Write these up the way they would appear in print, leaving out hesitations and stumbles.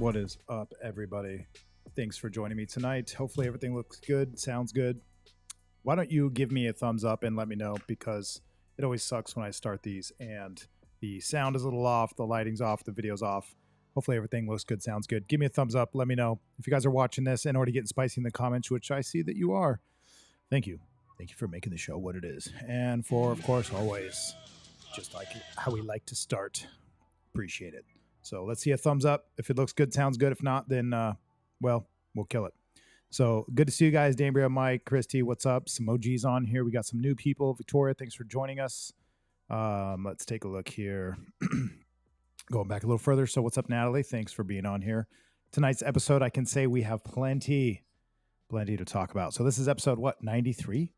What is up, everybody? Thanks for joining me tonight. Hopefully, everything looks good, sounds good. Why don't you give me a thumbs up and let me know, because it always sucks when I start these and the sound is a little off, the lighting's off, the video's off. Hopefully, everything looks good, sounds good. Give me a thumbs up. Let me know if you guys are watching this and already getting spicy in the comments, which I see that you are. Thank you. Thank you for making the show what it is. And for, of course, always, just like how we like to start. Appreciate it. So let's see a thumbs up. If it looks good, sounds good. If not, then, well, we'll kill it. So good to see you guys. Dambria, Mike, Christy, what's up? Some OGs on here. We got some new people. Victoria, thanks for joining us. Let's take a look here. Going back a little further. So what's up, Natalie? Thanks for being on here. Tonight's episode, I can say we have plenty to talk about. So this is episode, what, 93?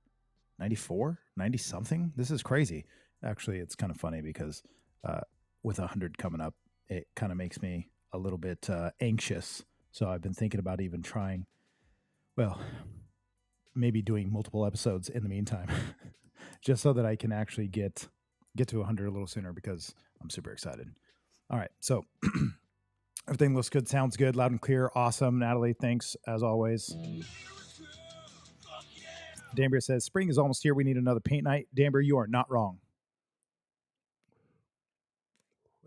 94? 90 something? This is crazy. Actually, it's kind of funny because with 100 coming up, it kind of makes me a little bit anxious. So I've been thinking about even trying, well, maybe doing multiple episodes in the meantime, just so that I can actually get to 100 a little sooner, because I'm super excited. All right, so everything looks good, sounds good, loud and clear, awesome. Natalie, thanks as always. Dambria says, spring is almost here. We need another paint night. Dambria, you are not wrong.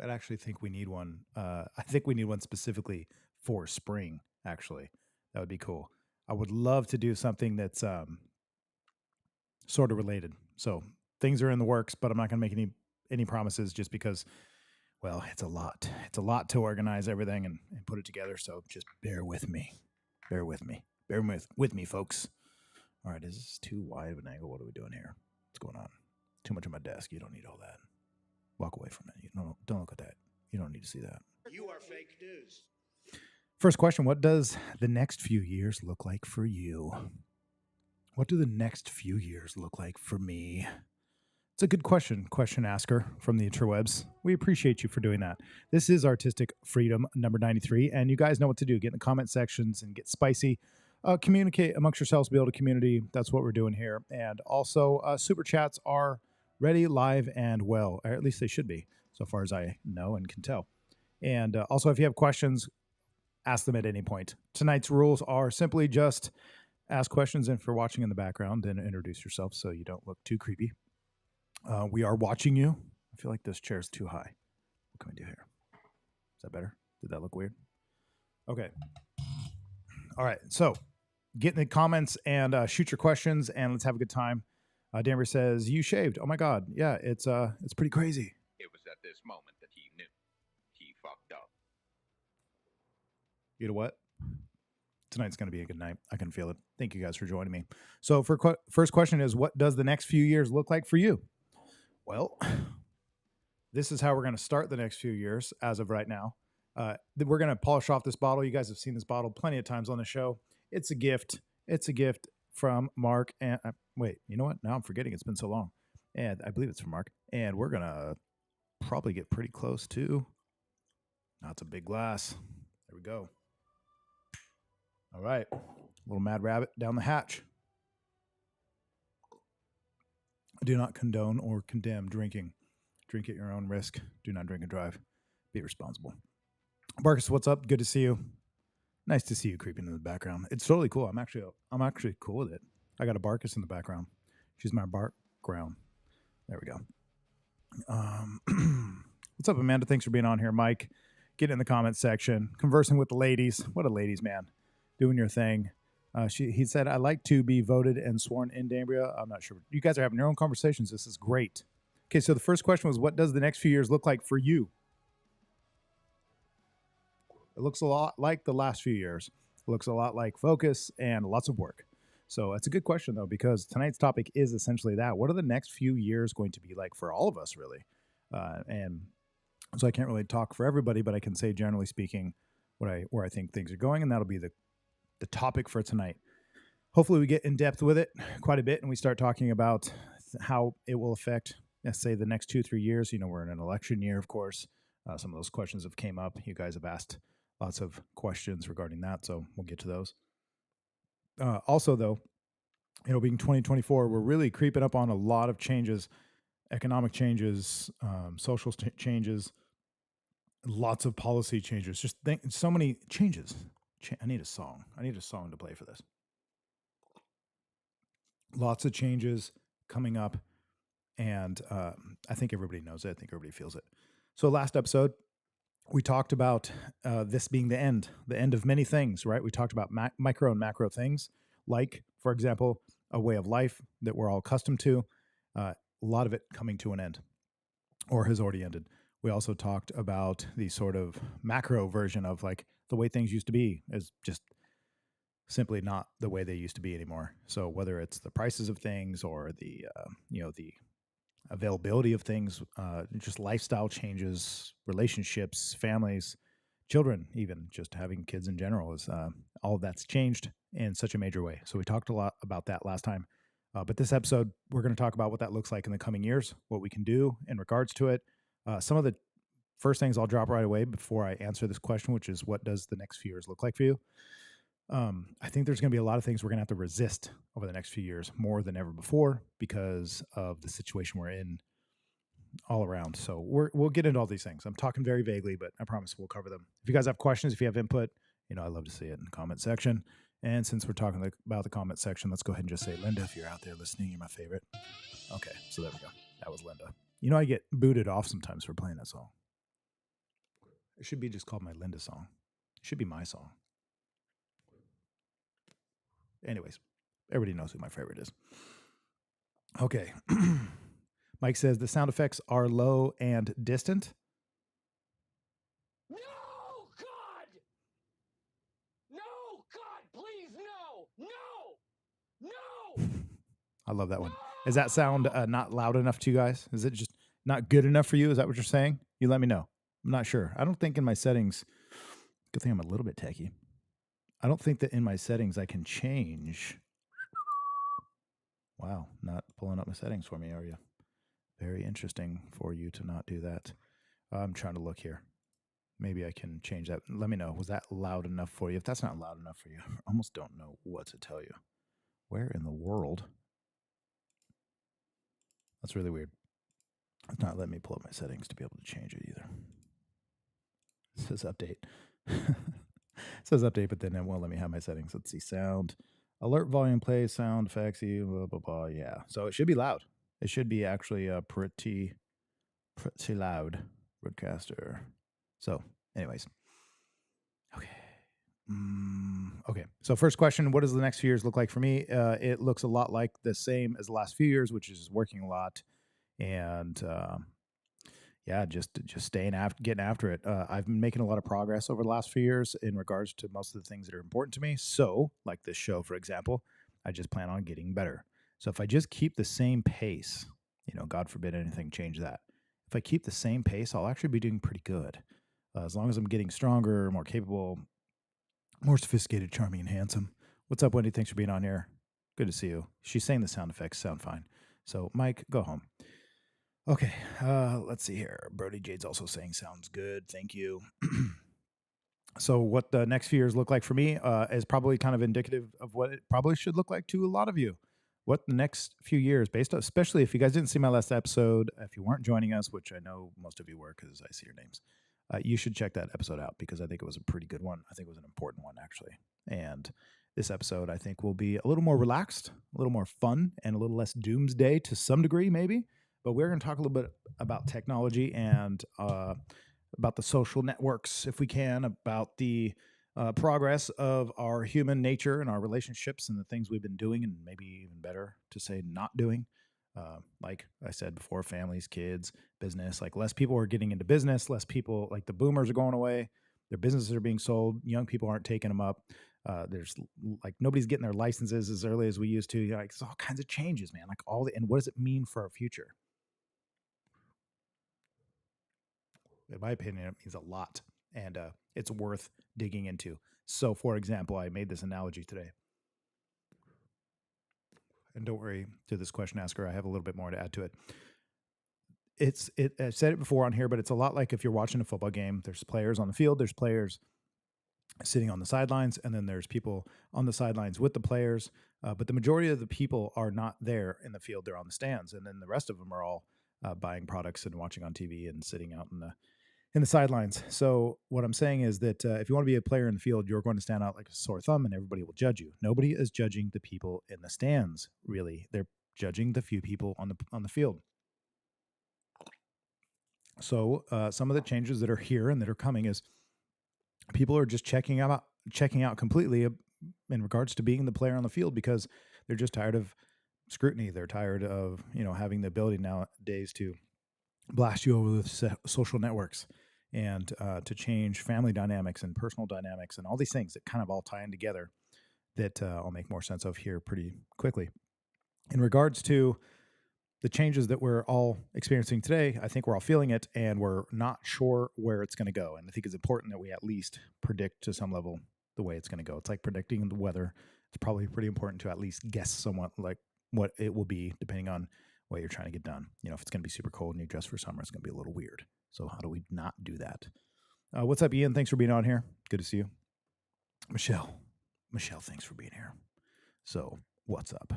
I actually think we need one. I think we need one specifically for spring, actually. That would be cool. I would love to do something that's sort of related. So things are in the works, but I'm not going to make any promises, just because, well, it's a lot. It's a lot to organize everything and put it together. So just bear with me. Bear with me, folks. All right, is this too wide of an angle? What are we doing here? What's going on? Too much on my desk. You don't need all that. Walk away from it. Don't look at that. You don't need to see that. You are fake news. First question, what does the next few years look like for you? What do the next few years look like for me? It's a good question asker from the interwebs. We appreciate you for doing that. This is Artistic Freedom number 93, and you guys know what to do. Get in the comment sections and get spicy. Communicate amongst yourselves, build a community. That's what we're doing here. And also, super chats are ready, live, and well, or at least they should be, so far as I know and can tell. And also, if you have questions, ask them at any point. Tonight's rules are simply just ask questions, and if you're watching in the background, then introduce yourself so you don't look too creepy. We are watching you. I feel like this chair is too high. What can we do here? Is that better? Did that look weird? Okay. All right, so get in the comments and shoot your questions, and let's have a good time. Dambria says, you shaved. Oh my God. Yeah, it's pretty crazy. It was at this moment that he knew. He fucked up. You know what? Tonight's going to be a good night. I can feel it. Thank you guys for joining me. So for first question is, what does the next few years look like for you? Well, this is how we're going to start the next few years as of right now. We're going to polish off this bottle. You guys have seen this bottle plenty of times on the show. It's a gift. It's a gift from Mark. And wait, you know what? Now I'm forgetting. It's been so long. And I believe it's from Mark. And we're going to probably get pretty close to. Now it's a big glass. There we go. All right. Little Mad Rabbit down the hatch. I do not condone or condemn drinking. Drink at your own risk. Do not drink and drive. Be responsible. Barkus, what's up? Good to see you. Nice to see you creeping in the background. It's totally cool. I'm actually cool with it. I got a Barkus in the background. She's my background. There we go. What's up, Amanda? Thanks for being on here. Mike, get in the comments section. Conversing with the ladies. What a ladies, man. Doing your thing. He said, I like to be voted and sworn in, Dambria. I'm not sure. You guys are having your own conversations. This is great. Okay, so the first question was, what does the next few years look like for you? It looks a lot like the last few years. It looks a lot like focus and lots of work. So that's a good question, though, because tonight's topic is essentially that. What are the next few years going to be like for all of us, really? And so I can't really talk for everybody, but I can say, generally speaking, where I think things are going, and that'll be the topic for tonight. Hopefully we get in depth with it quite a bit, and we start talking about how it will affect, let's say, the next 2-3 years. You know, we're in an election year, of course. Some of those questions have came up. You guys have asked lots of questions regarding that, so we'll get to those. Also, though, you know, being 2024, we're really creeping up on a lot of changes, economic changes, social changes, lots of policy changes. Just so many changes. I need a song. I need a song to play for this. Lots of changes coming up, and I think everybody knows it. I think everybody feels it. So last episode, we talked about this being the end of many things, right? We talked about micro and macro things, like, for example, a way of life that we're all accustomed to. A lot of it coming to an end, or has already ended. We also talked about the sort of macro version of like the way things used to be is just simply not the way they used to be anymore. So whether it's the prices of things or the the availability of things, just lifestyle changes, relationships, families, children, even just having kids in general is all of that's changed in such a major way. So we talked a lot about that last time. But this episode, we're going to talk about what that looks like in the coming years, what we can do in regards to it. Some of the first things I'll drop right away before I answer this question, which is what does the next few years look like for you? I think there's going to be a lot of things we're going to have to resist over the next few years more than ever before because of the situation we're in all around. So we'll get into all these things. I'm talking very vaguely, but I promise we'll cover them. If you guys have questions, if you have input, I love to see it in the comment section. And since we're talking about the comment section, let's go ahead and just say, Linda, if you're out there listening, you're my favorite. Okay, so there we go. That was Linda. I get booted off sometimes for playing that song. It should be just called my Linda song. It should be my song. Anyways, everybody knows who my favorite is. Okay. Mike says the sound effects are low and distant. No, God! No, God, please, no! No! I love that one. Is that sound not loud enough to you guys? Is it just not good enough for you? Is that what you're saying? You let me know. I'm not sure. I don't think in my settings, good thing I'm a little bit techie. I don't think that in my settings I can change. Wow, not pulling up my settings for me, are you? Very interesting for you to not do that. I'm trying to look here. Maybe I can change that. Let me know. Was that loud enough for you? If that's not loud enough for you, I almost don't know what to tell you. Where in the world? That's really weird. It's not letting me pull up my settings to be able to change it either. It says update. It says update, but then it won't let me have my settings. Let's see. Sound, alert, volume, play, sound effects, blah, blah, blah. Yeah. So it should be loud. It should be actually pretty loud. Broadcaster. So, anyways. Okay. Okay. So first question, what does the next few years look like for me? It looks a lot like the same as the last few years, which is working a lot and just staying after, getting after it. I've been making a lot of progress over the last few years in regards to most of the things that are important to me. So like this show, for example, I just plan on getting better. So if I just keep the same pace, God forbid anything change that. If I keep the same pace, I'll actually be doing pretty good. As long as I'm getting stronger, more capable, more sophisticated, charming, and handsome. What's up, Wendy? Thanks for being on here. Good to see you. She's saying the sound effects sound fine. So, Mike, go home. Okay, let's see here. Brody Jade's also saying sounds good. Thank you. So what the next few years look like for me is probably kind of indicative of what it probably should look like to a lot of you. What the next few years, based on, especially if you guys didn't see my last episode, if you weren't joining us, which I know most of you were because I see your names, you should check that episode out because I think it was a pretty good one. I think it was an important one, actually. And this episode, I think, will be a little more relaxed, a little more fun, and a little less doomsday to some degree, maybe. But we're going to talk a little bit about technology and about the social networks, if we can, about the progress of our human nature and our relationships and the things we've been doing, and maybe even better to say not doing. Like I said before, families, kids, business, like less people are getting into business, less people, like the boomers are going away, their businesses are being sold, young people aren't taking them up. There's like nobody's getting their licenses as early as we used to. Like there's all kinds of changes, man. Like and what does it mean for our future? In my opinion, it means a lot, and it's worth digging into. So, for example, I made this analogy today. And don't worry, to this question asker, I have a little bit more to add to it. I've said it before on here, but it's a lot like if you're watching a football game. There's players on the field, there's players sitting on the sidelines, and then there's people on the sidelines with the players. But the majority of the people are not there in the field; they're on the stands, and then the rest of them are all buying products and watching on TV and sitting out in the in the sidelines. So what I'm saying is that if you want to be a player in the field, you're going to stand out like a sore thumb, and everybody will judge you. Nobody is judging the people in the stands. Really, they're judging the few people on the field. So some of the changes that are here and that are coming is people are just checking out completely in regards to being the player on the field, because they're just tired of scrutiny. They're tired of having the ability nowadays to blast you over with social networks, and to change family dynamics and personal dynamics and all these things that kind of all tie in together, that I'll make more sense of here pretty quickly. In regards to the changes that we're all experiencing today, I think we're all feeling it, and we're not sure where it's going to go. And I think it's important that we at least predict to some level the way it's going to go. It's like predicting the weather. It's probably pretty important to at least guess somewhat like what it will be, depending on what you're trying to get done. If it's going to be super cold and you dress for summer, it's going to be a little weird. So how do we not do that? What's up, Ian? Thanks for being on here. Good to see you. Michelle, thanks for being here. So what's up?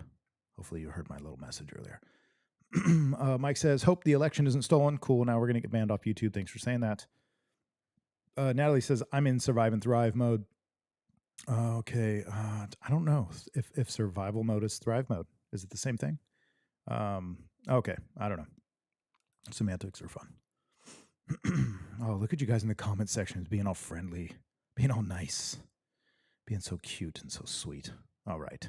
Hopefully you heard my little message earlier. Mike says, hope the election isn't stolen. Cool. Now we're going to get banned off YouTube. Thanks for saying that. Natalie says, I'm in survive and thrive mode. Okay. I don't know if survival mode is thrive mode. Is it the same thing? Okay. I don't know. Semantics are fun. Oh, look at you guys in the comment sections being all friendly, being all nice, being so cute and so sweet. All right.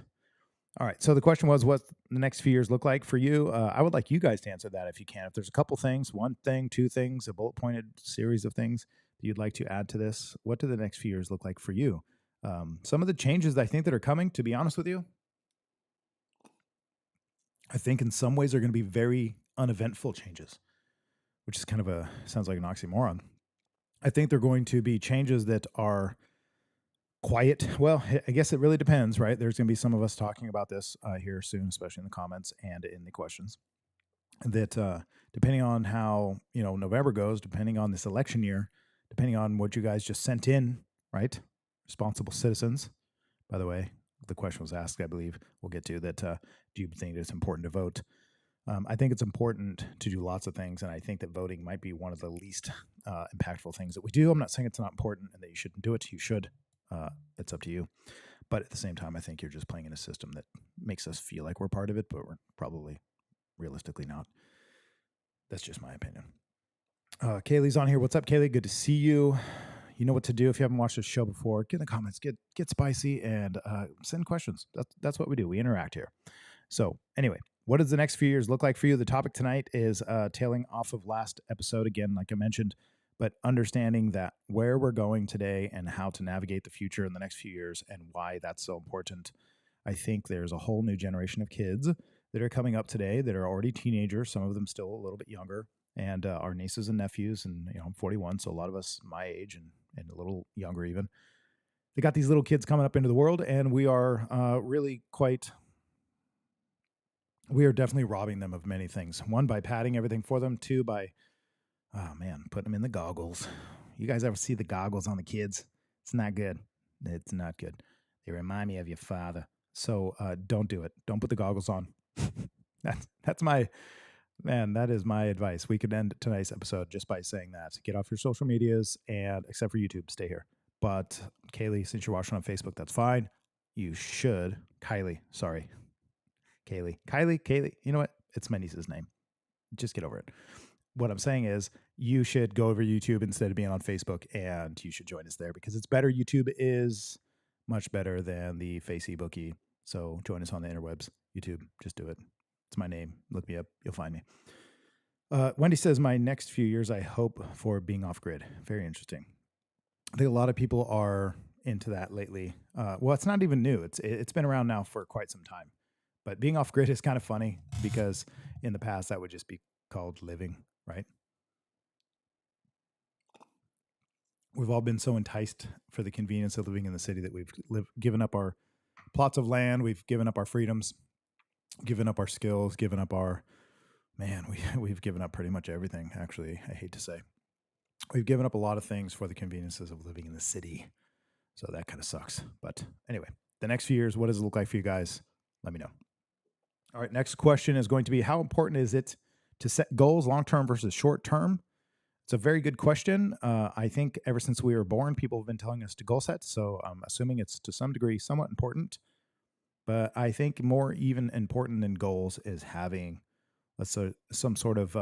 So the question was, what the next few years look like for you? I would like you guys to answer that if you can. If there's a couple things, one thing, two things, a bullet pointed series of things that you'd like to add to this, what do the next few years look like for you? Some of the changes that I think that are coming, to be honest with you, I think in some ways are going to be very uneventful changes, which is kind of sounds like an oxymoron. I think they're going to be changes that are quiet. Well, I guess it really depends, right? There's going to be some of us talking about this here soon, especially in the comments and in the questions, that depending on how November goes, depending on this election year, depending on what you guys just sent in, right? Responsible citizens. By the way, the question was asked, I believe we'll get to that. Do you think it's important to vote? I think it's important to do lots of things, and I think that voting might be one of the least impactful things that we do. I'm not saying it's not important and that you shouldn't do it. You should. It's up to you. But at the same time, I think you're just playing in a system that makes us feel like we're part of it, but we're probably realistically not. That's just my opinion. Kaylee's on here. What's up, Kaylee? Good to see you. You know what to do if you haven't watched this show before. Get in the comments, get spicy, and send questions. That's what we do. We interact here. So anyway, what does the next few years look like for you? The topic tonight is tailing off of last episode again, like I mentioned, but understanding that where we're going today and how to navigate the future in the next few years and why that's so important. I think there's a whole new generation of kids that are coming up today that are already teenagers, some of them still a little bit younger, and our nieces and nephews, and I'm 41, so a lot of us my age and a little younger even. They got these little kids coming up into the world, and we are we are definitely robbing them of many things. One, by padding everything for them. Two, by putting them in the goggles. You guys ever see the goggles on the kids? It's not good. It's not good. They remind me of your father. So don't do it. Don't put the goggles on. That is my advice. We could end tonight's episode just by saying that. Get off your social medias, and except for YouTube, stay here. But Kaylee, since you're watching on Facebook, that's fine. You should. Kylie, sorry. Kaylee. You know what? It's my niece's name. Just get over it. What I'm saying is you should go over YouTube instead of being on Facebook, and you should join us there because it's better. YouTube is much better than the Facebooky. So join us on the interwebs. YouTube, just do it. It's my name. Look me up. You'll find me. Wendy says, my next few years, I hope for being off grid. Very interesting. I think a lot of people are into that lately. Well, it's not even new. It's been around now for quite some time. But being off grid is kind of funny because in the past that would just be called living, right? We've all been so enticed for the convenience of living in the city that we've given up our plots of land, we've given up our freedoms, given up our skills, given up our we've given up pretty much everything. Actually, I hate to say, we've given up a lot of things for the conveniences of living in the city. So that kind of sucks. But anyway, the next few years, what does it look like for you guys? Let me know. All right, next question is going to be, how important is it to set goals long-term versus short-term? It's a very good question. I think ever since we were born, people have been telling us to goal set. So I'm assuming it's to some degree somewhat important. But I think more even important than goals is having some sort of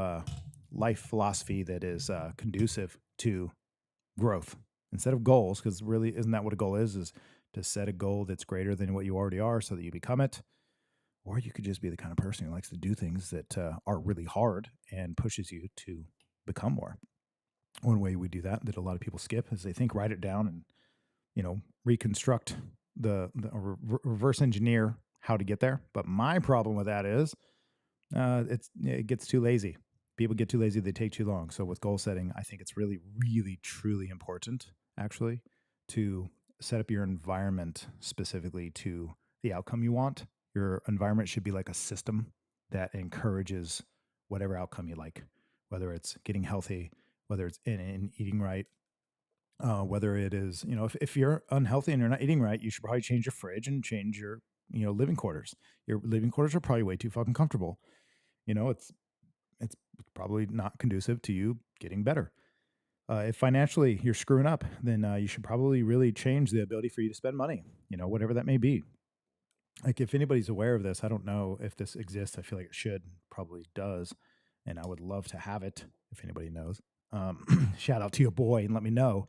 life philosophy that is conducive to growth instead of goals. Because really, isn't that what a goal is to set a goal that's greater than what you already are so that you become it? Or you could just be the kind of person who likes to do things that are really hard and pushes you to become more. One way we do that a lot of people skip is they think write it down and reconstruct or reverse engineer how to get there. But my problem with that is it gets too lazy. People get too lazy; they take too long. So with goal setting, I think it's really, really, truly important actually to set up your environment specifically to the outcome you want. Your environment should be like a system that encourages whatever outcome you like, whether it's getting healthy, whether it's in eating right, whether it is, if you're unhealthy and you're not eating right, you should probably change your fridge and change your, living quarters. Your living quarters are probably way too fucking comfortable. It's probably not conducive to you getting better. If financially you're screwing up, then you should probably really change the ability for you to spend money, whatever that may be. Like if anybody's aware of this, I don't know if this exists. I feel like it should, probably does. And I would love to have it if anybody knows. Shout out to your boy and let me know.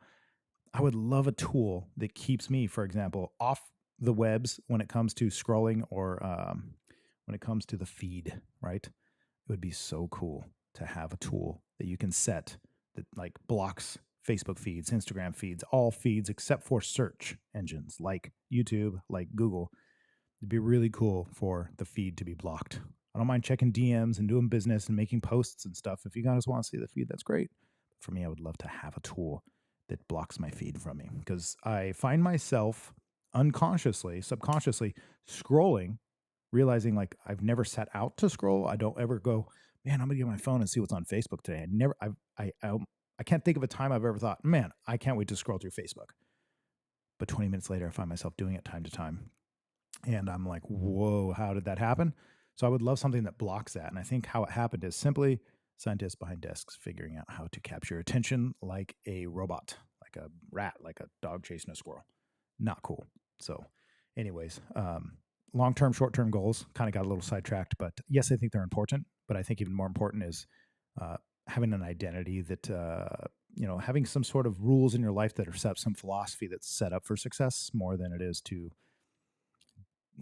I would love a tool that keeps me, for example, off the webs when it comes to scrolling or when it comes to the feed, right? It would be so cool to have a tool that you can set that like blocks Facebook feeds, Instagram feeds, all feeds except for search engines like YouTube, like Google. It'd be really cool for the feed to be blocked. I don't mind checking DMs and doing business and making posts and stuff. If you guys want to see the feed, that's great. For me, I would love to have a tool that blocks my feed from me because I find myself unconsciously, subconsciously scrolling, realizing like I've never set out to scroll. I don't ever go, man, I'm gonna get my phone and see what's on Facebook today. I can't think of a time I've ever thought, man, I can't wait to scroll through Facebook. But 20 minutes later, I find myself doing it time to time. And I'm like, whoa, how did that happen? So I would love something that blocks that. And I think how it happened is simply scientists behind desks figuring out how to capture attention like a robot, like a rat, like a dog chasing a squirrel. Not cool. So, anyways, long-term, short-term goals kind of got a little sidetracked, but yes, I think they're important. But I think even more important is having an identity that, having some sort of rules in your life that are set up, some philosophy that's set up for success more than it is to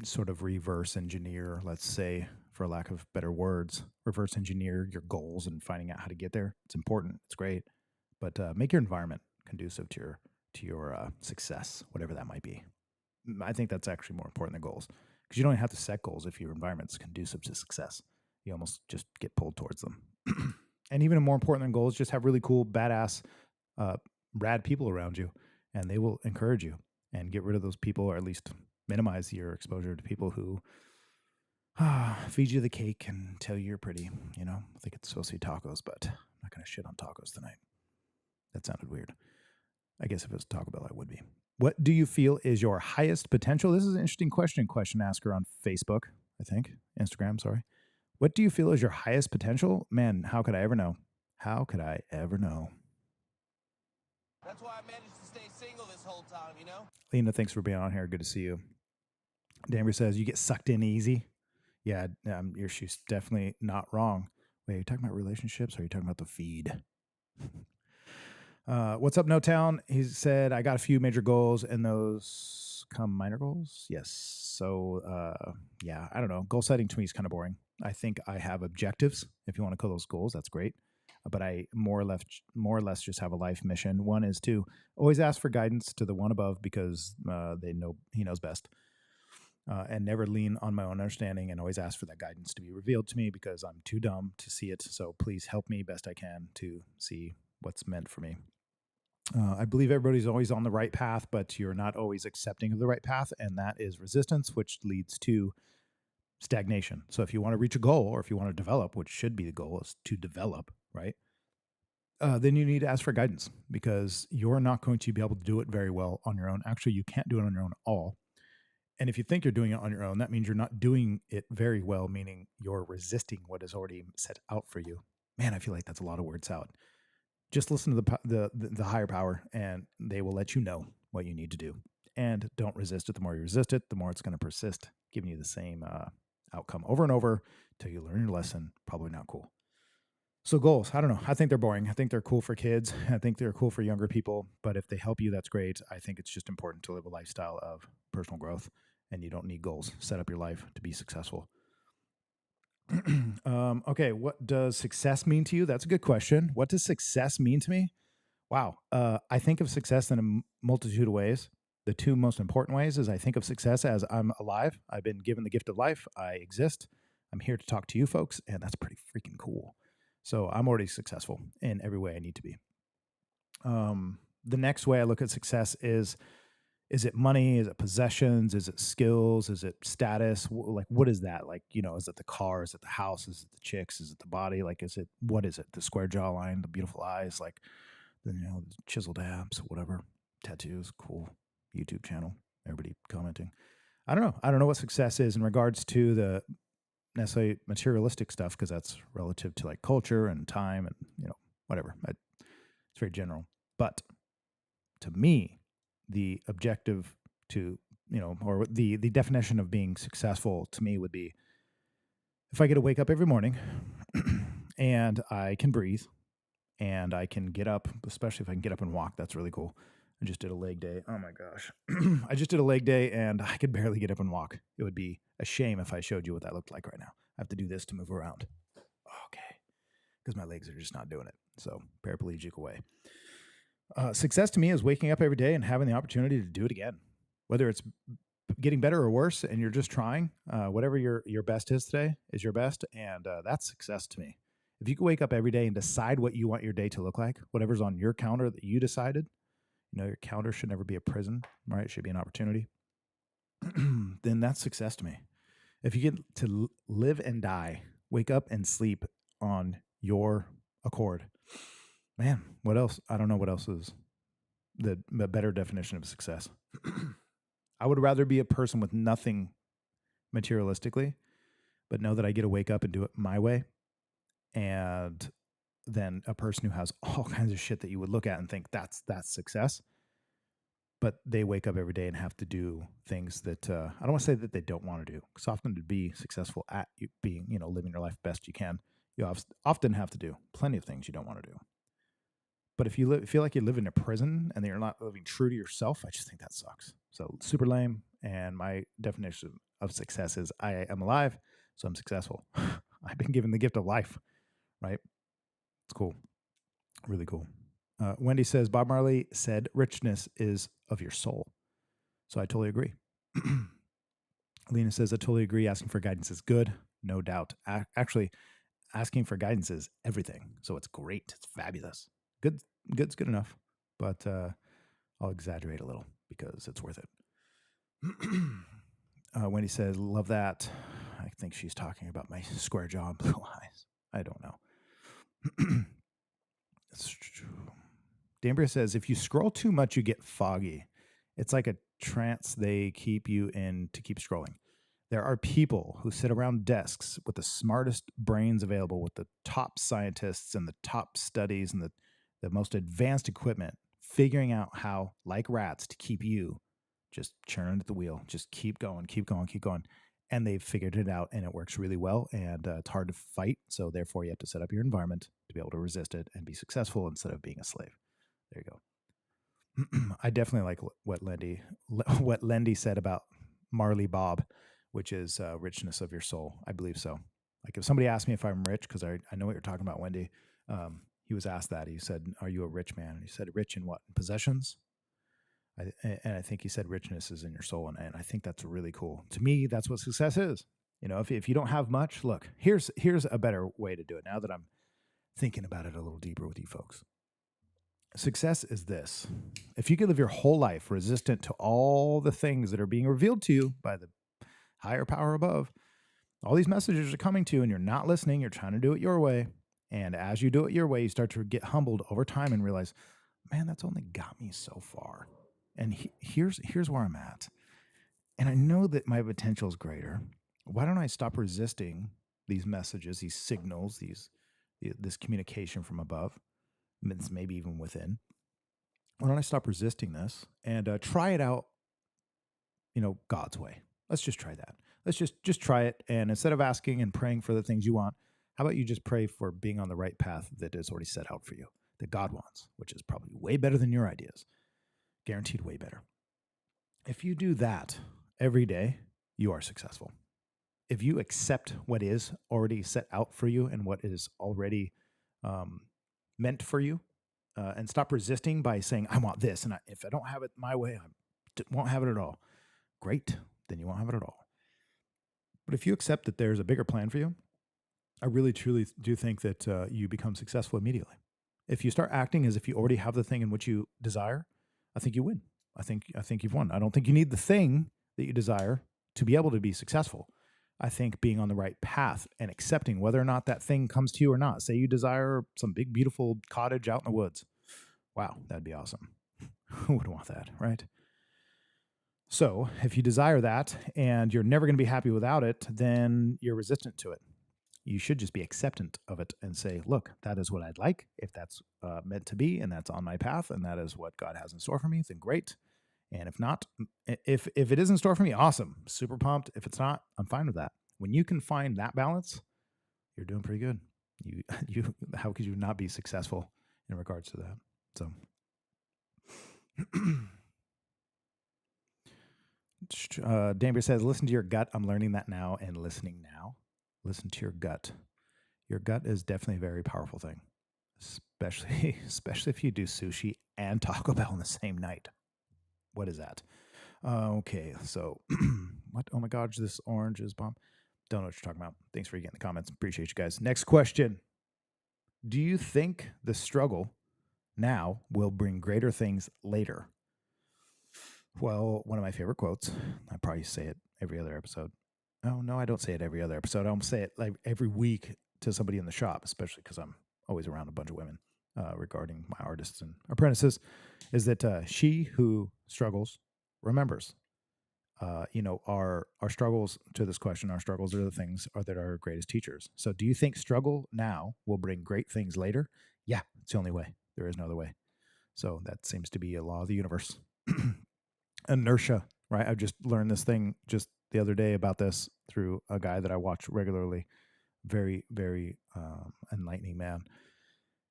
sort of reverse engineer, let's say, for lack of better words, reverse engineer your goals and finding out how to get there. It's important. It's great. But make your environment conducive to your success, whatever that might be. I think that's actually more important than goals because you don't have to set goals if your environment's conducive to success. You almost just get pulled towards them. And even more important than goals, just have really cool, badass, rad people around you, and they will encourage you and get rid of those people, or at least minimize your exposure to people who feed you the cake and tell you you're pretty. I think it's supposed to be tacos, but I'm not going to shit on tacos tonight. That sounded weird. I guess if it was Taco Bell, I would be. What do you feel is your highest potential? This is an interesting question asker on Facebook, I think. Instagram, sorry. What do you feel is your highest potential? Man, how could I ever know? How could I ever know? That's why I managed to stay single this whole time, Lena, thanks for being on here. Good to see you. Danbury says, you get sucked in easy. Yeah, she's definitely not wrong. Wait, are you talking about relationships or are you talking about the feed? What's up, No Town? He said, I got a few major goals and those come minor goals. Yes. So, yeah, I don't know. Goal setting to me is kind of boring. I think I have objectives. If you want to call those goals, that's great. But I more or less just have a life mission. One is to always ask for guidance to the one above because he knows best. And never lean on my own understanding and always ask for that guidance to be revealed to me because I'm too dumb to see it. So please help me best I can to see what's meant for me. I believe everybody's always on the right path, but you're not always accepting of the right path. And that is resistance, which leads to stagnation. So if you want to reach a goal or if you want to develop, which should be the goal is to develop, right? Then you need to ask for guidance because you're not going to be able to do it very well on your own. Actually, you can't do it on your own at all. And if you think you're doing it on your own, that means you're not doing it very well, meaning you're resisting what is already set out for you. Man, I feel like that's a lot of word salad. just listen to the higher power, and they will let you know what you need to do. And don't resist it. The more you resist it, the more it's going to persist, giving you the same outcome over and over till you learn your lesson. Probably not cool. So goals, I don't know. I think they're boring. I think they're cool for kids. I think they're cool for younger people. But if they help you, that's great. I think it's just important to live a lifestyle of personal growth, and you don't need goals. Set up your life to be successful. Okay, what does success mean to you? That's a good question. What does success mean to me? Wow. I think of success in a multitude of ways. The two most important ways is I think of success as I'm alive. I've been given the gift of life. I exist. I'm here to talk to you folks, and that's pretty freaking cool. So I'm already successful in every way I need to be. The next way I look at success is it money? Is it possessions? Is it skills? Is it status? Like, what is that? Like, is it the car? Is it the house? Is it the chicks? Is it the body? Like, what is it? The square jawline, the beautiful eyes, like, the chiseled abs, whatever, tattoos, cool YouTube channel, everybody commenting. I don't know. I don't know what success is in regards to the necessarily materialistic stuff, because that's relative to like culture and time and whatever. It's very general. But to me, the objective to or the definition of being successful to me would be if I get to wake up every morning and I can breathe and I can get up, especially if I can get up and walk. That's really cool. I just did a leg day. Oh my gosh. I just did a leg day and I could barely get up and walk. It would be a shame if I showed you what that looked like right now. I have to do this to move around. Okay. Because my legs are just not doing it. So paraplegic away. Success to me is waking up every day and having the opportunity to do it again. Whether it's getting better or worse and you're just trying, whatever your best is today is your best. And that's success to me. If you can wake up every day and decide what you want your day to look like, whatever's on your calendar that you decided, your calendar should never be a prison, right? It should be an opportunity. Then that's success to me. If you get to live and die, wake up and sleep on your accord, man, what else? I don't know what else is the better definition of success. I would rather be a person with nothing materialistically, but know that I get to wake up and do it my way, and then a person who has all kinds of shit that you would look at and think that's success, but they wake up every day and have to do things that I don't want to say that they don't want to do, because often to be successful at being, living your life best you can, you often have to do plenty of things you don't want to do. But if you feel like you live in a prison and you're not living true to yourself, I just think that sucks. So super lame. And my definition of success is I am alive, so I'm successful. I've been given the gift of life, right? It's cool. Really cool. Wendy says, Bob Marley said richness is of your soul. So I totally agree. Lena says, I totally agree. Asking for guidance is good. No doubt. Actually, asking for guidance is everything. So it's great. It's fabulous. Good's good enough. But I'll exaggerate a little because it's worth it. Wendy says, love that. I think she's talking about my square jaw and blue eyes. I don't know. It's true. Dambria says, if you scroll too much, you get foggy. It's like a trance they keep you in to keep scrolling. There are people who sit around desks with the smartest brains available, with the top scientists and the top studies and the most advanced equipment, figuring out how, like rats, to keep you just churning at the wheel. Just keep going, keep going, keep going. And they've figured it out, and it works really well, and it's hard to fight. So therefore, you have to set up your environment to be able to resist it and be successful instead of being a slave. There you go. I definitely like what Lendy said about Marley Bob, which is richness of your soul. I believe so. Like if somebody asked me if I'm rich, because I know what you're talking about, Wendy. He was asked that. He said, are you a rich man? And he said, rich in what? In possessions? And I think he said richness is in your soul. And I think that's really cool. To me, that's what success is. If you don't have much, look, here's a better way to do it now that I'm thinking about it a little deeper with you folks. Success is this. If you could live your whole life resistant to all the things that are being revealed to you by the higher power above, all these messages are coming to you and you're not listening, you're trying to do it your way. And as you do it your way, you start to get humbled over time and realize, man, that's only got me so far. And here's where I'm at. And I know that my potential is greater. Why don't I stop resisting these messages, these signals, this communication from above? maybe even within. Why don't I stop resisting this and try it out, God's way? Let's just try that. Let's just try it. And instead of asking and praying for the things you want, how about you just pray for being on the right path that is already set out for you, that God wants, which is probably way better than your ideas. Guaranteed way better. If you do that every day, you are successful. If you accept what is already set out for you and what is already meant for you, and stop resisting by saying, I want this, and if I don't have it my way, I won't have it at all. Great, then you won't have it at all. But if you accept that there's a bigger plan for you, I really, truly do think that you become successful immediately. If you start acting as if you already have the thing in which you desire, I think you win. I think you've won. I don't think you need the thing that you desire to be able to be successful. I think being on the right path and accepting whether or not that thing comes to you or not. Say you desire some big, beautiful cottage out in the woods. Wow, that'd be awesome. Who would want that, right? So if you desire that and you're never going to be happy without it, then you're resistant to it. You should just be acceptant of it and say, look, that is what I'd like. If that's meant to be and that's on my path and that is what God has in store for me, then great. And if not, if it is in store for me, awesome. Super pumped. If it's not, I'm fine with that. When you can find that balance, you're doing pretty good. You how could you not be successful in regards to that? So Danbury says, listen to your gut. I'm learning that now and listening now. Listen to your gut. Your gut is definitely a very powerful thing, especially if you do sushi and Taco Bell in the same night. What is that? Okay, so what? Oh my gosh, this orange is bomb. Don't know what you're talking about. Thanks for getting the comments. Appreciate you guys. Next question. Do you think the struggle now will bring greater things later? Well, one of my favorite quotes, I probably say it every other episode. Oh, no, I don't say it every other episode. I almost say it like every week to somebody in the shop, especially because I'm always around a bunch of women regarding my artists and apprentices, is that she who struggles remembers. Our struggles to this question, our struggles are the things that are our greatest teachers. So do you think struggle now will bring great things later? Yeah, it's the only way. There is no other way. So that seems to be a law of the universe. Inertia, right? I just learned this thing just the other day about this through a guy that I watch regularly. Very, very enlightening man.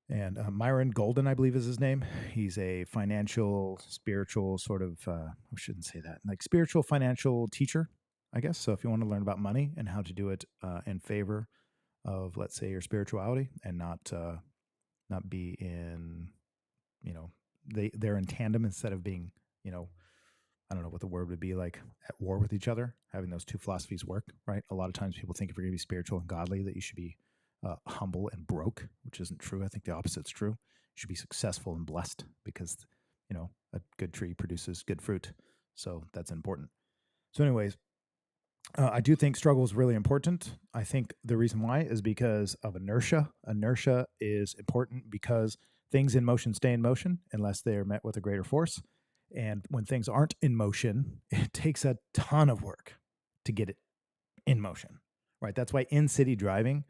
And Myron Golden, I believe is his name. He's a financial, spiritual sort of, I shouldn't say that, like spiritual financial teacher, I guess. So if you want to learn about money and how to do it in favor of, let's say, your spirituality and not be in, they're in tandem instead of being, I don't know what the word would be, like at war with each other, having those two philosophies work, right? A lot of times people think if you're going to be spiritual and godly that you should be humble and broke, which isn't true. I think the opposite's true. You should be successful and blessed because, a good tree produces good fruit. So that's important. So anyways, I do think struggle is really important. I think the reason why is because of inertia. Inertia is important because things in motion stay in motion unless they are met with a greater force. And when things aren't in motion, it takes a ton of work to get it in motion, right? That's why in-city driving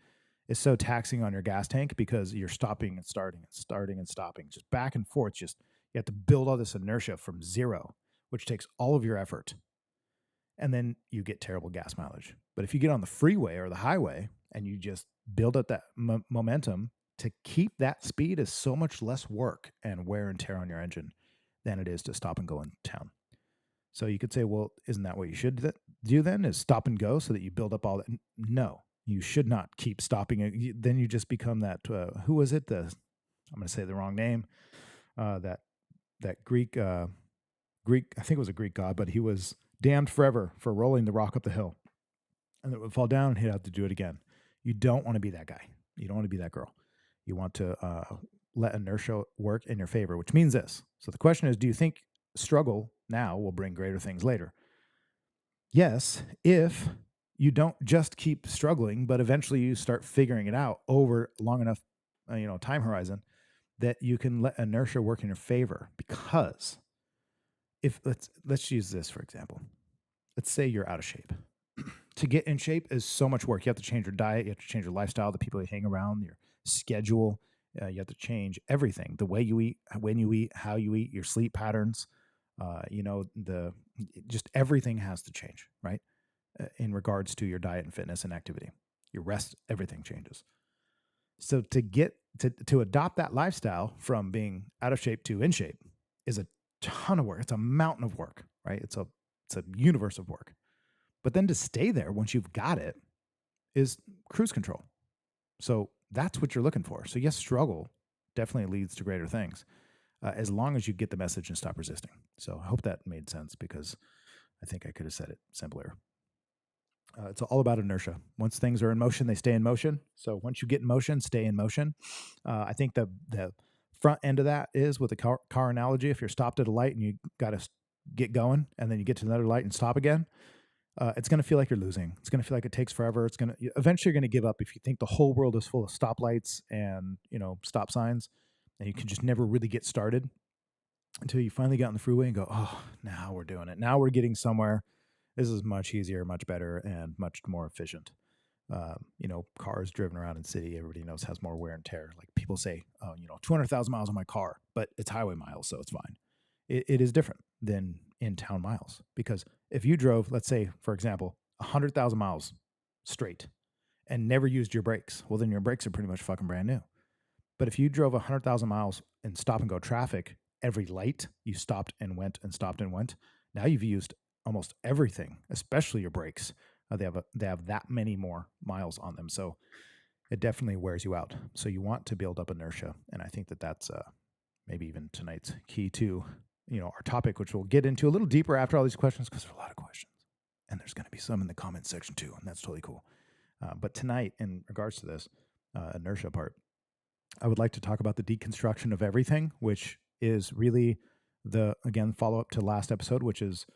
is so taxing on your gas tank because you're stopping and starting and starting and stopping, just back and forth. Just you have to build all this inertia from zero, which takes all of your effort. And then you get terrible gas mileage. But if you get on the freeway or the highway and you just build up that momentum, to keep that speed is so much less work and wear and tear on your engine than it is to stop and go in town. So you could say, well, isn't that what you should do then, is stop and go so that you build up all that? No, you should not keep stopping. Then you just become that, who was it? I'm going to say the wrong name. That Greek, I think it was a Greek god, but he was damned forever for rolling the rock up the hill. And it would fall down and he'd have to do it again. You don't want to be that guy. You don't want to be that girl. You want to let inertia work in your favor, which means this. So the question is, do you think struggle now will bring greater things later? Yes, if you don't just keep struggling, but eventually you start figuring it out over long enough, time horizon that you can let inertia work in your favor. Because if let's use this for example. Let's say you're out of shape. To get in shape is so much work. You have to change your diet. You have to change your lifestyle, the people you hang around, your schedule. You have to change everything: the way you eat, when you eat, how you eat, your sleep patterns. Just everything has to change, right? In regards to your diet and fitness and activity, your rest, everything changes. So to get to adopt that lifestyle from being out of shape to in shape is a ton of work. It's a mountain of work, right? It's a universe of work. But then to stay there once you've got it is cruise control. So that's what you're looking for. So yes, struggle definitely leads to greater things, as long as you get the message and stop resisting. So I hope that made sense, because I think I could have said it simpler. It's all about inertia. Once things are in motion, they stay in motion. So once you get in motion, stay in motion. I think the front end of that is with the car analogy. If you're stopped at a light and you got to get going, and then you get to another light and stop again, it's going to feel like you're losing. It's going to feel like it takes forever. Eventually you're going to give up if you think the whole world is full of stoplights and stop signs, and you can just never really get started until you finally get on the freeway and go, oh, now we're doing it. Now we're getting somewhere. This is much easier, much better, and much more efficient. Cars driven around in city, everybody knows, has more wear and tear. Like people say, 200,000 miles on my car, but it's highway miles, so it's fine. It is different than in-town miles, because if you drove, let's say, for example, 100,000 miles straight and never used your brakes, well, then your brakes are pretty much fucking brand new. But if you drove 100,000 miles in stop and go traffic, every light you stopped and went and stopped and went, now you've used almost everything, especially your brakes. They have that many more miles on them, so it definitely wears you out. So you want to build up inertia, and I think that's maybe even tonight's key to our topic, which we'll get into a little deeper after all these questions, because there's a lot of questions, and there's going to be some in the comment section too, and that's totally cool. But tonight, in regards to this inertia part, I would like to talk about the deconstruction of everything, which is really again, follow up to last episode, which is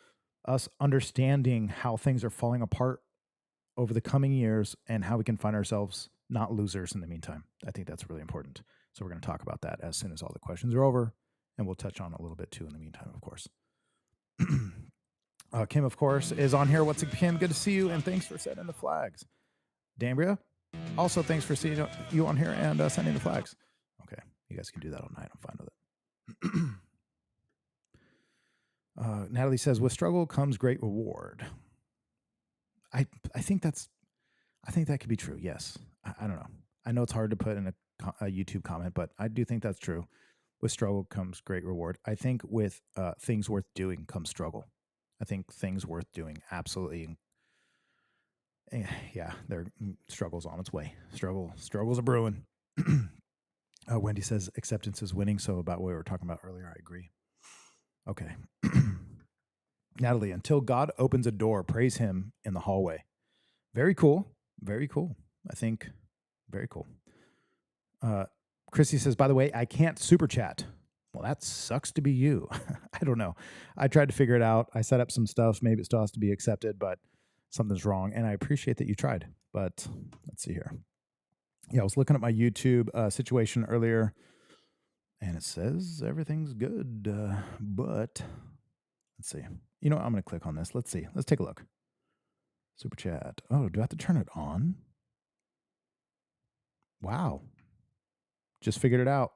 us understanding how things are falling apart over the coming years and how we can find ourselves not losers in the meantime. I think that's really important. So we're going to talk about that as soon as all the questions are over, and we'll touch on a little bit too in the meantime, of course. Kim, of course, is on here. What's up, Kim? Good to see you, and thanks for setting the flags. Dambria, also thanks for seeing you on here and sending the flags. Okay, you guys can do that all night. I'm fine with it. Natalie says, with struggle comes great reward. I think that could be true. Yes. I don't know. I know it's hard to put in a YouTube comment, but I do think that's true. With struggle comes great reward. I think with things worth doing comes struggle. I think things worth doing, absolutely. Yeah, their struggle's on its way. Struggles are brewing. Wendy says acceptance is winning. So about what we were talking about earlier, I agree. Okay. Natalie, until God opens a door, praise him in the hallway. Very cool. Very cool. I think very cool. Chrissy says, by the way, I can't super chat. Well, that sucks to be you. I don't know. I tried to figure it out. I set up some stuff. Maybe it still has to be accepted, but something's wrong. And I appreciate that you tried. But let's see here. Yeah, I was looking at my YouTube situation earlier, and it says everything's good. But let's see. I'm going to click on this. Let's see. Let's take a look. Super chat. Oh, do I have to turn it on? Wow. Just figured it out.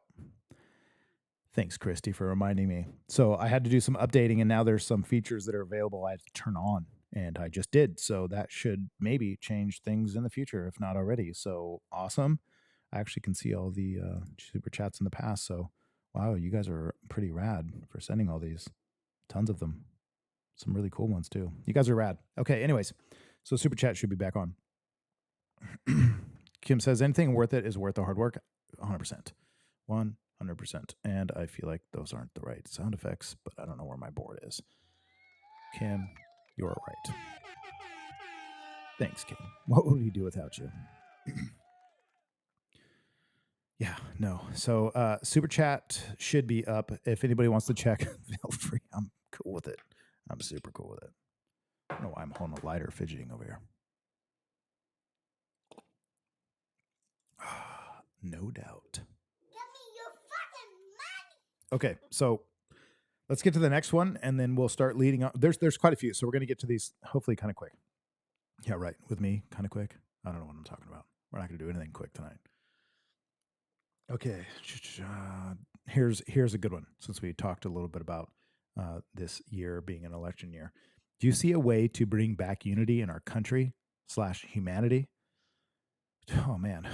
Thanks, Christy, for reminding me. So I had to do some updating, and now there's some features that are available I have to turn on, and I just did. So that should maybe change things in the future, if not already. So awesome. I actually can see all the super chats in the past. So wow, you guys are pretty rad for sending all these. Tons of them. Some really cool ones too. You guys are rad. Okay, anyways. So super chat should be back on. Kim says, anything worth it is worth the hard work. 100%. 100%. And I feel like those aren't the right sound effects, but I don't know where my board is. Kim, you're right. Thanks, Kim. What would we do without you? Yeah, no. So super chat should be up. If anybody wants to check, feel free. I'm cool with it. I'm super cool with it. I don't know why I'm holding a lighter fidgeting over here. No doubt. Okay, so let's get to the next one, and then we'll start leading on. There's quite a few, so we're going to get to these hopefully kind of quick. Yeah, right. With me, kind of quick. I don't know what I'm talking about. We're not going to do anything quick tonight. Okay, here's a good one. Since we talked a little bit about this year being an election year, do you see a way to bring back unity in our country slash humanity? Oh man,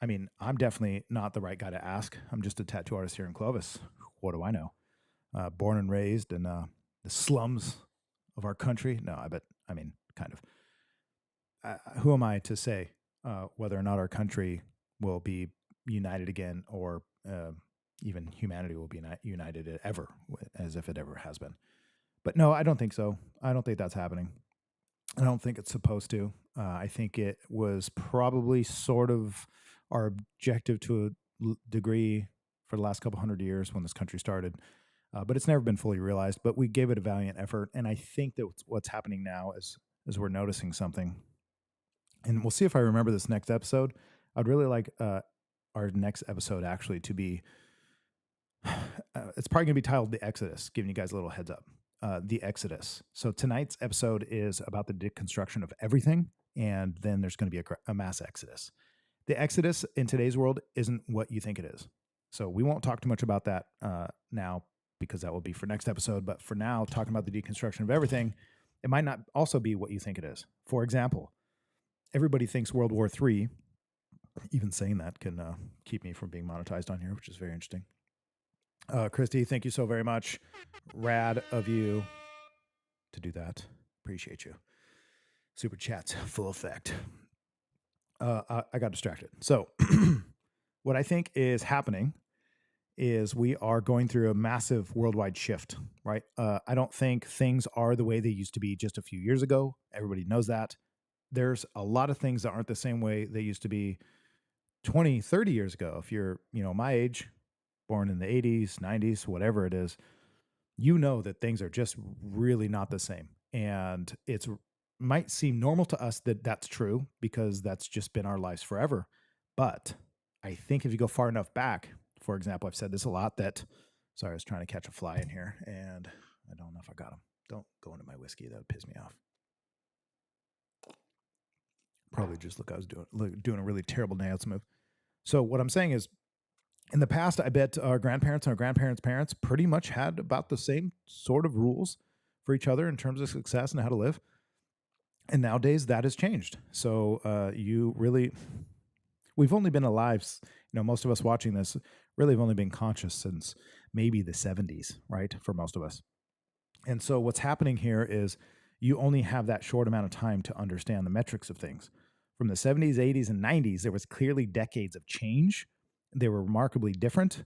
I mean, I'm definitely not the right guy to ask. I'm just a tattoo artist here in Clovis. What do I know? Born and raised in the slums of our country. No, I mean, kind of. Who am I to say whether or not our country will be united again, or even humanity will be united ever, as if it ever has been? But no, I don't think so. I don't think that's happening. I don't think it's supposed to. I think it was probably sort of our objective to a degree for the last couple hundred years when this country started, but it's never been fully realized. But we gave it a valiant effort, and I think that what's happening now is we're noticing something, and we'll see if I remember this next episode. I'd really like our next episode actually to be. It's probably going to be titled "The Exodus," giving you guys a little heads up. The Exodus. So tonight's episode is about the deconstruction of everything, and then there's going to be a mass exodus. The Exodus in today's world isn't what you think it is. So we won't talk too much about that now, because that will be for next episode. But for now, talking about the deconstruction of everything, it might not also be what you think it is. For example, everybody thinks World War III. Even saying that can keep me from being monetized on here, which is very interesting. Christy, thank you so very much. Rad of you to do that. Appreciate you. Super chats, full effect. I got distracted. So, what I think is happening is we are going through a massive worldwide shift, right? I don't think things are the way they used to be just a few years ago. Everybody knows that. There's a lot of things that aren't the same way they used to be 20, 30 years ago. If you're, my age, born in the 80s, 90s, whatever it is, you know that things are just really not the same. And it's might seem normal to us that that's true because that's just been our lives forever. But I think if you go far enough back, for example, I've said this a lot sorry, I was trying to catch a fly in here and I don't know if I got him. Don't go into my whiskey. That would piss me off. Probably just I was doing a really terrible nails move. So what I'm saying is, in the past, I bet our grandparents and our grandparents' parents pretty much had about the same sort of rules for each other in terms of success and how to live. And nowadays, that has changed. So we've only been alive, most of us watching this really have only been conscious since maybe the 70s, right? For most of us. And so what's happening here is you only have that short amount of time to understand the metrics of things. From the 70s, 80s, and 90s, there was clearly decades of change. They were remarkably different,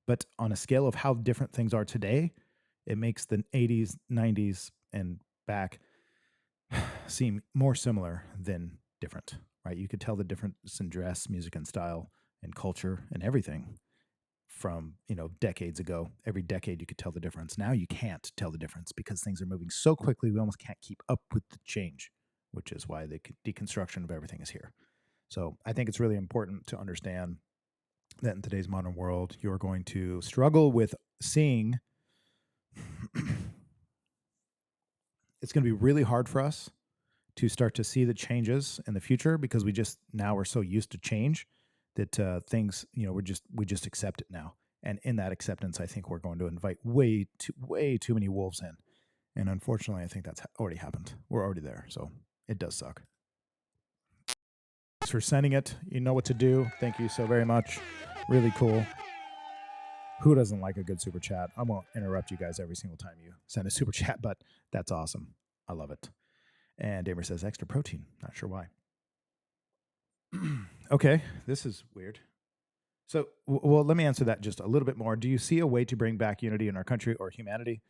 but on a scale of how different things are today, it makes the 80s, 90s, and back seem more similar than different, right? You could tell the difference in dress, music, and style, and culture, and everything from, decades ago. Every decade you could tell the difference. Now you can't tell the difference because things are moving so quickly, we almost can't keep up with the change, which is why the deconstruction of everything is here. So I think it's really important to understand that in today's modern world, you're going to struggle with seeing. It's going to be really hard for us to start to see the changes in the future because now we're so used to change that things, we just accept it now. And in that acceptance, I think we're going to invite way too many wolves in. And unfortunately, I think that's already happened. We're already there. So it does suck. Thanks for sending it. You know what to do. Thank you so very much. Really cool. Who doesn't like a good super chat? I won't interrupt you guys every single time you send a super chat, but that's awesome. I love it. And Damer says extra protein. Not sure why. Okay, this is weird. So, well, let me answer that just a little bit more. Do you see a way to bring back unity in our country or humanity?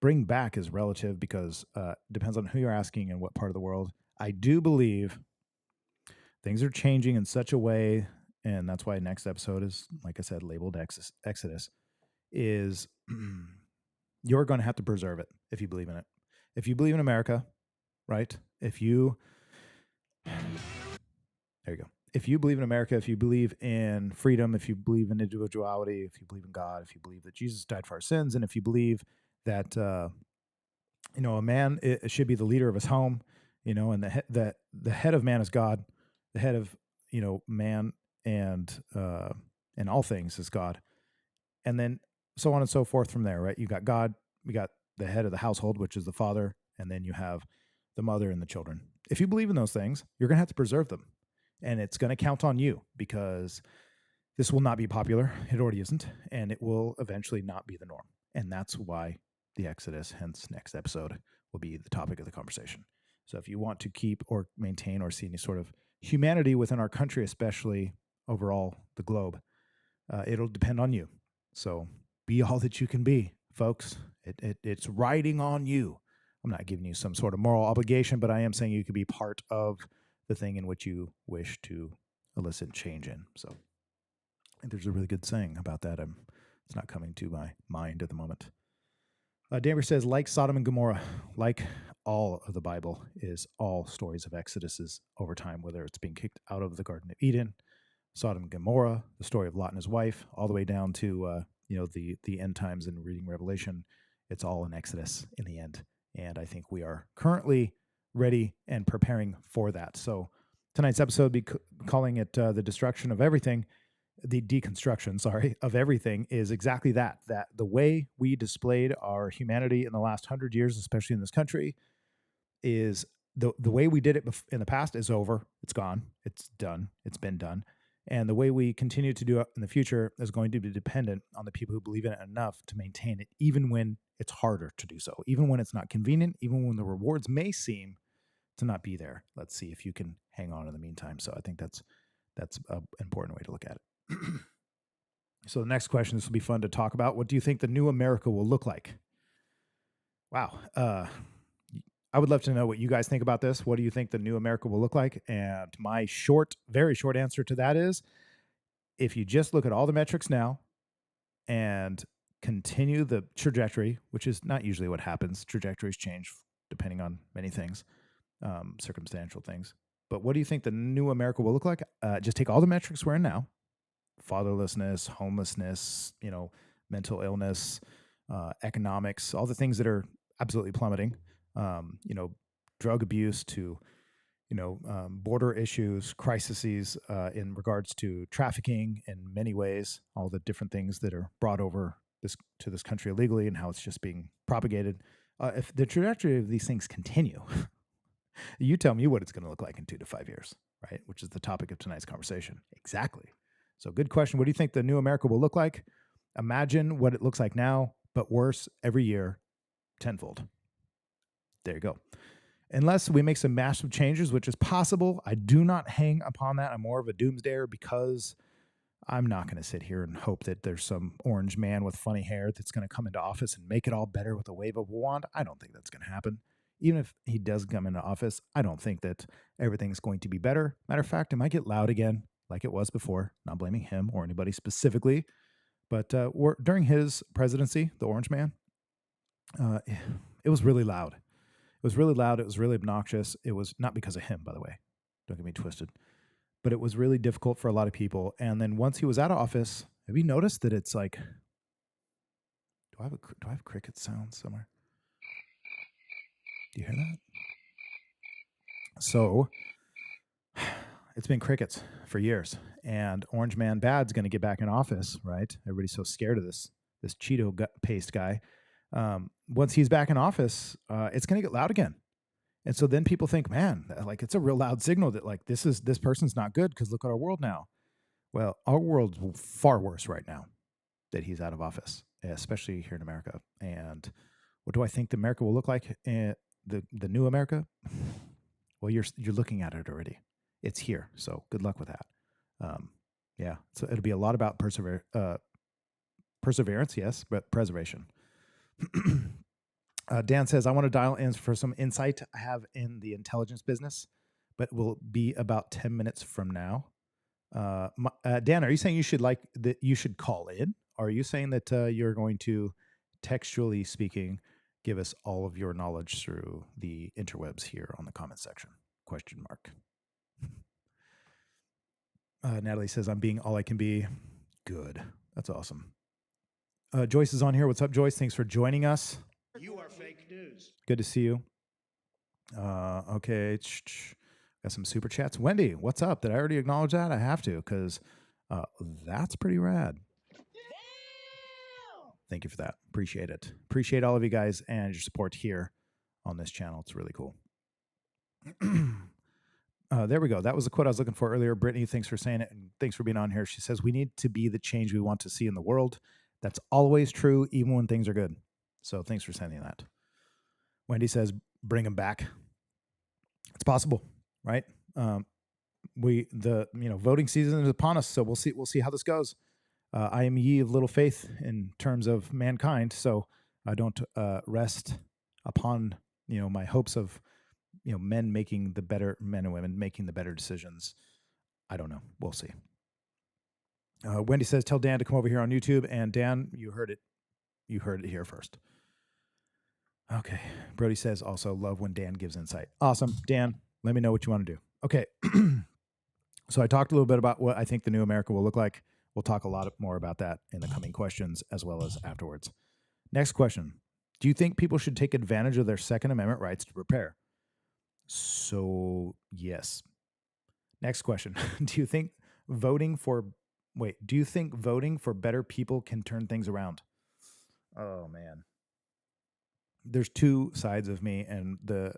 Bring back is relative because depends on who you're asking and what part of the world. I do believe things are changing in such a way, and that's why next episode is, like I said, labeled Exodus, is you're going to have to preserve it if you believe in it. If you believe in America, right? There you go. If you believe in America, if you believe in freedom, if you believe in individuality, if you believe in God, if you believe that Jesus died for our sins, and if you believe that a man should be the leader of his home, and the head of man is God, the head of man and and all things is God. And then so on and so forth from there, right? You got God, we got the head of the household, which is the father, and then you have the mother and the children. If you believe in those things, you're going to have to preserve them. And it's going to count on you because this will not be popular. It already isn't. And it will eventually not be the norm. And that's why the Exodus, hence next episode, will be the topic of the conversation. So if you want to keep or maintain or see any sort of humanity within our country, especially overall the globe, it'll depend on you. So be all that you can be, folks. It's riding on you. I'm not giving you some sort of moral obligation, but I am saying you could be part of the thing in which you wish to elicit change in. So I think there's a really good saying about that. It's not coming to my mind at the moment. Danbury says, like Sodom and Gomorrah, like all of the Bible, is all stories of Exoduses over time, whether it's being kicked out of the Garden of Eden, Sodom and Gomorrah, the story of Lot and his wife, all the way down to the end times and reading Revelation. It's all an Exodus in the end. And I think we are currently ready and preparing for that. So tonight's episode, be calling it the destruction of everything, the deconstruction, of everything, is exactly that the way we displayed our humanity in the last 100 years, especially in this country, is the way we did it in the past is over. It's gone. It's done. It's been done. And the way we continue to do it in the future is going to be dependent on the people who believe in it enough to maintain it, even when it's harder to do so, even when it's not convenient, even when the rewards may seem to not be there. Let's see if you can hang on in the meantime. So I think that's an important way to look at it. So the next question, this will be fun to talk about. What do you think the new America will look like? Wow. I would love to know what you guys think about this. What do you think the new America will look like? And my very short answer to that is, if you just look at all the metrics now and continue the trajectory, which is not usually what happens. Trajectories change depending on many things, circumstantial things. But what do you think the new America will look like? Just take all the metrics we're in now: fatherlessness, homelessness, mental illness, economics, all the things that are absolutely plummeting. Drug abuse to, border issues, crises in regards to trafficking in many ways, all the different things that are brought over to this country illegally and how it's just being propagated. If the trajectory of these things continue, you tell me what it's going to look like in 2 to 5 years, right? Which is the topic of tonight's conversation. Exactly. So good question. What do you think the new America will look like? Imagine what it looks like now, but worse every year, tenfold. There you go. Unless we make some massive changes, which is possible, I do not hang upon that. I'm more of a doomsdayer because I'm not going to sit here and hope that there's some orange man with funny hair that's going to come into office and make it all better with a wave of a wand. I don't think that's going to happen. Even if he does come into office, I don't think that everything's going to be better. Matter of fact, it might get loud again like it was before. Not blaming him or anybody specifically. But during his presidency, the orange man, it was really loud. It was really loud. It was really obnoxious. It was not because of him, by the way. Don't get me twisted. But it was really difficult for a lot of people. And then once he was out of office, have you noticed that it's like, do I have cricket sound somewhere? Do you hear that? So it's been crickets for years. And Orange Man Bad's going to get back in office, right? Everybody's so scared of this Cheeto paste guy. Once he's back in office, it's going to get loud again. And so then people think, man, like it's a real loud signal that like this person's not good because look at our world now. Well, our world's far worse right now that he's out of office, especially here in America. And what do I think the America will look like? The new America? Well, you're looking at it already. It's here. So good luck with that. Yeah. So it'll be a lot about perseverance, yes, but preservation. Dan says, I want to dial in for some insight I have in the intelligence business, but will be about 10 minutes from now. Dan, are you saying you should call in? Or are you saying that you're going to, textually speaking, give us all of your knowledge through the interwebs here on the comment section? ? Natalie says, I'm being all I can be. Good. That's awesome. Joyce is on here. What's up, Joyce? Thanks for joining us. You are fake news. Good to see you. Okay. Got some super chats. Wendy, what's up? Did I already acknowledge that? I have to, because That's pretty rad. Thank you for that. Appreciate it. Appreciate all of you guys and your support here on this channel. It's really cool. There we go. That was the quote I was looking for earlier. Brittany, thanks for saying it, and thanks for being on here. She says, we need to be the change we want to see in the world. That's always true, even when things are good. So thanks for sending that. Wendy says, bring them back. It's possible, right? Voting season is upon us, so we'll see how this goes. I am ye of little faith in terms of mankind, so I don't rest upon my hopes of men and women making the better decisions. I don't know. We'll see. Wendy says, tell Dan to come over here on YouTube. And Dan, you heard it. You heard it here first. Okay. Brody says, also love when Dan gives insight. Awesome. Dan, let me know what you want to do. Okay. So I talked a little bit about what I think the new America will look like. We'll talk a lot more about that in the coming questions as well as afterwards. Next question. Do you think people should take advantage of their Second Amendment rights to prepare? So, yes. Next question. Do you think voting for better people can turn things around? Oh, man. There's two sides of me, and the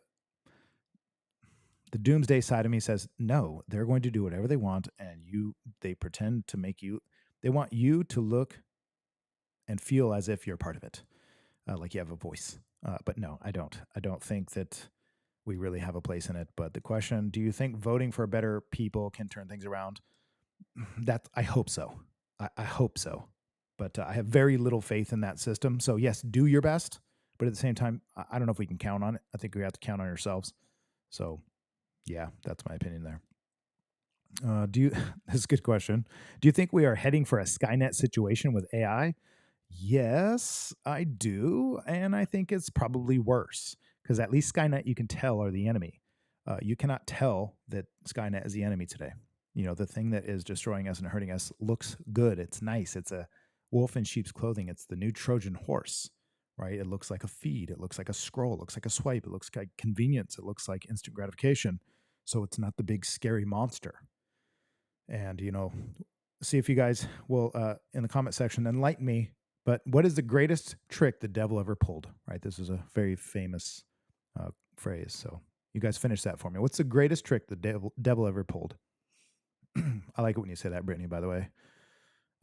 doomsday side of me says, no, they're going to do whatever they want, and they pretend to they want you to look and feel as if you're part of it, like you have a voice. But no, I don't. I don't think that we really have a place in it. But the question, do you think voting for better people can turn things around? I hope so. I hope so. But I have very little faith in that system. So yes, do your best. But at the same time, I don't know if we can count on it. I think we have to count on ourselves. So yeah, that's my opinion there. This is a good question. Do you think we are heading for a Skynet situation with AI? Yes, I do. And I think it's probably worse because at least Skynet you can tell are the enemy. You cannot tell that Skynet is the enemy today. The thing that is destroying us and hurting us looks good. It's nice. It's a wolf in sheep's clothing. It's the new Trojan horse, right? It looks like a feed. It looks like a scroll. It looks like a swipe. It looks like convenience. It looks like instant gratification. So it's not the big scary monster. And, see if you guys will, in the comment section, enlighten me. But what is the greatest trick the devil ever pulled, right? This is a very famous phrase. So you guys finish that for me. What's the greatest trick the devil ever pulled? I like it when you say that, Brittany, by the way.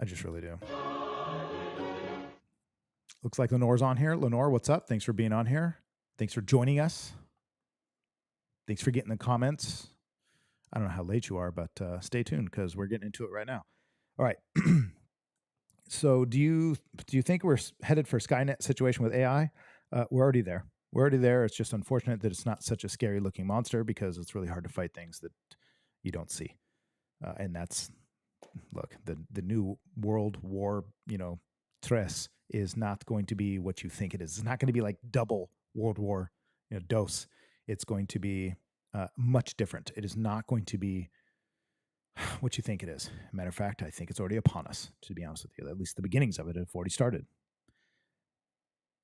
I just really do. Looks like Lenore's on here. Lenore, what's up? Thanks for being on here. Thanks for joining us. Thanks for getting the comments. I don't know how late you are, but stay tuned because we're getting into it right now. All right. So do you think we're headed for a Skynet situation with AI? We're already there. We're already there. It's just unfortunate that it's not such a scary looking monster because it's really hard to fight things that you don't see. And that's, look, the new World War, tres is not going to be what you think it is. It's not going to be like double World War, dose. It's going to be much different. It is not going to be what you think it is. Matter of fact, I think it's already upon us, to be honest with you. At least the beginnings of it have already started.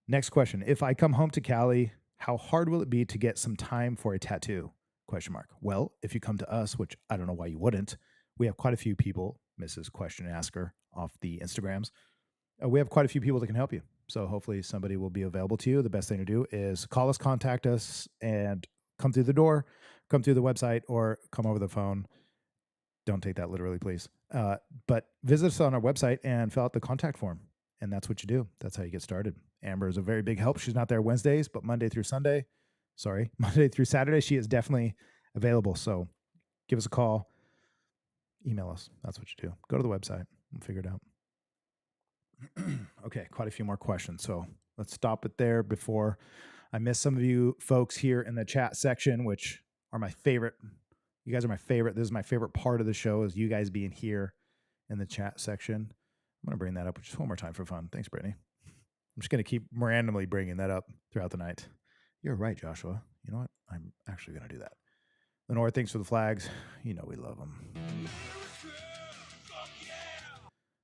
Next question. If I come home to Cali, how hard will it be to get some time for a tattoo? ? Well, if you come to us, which I don't know why you wouldn't, we have quite a few people, Mrs. Question Asker off the Instagrams. We have quite a few people that can help you. So hopefully somebody will be available to you. The best thing to do is call us, contact us, and come through the door, come through the website, or come over the phone. Don't take that literally, please. But visit us on our website and fill out the contact form. And that's what you do. That's how you get started. Amber is a very big help. She's not there Wednesdays, but Monday through Saturday, she is definitely available. So give us a call, email us. That's what you do. Go to the website and figure it out. Okay, quite a few more questions. So let's stop it there before I miss some of you folks here in the chat section, which are my favorite. You guys are my favorite. This is my favorite part of the show is you guys being here in the chat section. I'm going to bring that up just one more time for fun. Thanks, Brittany. I'm just going to keep randomly bringing that up throughout the night. You're right, Joshua. You know what? I'm actually going to do that. Lenore, thanks for the flags. We love them.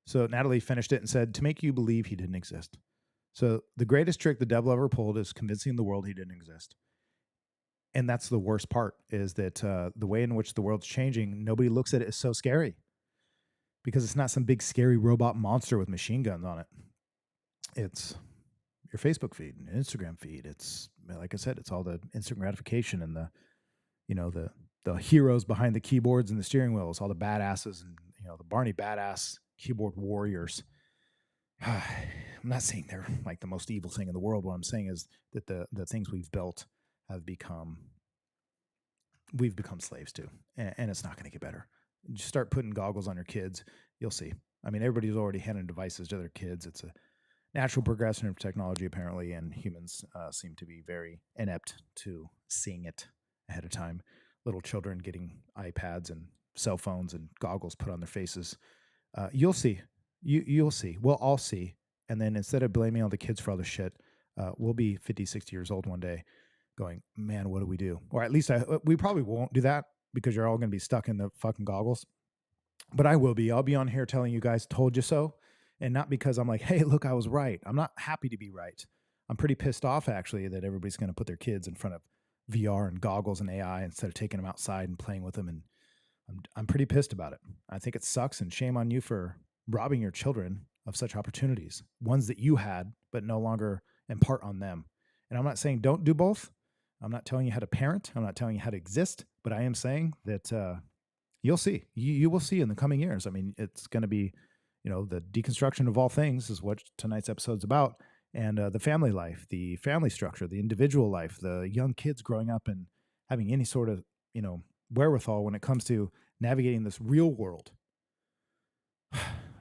So Natalie finished it and said, to make you believe he didn't exist. So the greatest trick the devil ever pulled is convincing the world he didn't exist. And that's the worst part is that the way in which the world's changing, nobody looks at it as so scary. because it's not some big scary robot monster with machine guns on it. It's your Facebook feed and Instagram feed. It's, like I said, it's all the instant gratification and the heroes behind the keyboards and the steering wheels, all the badasses and, the Barney badass keyboard warriors. I'm not saying they're like the most evil thing in the world. What I'm saying is that the things we've built we've become slaves to, and it's not going to get better. Just start putting goggles on your kids. You'll see. I mean, everybody's already handing devices to their kids. It's a natural progression of technology, apparently, and humans seem to be very inept to seeing it ahead of time. Little children getting iPads and cell phones and goggles put on their faces. You'll see. You'll see. We'll all see. And then instead of blaming all the kids for all this shit, we'll be 50, 60 years old one day going, man, what do we do? Or at least we probably won't do that because you're all going to be stuck in the fucking goggles. But I will be. I'll be on here telling you guys, told you so. And not because I'm like, hey, look, I was right. I'm not happy to be right. I'm pretty pissed off, actually, that everybody's going to put their kids in front of VR and goggles and AI instead of taking them outside and playing with them. And I'm pretty pissed about it. I think it sucks, and shame on you for robbing your children of such opportunities, ones that you had, but no longer impart on them. And I'm not saying don't do both. I'm not telling you how to parent. I'm not telling you how to exist, but I am saying that you'll see. You will see in the coming years. I mean, it's going to be, the deconstruction of all things is what tonight's episode's about. And the family life, the family structure, the individual life, the young kids growing up and having any sort of, wherewithal when it comes to navigating this real world.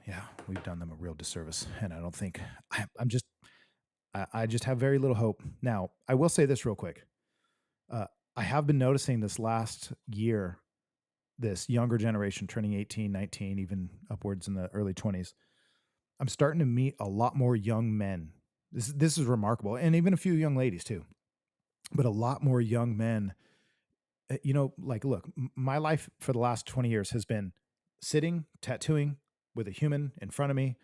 Yeah, we've done them a real disservice. And I don't think I just have very little hope. Now, I will say this real quick. I have been noticing this last year, this younger generation turning 18, 19, even upwards in the early 20s. I'm starting to meet a lot more young men. This is remarkable. And even a few young ladies too, but a lot more young men. Look, my life for the last 20 years has been sitting, tattooing with a human in front of me,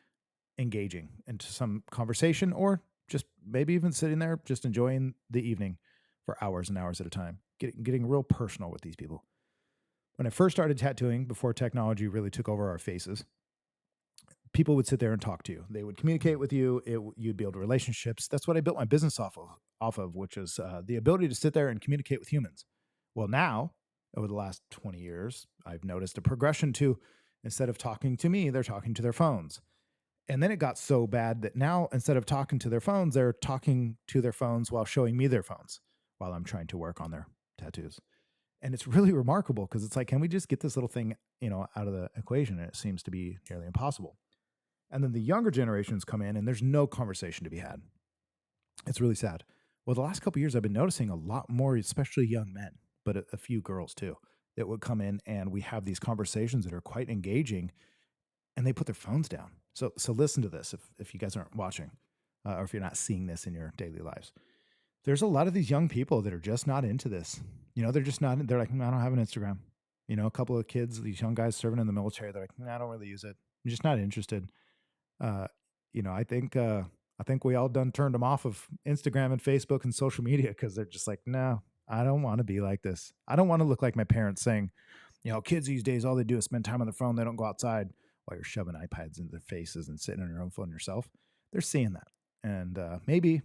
engaging into some conversation, or just maybe even sitting there, just enjoying the evening for hours and hours at a time, getting real personal with these people. When I first started tattooing, before technology really took over our faces, people would sit there and talk to you. They would communicate with you. You'd build relationships. That's what I built my business off of, which is the ability to sit there and communicate with humans. Well, now, over the last 20 years, I've noticed a progression to, instead of talking to me, they're talking to their phones. And then it got so bad that now, instead of talking to their phones, they're talking to their phones while showing me their phones while I'm trying to work on their tattoos. And it's really remarkable because it's like, can we just get this little thing, out of the equation? And it seems to be nearly impossible. And then the younger generations come in and there's no conversation to be had. It's really sad. Well, the last couple of years, I've been noticing a lot more, especially young men, but a few girls too, that would come in and we have these conversations that are quite engaging, and they put their phones down. So listen to this if you guys aren't watching, or if you're not seeing this in your daily lives. There's a lot of these young people that are just not into this. They're just not, they're like, I don't have an Instagram. A couple of kids, these young guys serving in the military, they're like, I don't really use it. I'm just not interested. I think we all done turned them off of Instagram and Facebook and social media because they're just like, no, I don't want to be like this. I don't want to look like my parents saying, kids these days, all they do is spend time on their phone. They don't go outside while you're shoving iPads into their faces and sitting on your own phone yourself. They're seeing that. And maybe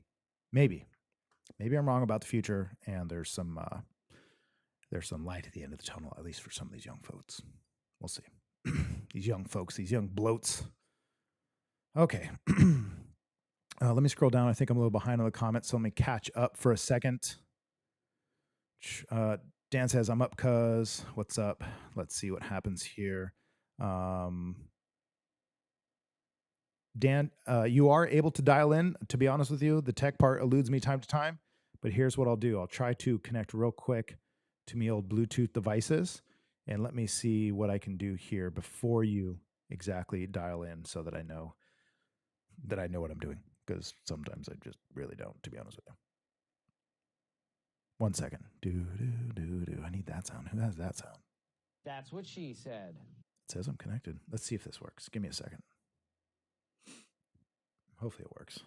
I'm wrong about the future, and there's some light at the end of the tunnel, at least for some of these young folks. We'll see. These young folks, these young bloats. Okay. Let me scroll down. I think I'm a little behind on the comments, so let me catch up for a second. Dan says, I'm up cuz. What's up? Let's see what happens here. Dan, you are able to dial in. To be honest with you, the tech part eludes me time to time, but here's what I'll do. I'll try to connect real quick to me old Bluetooth devices, and let me see what I can do here before you exactly dial in so that I know what I'm doing, because sometimes I just really don't, to be honest with you. 1 second. Do. I need that sound. Who has that sound? That's what she said. It says I'm connected. Let's see if this works. Give me a second. Hopefully it works.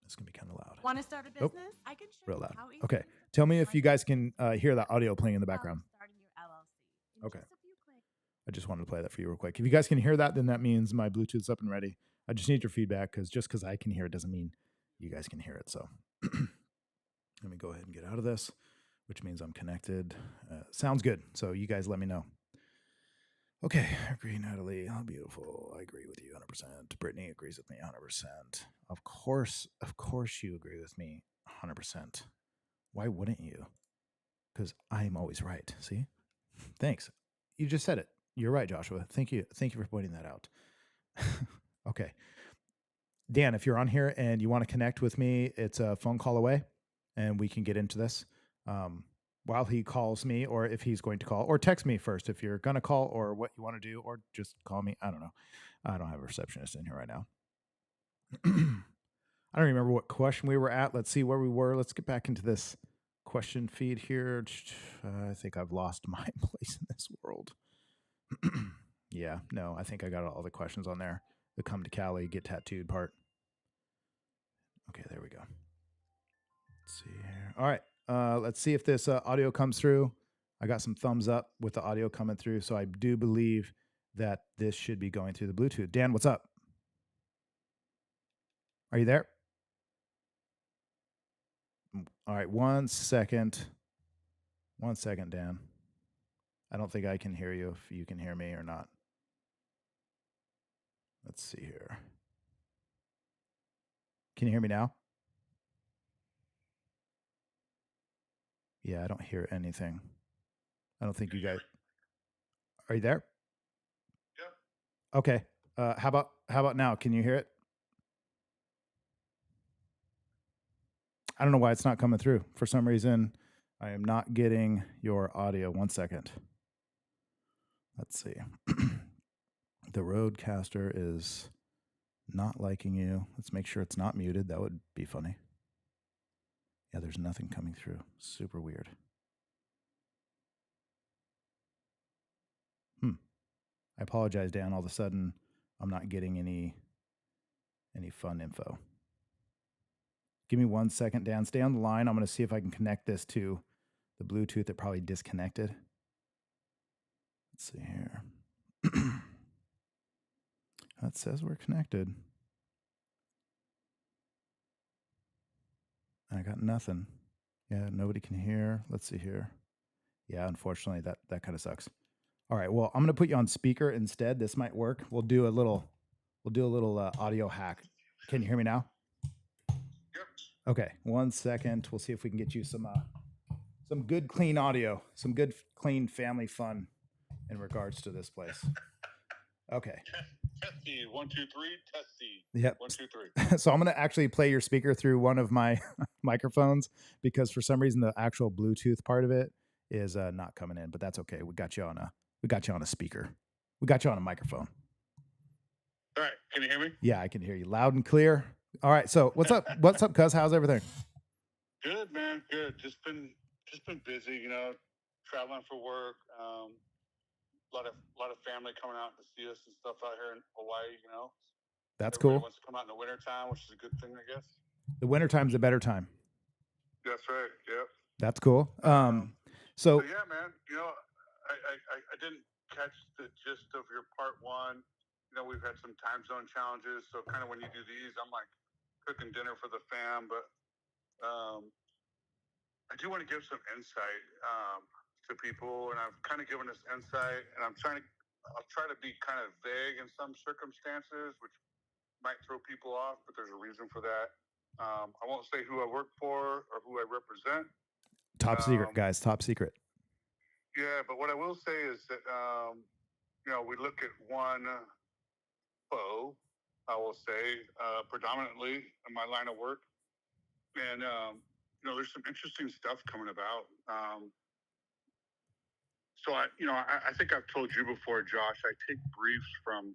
It's going to be kind of loud. Want to start a business? I can show Real you loud. how easy Okay. it is to Tell me start if you guys can hear that audio playing in the background. starting your LLC in Okay. just a few clicks. I just wanted to play that for you real quick. If you guys can hear that, then that means my Bluetooth's up and ready. I just need your feedback because just because I can hear it doesn't mean you guys can hear it. So let me go ahead and get out of this, which means I'm connected. Sounds good. So you guys let me know. Okay, agree, Natalie. How beautiful. I agree with you 100%. Brittany agrees with me 100%. Of course you agree with me 100%. Why wouldn't you? Because I'm always right. See? Thanks. You just said it. You're right, Joshua. Thank you. Thank you for pointing that out. Okay. Dan, if you're on here and you want to connect with me, it's a phone call away and we can get into this while he calls me, or if he's going to call, or text me first if you're going to call or what you want to do, or just call me. I don't know. I don't have a receptionist in here right now. I don't remember what question we were at. Let's see where we were. Let's get back into this question feed here. I think I've lost my place in this world. Yeah, no, I think I got all the questions on there. The come to Cali, get tattooed part. Okay, there we go. Let's see here. All right, let's see if this audio comes through. I got some thumbs up with the audio coming through, so I do believe that this should be going through the Bluetooth. Dan, what's up? Are you there? All right, 1 second. 1 second, Dan. I don't think I can hear you if you can hear me or not. Let's see here. Can you hear me now? Yeah, I don't hear anything. I don't think you guys. Are you there? Yeah. Okay. How about now? Can you hear it? I don't know why it's not coming through. For some reason, I am not getting your audio. 1 second. Let's see. The Roadcaster is not liking you. Let's make sure it's not muted. That would be funny. Yeah, there's nothing coming through. Super weird. I apologize, Dan. All of a sudden, I'm not getting any fun info. Give me 1 second, Dan. Stay on the line. I'm going to see if I can connect this to the Bluetooth that probably disconnected. Let's see here. That says we're connected. I got nothing. Yeah, nobody can hear. Let's see here. Yeah, unfortunately, that kind of sucks. All right, well, I'm going to put you on speaker instead. This might work. We'll do a little audio hack. Can you hear me now? Yep. Okay, 1 second. We'll see if we can get you some good clean audio, some good clean family fun in regards to this place. Okay. Testy, 1, 2, 3. Testy. Yep. 1, 2, 3. So I'm going to actually play your speaker through one of my microphones because for some reason the actual Bluetooth part of it is not coming in, but that's okay. We got you on a speaker. We got you on a microphone. All right. Can you hear me? Yeah, I can hear you loud and clear. All right. So what's up? What's up, cuz? How's everything? Good, man. Good. Just been busy, traveling for work. A lot of family coming out to see us and stuff out here in Hawaii, That's Everybody cool. wants to come out in the wintertime, which is a good thing, I guess. The wintertime's a better time. That's right. Yep. That's cool. So yeah, man, I didn't catch the gist of your part one. We've had some time zone challenges. So kind of when you do these, I'm like cooking dinner for the fam, but I do want to give some insight to people, and I've kind of given this insight, and I'll try to be kind of vague in some circumstances, which might throw people off, but there's a reason for that. I won't say who I work for or who I represent. Top secret, guys. Top secret. Yeah, but what I will say is that we look at one foe, I will say, predominantly in my line of work, and there's some interesting stuff coming about. So I think I've told you before, Josh. I take briefs from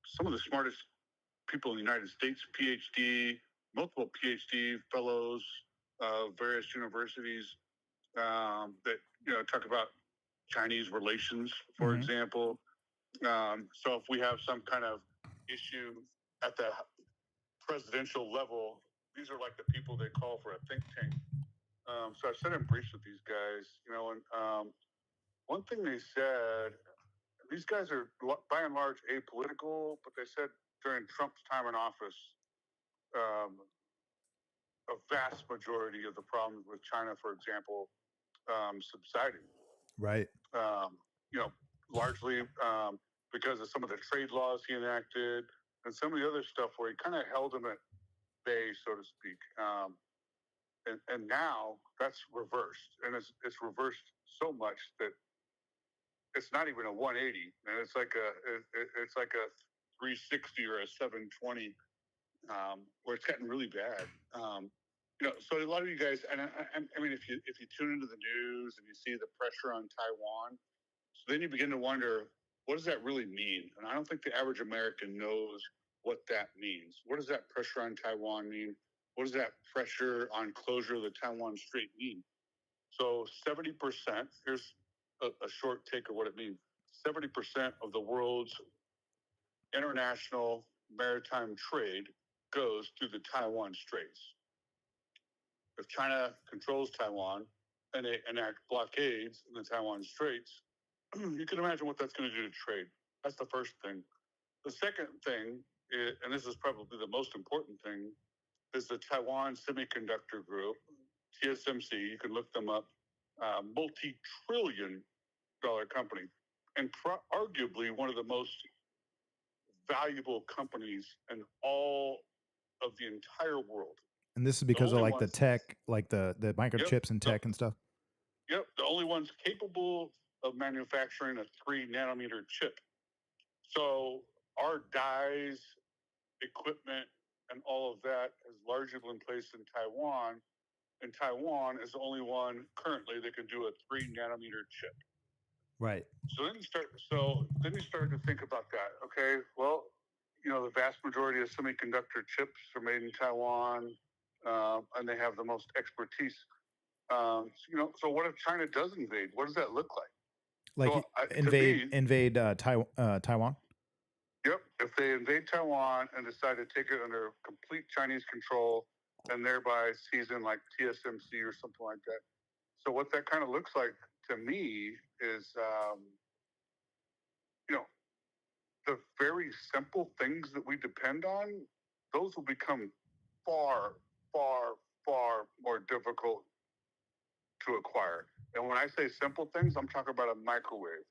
some of the smartest people in the United States, multiple PhD fellows of various universities that talk about Chinese relations, for example. So if we have some kind of issue at the presidential level, these are like the people they call for a think tank. So I sat in briefs with these guys, and one thing they said these guys are by and large apolitical, but they said during Trump's time in office, a vast majority of the problems with China, for example, subsided. Right. Largely because of some of the trade laws he enacted and some of the other stuff where he kind of held them at bay, so to speak. And now that's reversed, and it's reversed so much that it's not even a 180, and it's like a 360 or a 720, where it's gotten really bad. So a lot of you guys, and I mean, if you tune into the news and you see the pressure on Taiwan, so then you begin to wonder, what does that really mean? And I don't think the average American knows what that means. What does that pressure on Taiwan mean? What does that pressure on closure of the Taiwan Strait mean? So 70%, here's a short take of what it means. 70% of the world's international maritime trade goes through the Taiwan Straits. If China controls Taiwan and they enact blockades in the Taiwan Straits, you can imagine what that's going to do to trade. That's the first thing. The second thing, and this is probably the most important thing, is the Taiwan Semiconductor Group, TSMC. You can look them up. Multi-trillion-dollar company, and arguably one of the most valuable companies in all of the entire world. And this is because of like the tech, like the microchips and tech and stuff. Yep, the only ones capable of manufacturing a 3-nanometer chip. So our dies, equipment, and all of that has largely been placed in Taiwan. And Taiwan is the only one currently that can do a 3-nanometer chip. Right. So then you start to think about that. Okay, well, the vast majority of semiconductor chips are made in Taiwan, and they have the most expertise. So what if China does invade? What does that look like? Like invade Taiwan? Yep. If they invade Taiwan and decide to take it under complete Chinese control and thereby season like TSMC or something like that. So what that kind of looks like to me is, the very simple things that we depend on, those will become far, far, far more difficult to acquire. And when I say simple things, I'm talking about a microwave.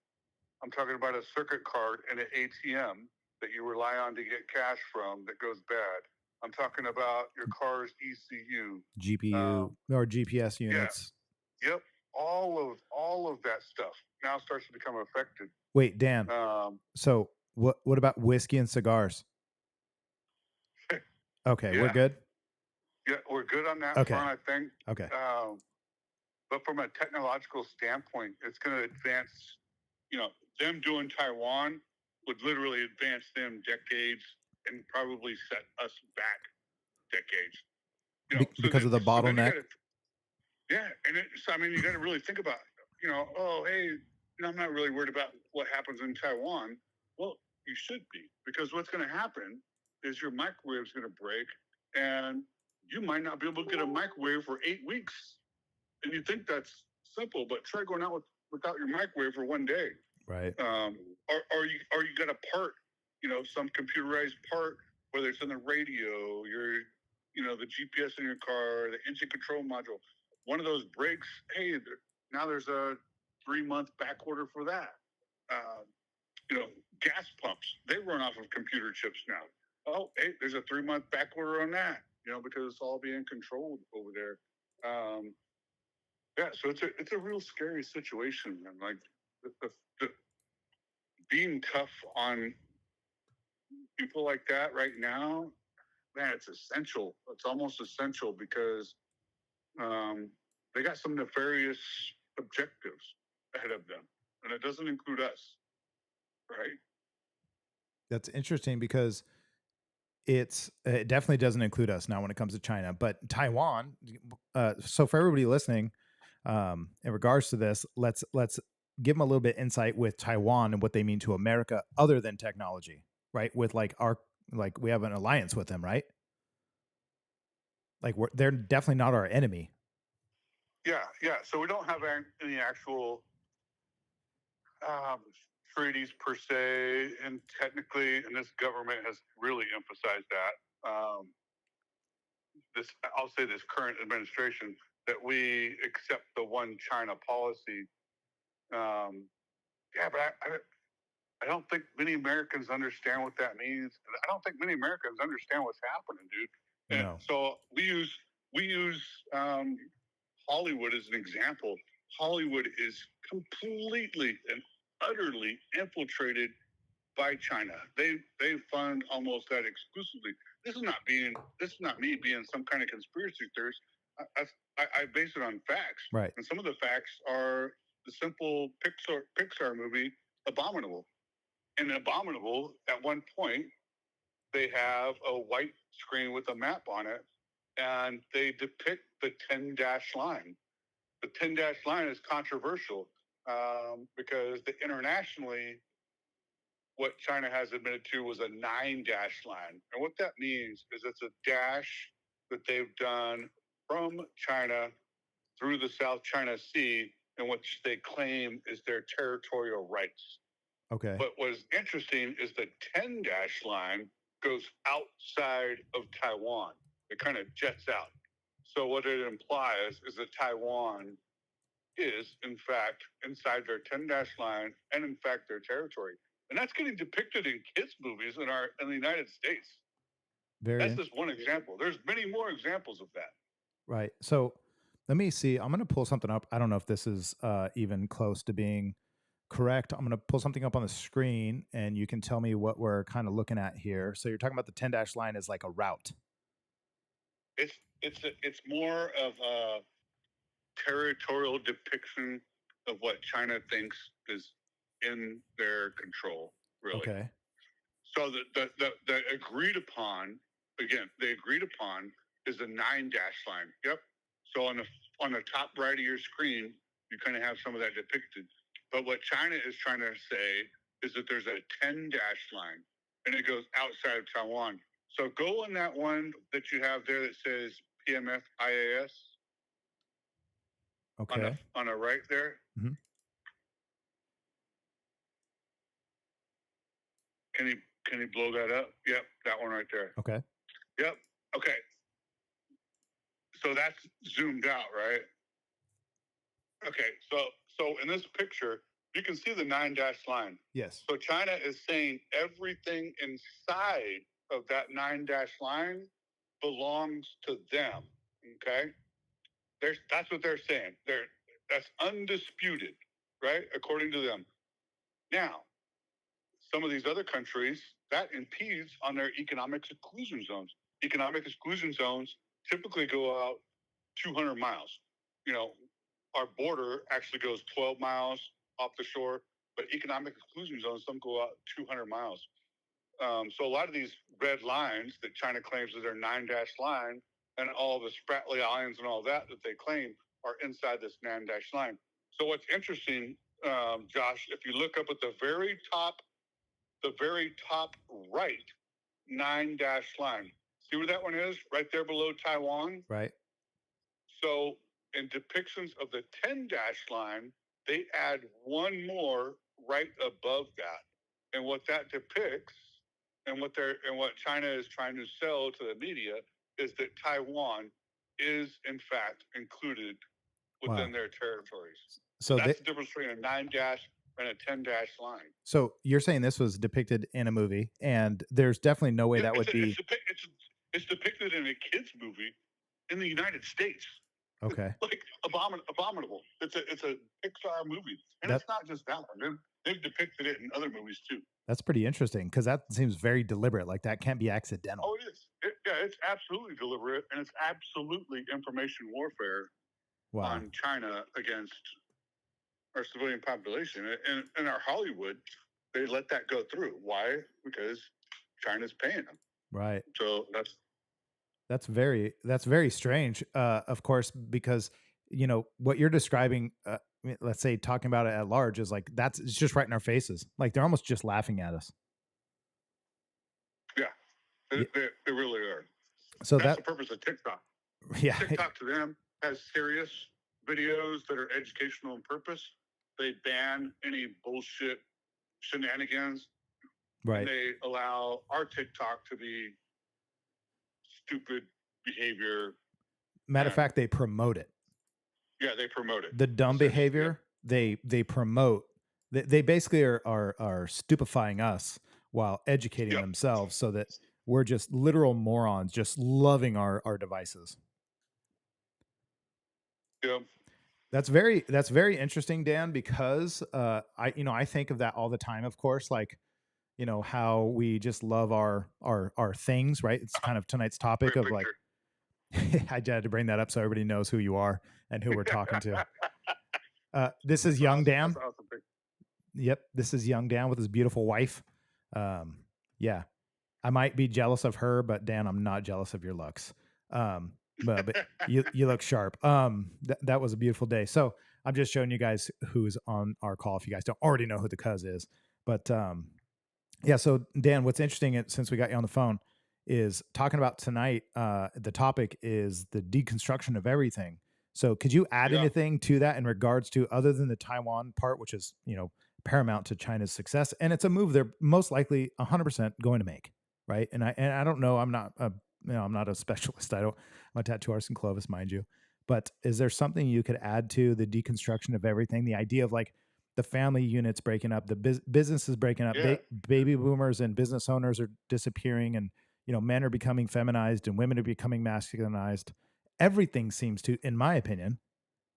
I'm talking about a circuit card and an ATM that you rely on to get cash from that goes bad. I'm talking about your car's ECU, GPU or GPS units. Yeah. Yep. All of that stuff now starts to become affected. Wait, Dan. So what about whiskey and cigars? Okay, yeah. We're good. Yeah, we're good on that front, I think. Okay. But from a technological standpoint, it's going to advance. Them doing Taiwan would literally advance them decades and probably set us back decades. Because of the bottleneck. And you got to really think about, I'm not really worried about what happens in Taiwan. Well, you should be, because what's going to happen is your microwave's going to break, and you might not be able to get a microwave for 8 weeks. And you think that's simple, but try going out without your microwave for 1 day. Right. Or you got a part, some computerized part, whether it's in the radio, the GPS in your car, the engine control module. One of those breaks, hey, now there's a 3-month back order for that. Gas pumps, they run off of computer chips now. Oh, hey, there's a 3-month back order on that, because it's all being controlled over there. So it's a real scary situation, and like the being tough on people like that right now, man, it's essential. It's almost essential because they got some nefarious objectives ahead of them, and it doesn't include us, right? That's interesting because it definitely doesn't include us now when it comes to China, but Taiwan. So for everybody listening, in regards to this, let's give them a little bit insight with Taiwan and what they mean to America other than technology, right? With we have an alliance with them, right? Like they're definitely not our enemy. Yeah. So we don't have any actual treaties per se, and technically, and this government has really emphasized that. I'll say this current administration, that we accept the one China policy. But I don't think many Americans understand what that means. I don't think many Americans understand what's happening, dude. And No. so we use Hollywood as an example. Hollywood is completely and utterly infiltrated by China. They fund almost that exclusively. This is not me being some kind of conspiracy theorist. I base it on facts. Right. And some of the facts are the simple Pixar movie Abominable. In Abominable, at one point, they have a white screen with a map on it, and they depict the 10-dash line. The 10-dash line is controversial because internationally, what China has admitted to was a 9-dash line. And what that means is it's a dash that they've done from China through the South China Sea, in which they claim is their territorial rights. Okay. But what's interesting is the 10-dash line goes outside of Taiwan. It kind of jets out. So what it implies is that Taiwan is, in fact, inside their 10-dash line and, in fact, their territory. And that's getting depicted in kids' movies in the United States. That's just one example. There's many more examples of that. Right. So let me see. I'm going to pull something up. I don't know if this is even close to being correct. I'm going to pull something up on the screen, and you can tell me what we're kind of looking at here. So you're talking about the 10-dash line as like a route. It's more of a territorial depiction of what China thinks is in their control, really. Okay. So the agreed upon, again, the agreed upon is a 9-dash line. Yep. So on the top right of your screen, you kind of have some of that depicted. But what China is trying to say is that there's a 10-dash line, and it goes outside of Taiwan. So go on that one that you have there that says PMF IAS. Okay. On a right there. Mm-hmm. Can you blow that up? Yep, that one right there. Okay. Yep. Okay. So that's zoomed out, right? Okay. So in this picture, you can see the 9-dash line. Yes. So China is saying everything inside of that 9-dash line belongs to them. Okay. That's what they're saying. That's undisputed, right? According to them. Now, some of these other countries, that impedes on their economic exclusion zones. Economic exclusion zones typically go out 200 miles. You know, our border actually goes 12 miles off the shore, but economic exclusion zones, some go out 200 miles. So a lot of these red lines that China claims is their 9-dash line, and all the Spratly Islands and all that they claim are inside this 9-dash line. So what's interesting, Josh, if you look up at the very top right 9-dash line, see where that one is? Right there below Taiwan. Right. So in depictions of the 10-dash line, they add one more right above that. And what that depicts, and what China is trying to sell to the media, is that Taiwan is in fact included within their territories. So that's the difference between a 9-dash and a 10-dash line. So you're saying this was depicted in a movie, and there's definitely no way that would be. It's depicted in a kids' movie in the United States. Okay. Like Abominable. It's a Pixar movie, and it's not just that one. They've depicted it in other movies too. That's pretty interesting, because that seems very deliberate. Like that can't be accidental. Oh, it is. It's absolutely deliberate, and it's absolutely information warfare on China against our civilian population. And our Hollywood, they let that go through. Why? Because China's paying them. Right. So that's very strange. Of course, because what you're describing. Let's say talking about it at large is like it's just right in our faces. Like they're almost just laughing at us. Yeah, they really are. So that's the purpose of TikTok. Yeah, TikTok to them has serious videos that are educational in purpose. They ban any bullshit shenanigans, Right. and they allow our TikTok to be stupid behavior. Matter of fact, they promote it. Yeah, they promote it. The dumb behavior, they promote. They basically are stupefying us while educating themselves, so that we're just literal morons, just loving our devices. Yep. That's very interesting, Dan, because I think of that all the time. Of course, like, how we just love our things, right? It's kind of tonight's topic Great of like, picture. I had to bring that up so everybody knows who you are and who we're talking to. This is Young Dan. That's awesome. Yep, this is Young Dan with his beautiful wife. Yeah, I might be jealous of her, but Dan, I'm not jealous of your looks. But you look sharp. That was a beautiful day. So I'm just showing you guys who's on our call if you guys don't already know who the cuz is. But yeah, so Dan, what's interesting since we got you on the phone is talking about tonight. The topic is the deconstruction of everything. So could you add anything to that in regards to, other than the Taiwan part, which is, paramount to China's success, and it's a move they're most likely 100% going to make, right? And I don't know, I'm not a specialist. I'm a tattoo artist in Clovis, mind you. But is there something you could add to the deconstruction of everything? The idea of like the family units breaking up, the businesses breaking up, baby boomers and business owners are disappearing, and men are becoming feminized and women are becoming masculinized. Everything seems to, in my opinion,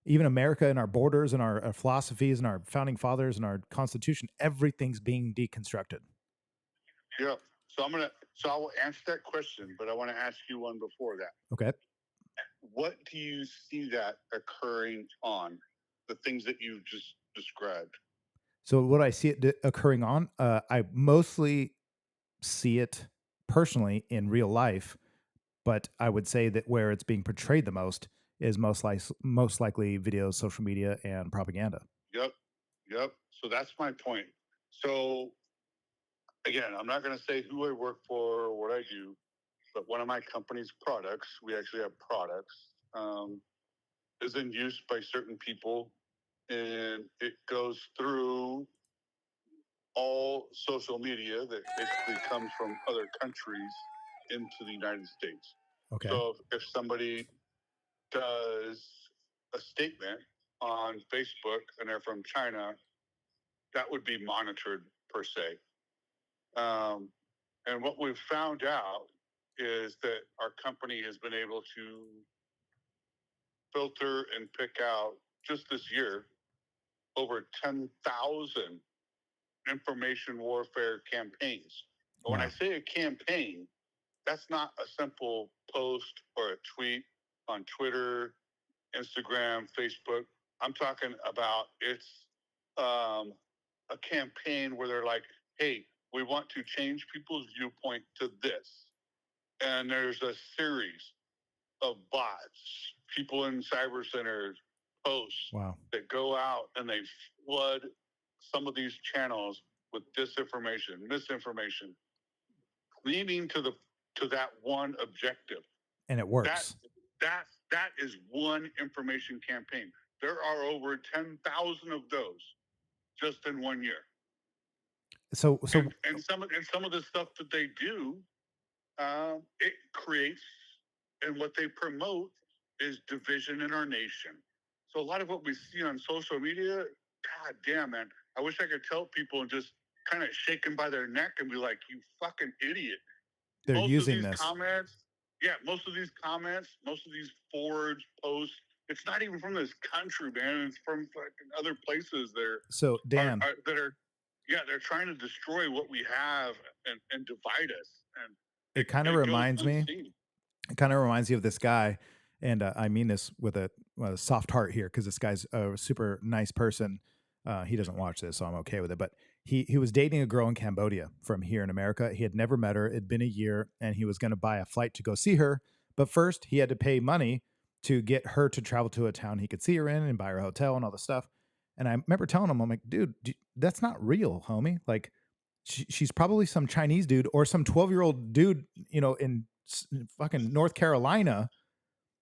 even America and our borders and our philosophies and our founding fathers and our Constitution, everything's being deconstructed. Yeah. So I will answer that question, but I want to ask you one before that. Okay. What do you see that occurring on the things that you just described? So what I see it occurring on, I mostly see it personally in real life, but I would say that where it's being portrayed the most is most likely videos, social media, and propaganda. Yep. So that's my point. So again, I'm not going to say who I work for or what I do, but one of my company's products, we actually have products, is in use by certain people, and it goes through all social media that basically comes from other countries into the United States. Okay. So if somebody does a statement on Facebook and they're from China, that would be monitored per se. And what we've found out is that our company has been able to filter and pick out, just this year, over 10,000 information warfare campaigns. But when I say a campaign, that's not a simple post or a tweet on Twitter, Instagram, Facebook. I'm talking about it's a campaign where they're like, hey, we want to change people's viewpoint to this. And there's a series of bots, people in cyber centers, posts that go out and they flood some of these channels with disinformation, misinformation, leading to that one objective. And it works. That is one information campaign. There are over 10,000 of those just in 1 year. So and some of the stuff that they do, it creates, and what they promote is division in our nation. So a lot of what we see on social media, god damn, man, I wish I could tell people and just kind of shake them by their neck and be like, you fucking idiot. They're most using of these this. Most of these comments, most of these forwards, posts, it's not even from this country, man. It's from fucking other places. So Dan, they're trying to destroy what we have and divide us. And it kind of reminds me. It kind of reminds you of this guy, and I mean this with a soft heart here, because this guy's a super nice person. He doesn't watch this, so I'm okay with it. But he was dating a girl in Cambodia from here in America. He had never met her. It'd been a year, and he was going to buy a flight to go see her. But first, he had to pay money to get her to travel to a town he could see her in and buy her a hotel and all this stuff. And I remember telling him, I'm like, dude, that's not real, homie. Like, she's probably some Chinese dude or some 12-year-old dude, in fucking North Carolina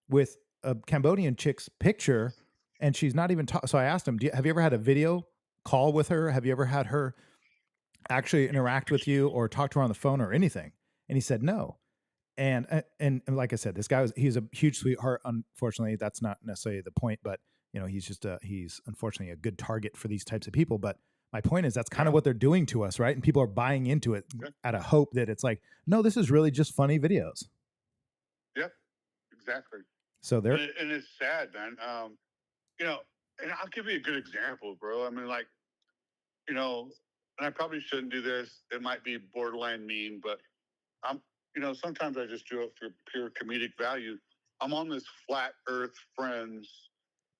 with a Cambodian chick's picture, and she's not even so I asked him, have you ever had a video call with her? Have you ever had her actually interact with you or talk to her on the phone or anything? And he said no. And like I said, this guy he's a huge sweetheart. Unfortunately, that's not necessarily the point, but he's unfortunately a good target for these types of people. But my point is that's kind of what they're doing to us, right? And people are buying into it out of hope that it's like, no, this is really just funny videos. Yep, exactly. So they're and it's sad, man. And I'll give you a good example, bro. I mean, like, and I probably shouldn't do this. It might be borderline mean, but I'm, sometimes I just do it for pure comedic value. I'm on this Flat Earth Friends,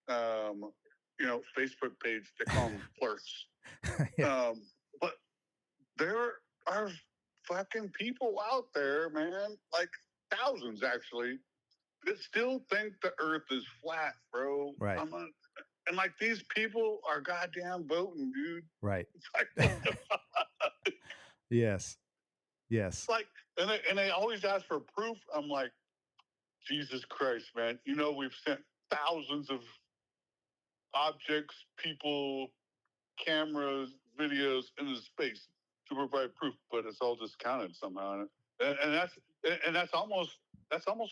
Facebook page. They call them flirts. Yeah. But there are fucking people out there, man, like thousands actually, that still think the Earth is flat, bro. Right. And like these people are goddamn voting, dude. Right. Like, Yes. Yes. like, and they always ask for proof. I'm like, Jesus Christ, man. We've sent thousands of objects, people, cameras, videos into space to provide proof, but it's all discounted somehow. And that's almost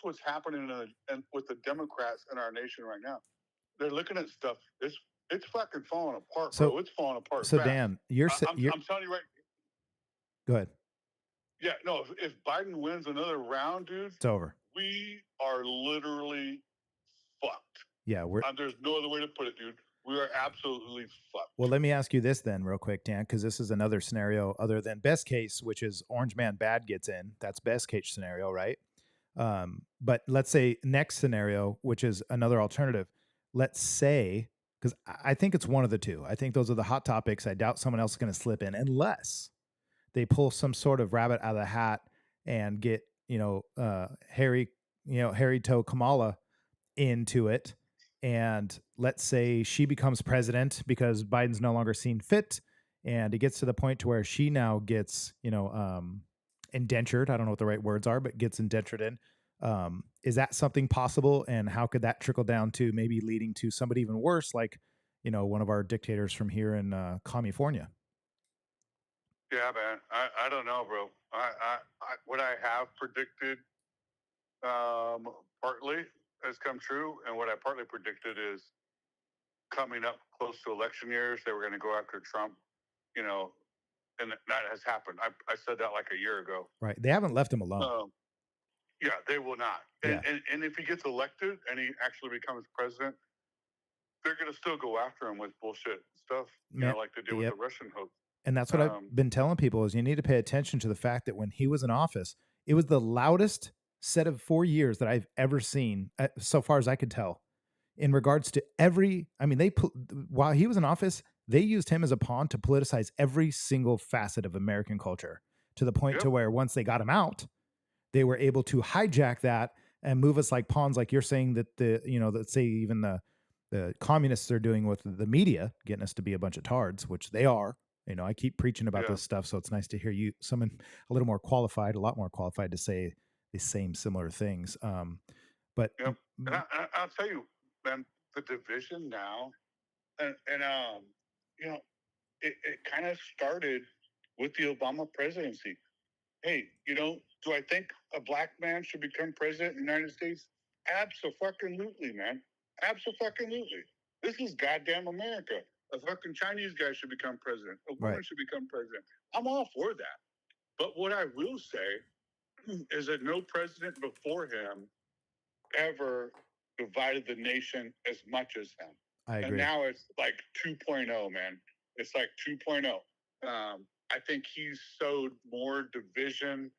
what's happening with the Democrats in our nation right now. They're looking at stuff. It's fucking falling apart, bro. It's falling apart. So fast. Dan, I'm telling you right. Go ahead. Yeah, no. If Biden wins another round, dude, it's over. We are literally fucked. Yeah, there's no other way to put it, dude. We are absolutely fucked. Well, let me ask you this then, real quick, Dan, because this is another scenario other than best case, which is Orange Man Bad gets in. That's best case scenario, right? But let's say next scenario, which is another alternative. Let's say, because I think it's one of the two. I think those are the hot topics. I doubt someone else is going to slip in unless they pull some sort of rabbit out of the hat and get, hairy toe Kamala into it. And let's say she becomes president because Biden's no longer seen fit. And it gets to the point to where she now gets, indentured. I don't know what the right words are, but gets indentured in. Is that something possible? And how could that trickle down to maybe leading to somebody even worse, like, one of our dictators from here in California? Yeah, man. I don't know, bro. What I have predicted partly has come true, and what I partly predicted is coming up close to election years, they were going to go after Trump, and that has happened. I said that like a year ago. Right. They haven't left him alone. Yeah, they will not. And if he gets elected and he actually becomes president, they're going to still go after him with bullshit stuff, like they did with the Russian hoax. And that's what I've been telling people is you need to pay attention to the fact that when he was in office, it was the loudest set of 4 years that I've ever seen, so far as I could tell, in regards to while he was in office, they used him as a pawn to politicize every single facet of American culture to the point to where once they got him out, they were able to hijack that and move us like pawns, like you're saying that let's say even the communists are doing with the media, getting us to be a bunch of tards, which they are. I keep preaching about this stuff, so it's nice to hear someone a lot more qualified to say the same similar things. But and I'll tell you, man, the division now, and it kind of started with the Obama presidency. Hey, do I think a black man should become president in the United States? Absolutely, man. Absolutely. This is goddamn America. A fucking Chinese guy should become president. A woman should become president. I'm all for that. But what I will say is that no president before him ever divided the nation as much as him. I agree. And now it's like 2.0, man. It's like 2.0. I think he's sowed more division.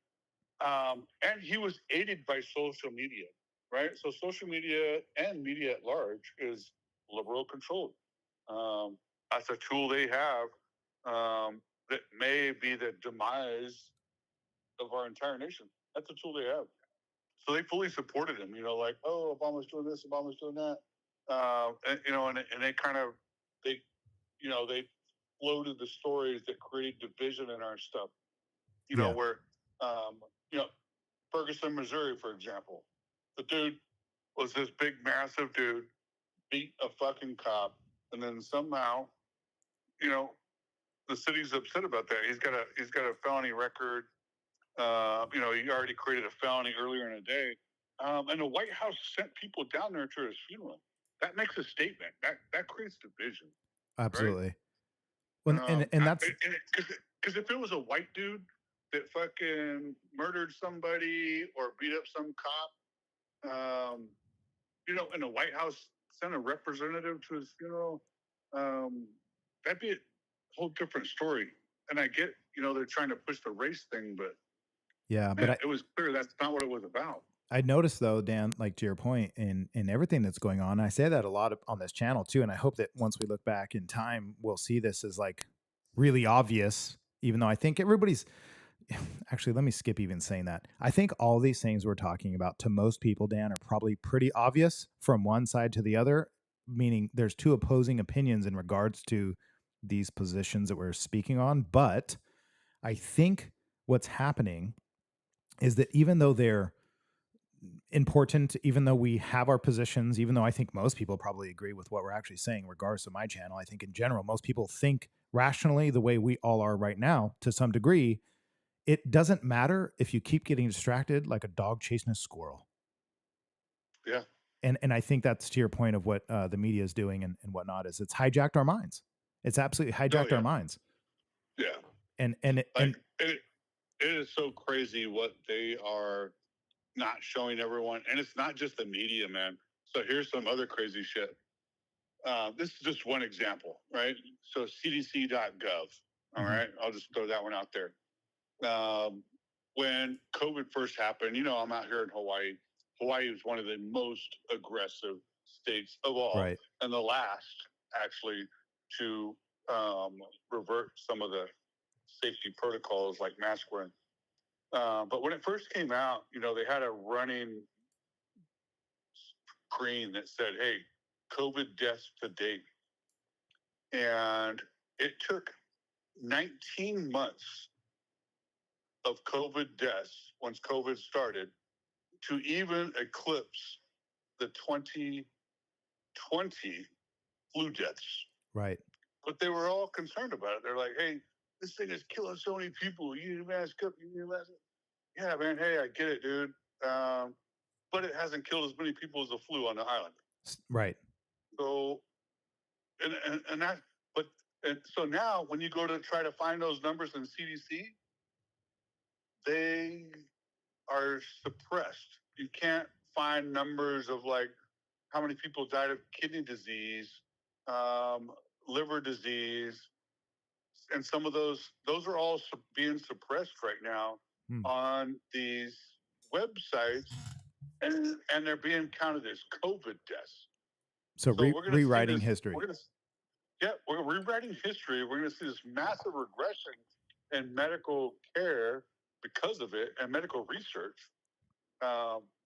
And he was aided by social media, right? So social media and media at large is liberal controlled. That's a tool they have that may be the demise of our entire nation. That's a tool they have. So they fully supported him, like, oh, Obama's doing this, Obama's doing that. And they kind of, they floated the stories that create division in our stuff, where, Ferguson, Missouri, for example, the dude was this big, massive dude, beat a fucking cop, and then somehow, the city's upset about that. He's got a felony record. You know, he already created a felony earlier in the day. And the White House sent people down there to his funeral. That makes a statement. That creates division. Absolutely. Right? Well, and that's because if it was a white dude that fucking murdered somebody or beat up some cop, you know, and the White House sent a representative to his funeral, that'd be a whole different story. And I get, you know, they're trying to push the race thing, but yeah, man, but it was clear that's not what it was about. I noticed though, Dan, like to your point, in everything that's going on, I say that a lot on this channel too, and I hope that once we look back in time, we'll see this as like really obvious. Even though I think everybody's actually, let me skip even saying that. I think all these things we're talking about to most people, Dan, are probably pretty obvious from one side to the other. Meaning, there's two opposing opinions in regards to these positions that we're speaking on. But I think what's happening is that even though they're important, even though we have our positions, even though I think most people probably agree with what we're actually saying, regardless of my channel, I think in general, most people think rationally the way we all are right now to some degree. It doesn't matter if you keep getting distracted like a dog chasing a squirrel. Yeah. And I think that's to your point of what the media is doing and whatnot is it's hijacked our minds. It's absolutely hijacked our minds. Yeah. And it is so crazy what they are not showing everyone. And it's not just the media, man. So here's some other crazy shit. This is just one example, right? So cdc.gov. All right. I'll just throw that one out there. When COVID first happened, you know, I'm out here in Hawaii. Hawaii was one of the most aggressive states of all, right, and the last actually to revert some of the safety protocols like mask wearing. But when it first came out, you know, they had a running screen that said, hey, COVID deaths to date. And it took 19 months of COVID deaths once COVID started to even eclipse the 2020 flu deaths. right. But they were all concerned about it. They're like, hey, this thing is killing so many people. You need to mask up. You need to mask up. Yeah, man. Hey, I get it, dude. But it hasn't killed as many people as the flu on the island. Right. So, and that, but, and so now when you go to try to find those numbers in CDC, they are suppressed. You can't find numbers of like how many people died of kidney disease, liver disease, and some of those are all being suppressed right now on these websites, and they're being counted as COVID deaths. So rewriting history. We're rewriting history. We're going to see this massive regression in medical care because of it, and medical research.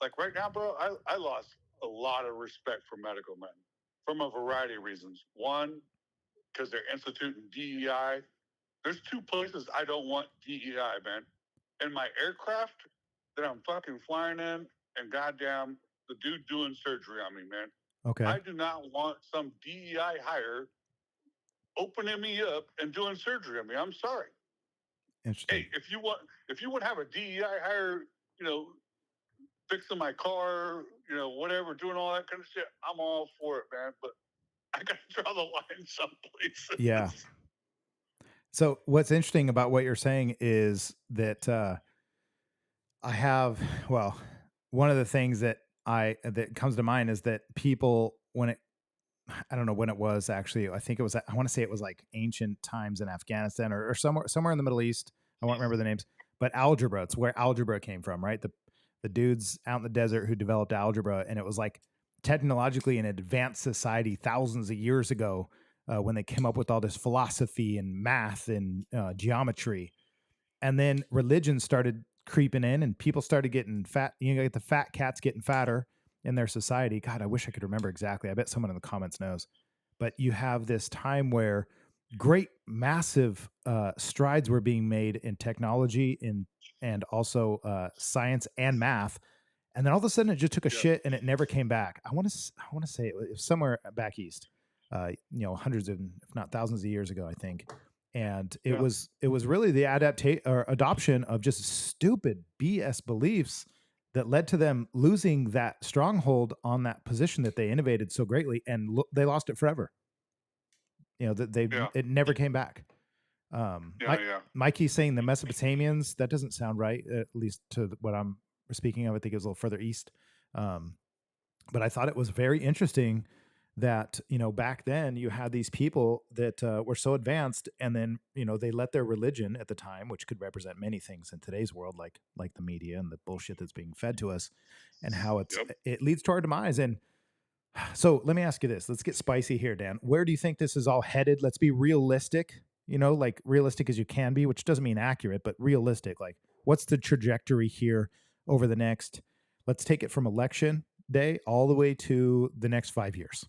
Like right now, bro, I lost a lot of respect for medical men from a variety of reasons. One, because they're instituting DEI. There's two places I don't want DEI, man. In my aircraft that I'm fucking flying in, and goddamn the dude doing surgery on me, man. Okay. I do not want some DEI hire opening me up and doing surgery on me. I'm sorry. Interesting. Hey, if you want to have a DEI hire, you know, fixing my car, you know, whatever, doing all that kind of shit, I'm all for it, man. But I got to draw the line someplace. Yeah. So what's interesting about what you're saying is that I have, well, one of the things that comes to mind is that people, I don't know when it was actually, I think it was, I want to say it was like ancient times in Afghanistan or somewhere in the Middle East. I won't remember the names, but algebra, it's where algebra came from, right? The dudes out in the desert who developed algebra, and it was like technologically an advanced society thousands of years ago when they came up with all this philosophy and math and geometry. And then religion started creeping in and people started getting fat. You get the fat cats getting fatter in their society. God, I wish I could remember exactly. I bet someone in the comments knows. But you have this time where great, massive strides were being made in technology and also science and math. And then all of a sudden it just took a shit and it never came back. I want to say it was somewhere back east, you know, hundreds of, if not thousands of years ago, I think. And it was really the adoption of just stupid BS beliefs that led to them losing that stronghold on that position that they innovated so greatly, and they lost it forever. It never came back. Mikey's saying the Mesopotamians. That doesn't sound right, at least to what I'm speaking of. I think it was a little further east. But I thought it was very interesting that, back then you had these people that were so advanced, and then, they let their religion at the time, which could represent many things in today's world, like the media and the bullshit that's being fed to us, and how it leads to our demise. And so let me ask you this. Let's get spicy here, Dan. Where do you think this is all headed? Let's be realistic, like realistic as you can be, which doesn't mean accurate, but realistic. Like, what's the trajectory here over the next, let's take it from election day all the way to the next 5 years?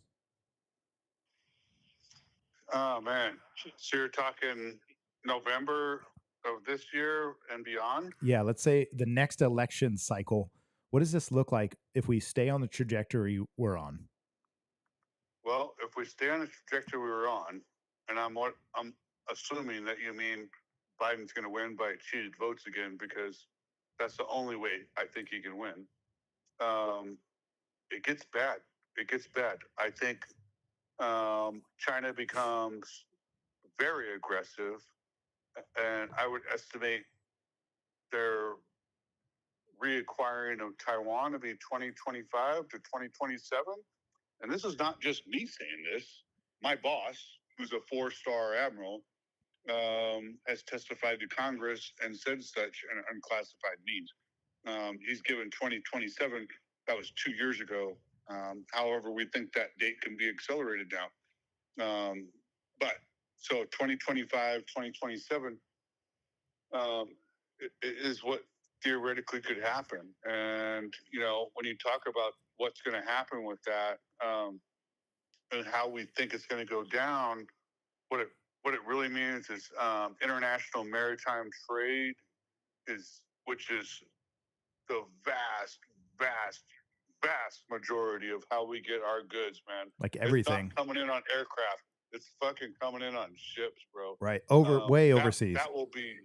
Oh, man. So you're talking November of this year and beyond? Yeah, let's say the next election cycle. What does this look like if we stay on the trajectory we're on? Well, if we stay on the trajectory we're on, and I'm assuming that you mean Biden's going to win by cheated votes again, because that's the only way I think he can win. It gets bad. It gets bad. I think China becomes very aggressive, and I would estimate their reacquiring of Taiwan to be 2025 to 2027. And this is not just me saying this. My boss, who's a 4-star admiral, has testified to Congress and said such in unclassified means. He's given 2027. That was 2 years ago. However, we think that date can be accelerated now. But so 2025, 2027 is what theoretically could happen. And, when you talk about what's going to happen with that and how we think it's going to go down, what it really means is international maritime trade which is the vast majority of how we get our goods, man. Like everything. It's not coming in on aircraft. It's fucking coming in on ships, bro. Right. Way overseas. That will be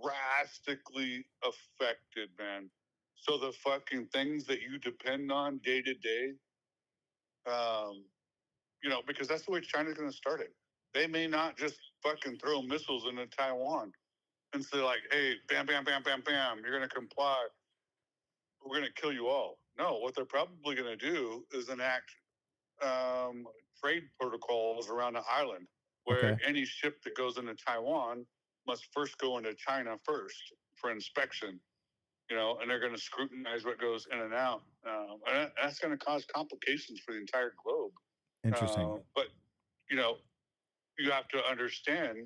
drastically affected, man. So the fucking things that you depend on day to day, because that's the way China's going to start it. They may not just fucking throw missiles into Taiwan and say like, hey, bam, bam, bam, bam, bam, you're going to comply. We're going to kill you all. No, what they're probably going to do is enact trade protocols around the island where any ship that goes into Taiwan must first go into China first for inspection, and they're going to scrutinize what goes in and out. And that's going to cause complications for the entire globe. Interesting. But, you have to understand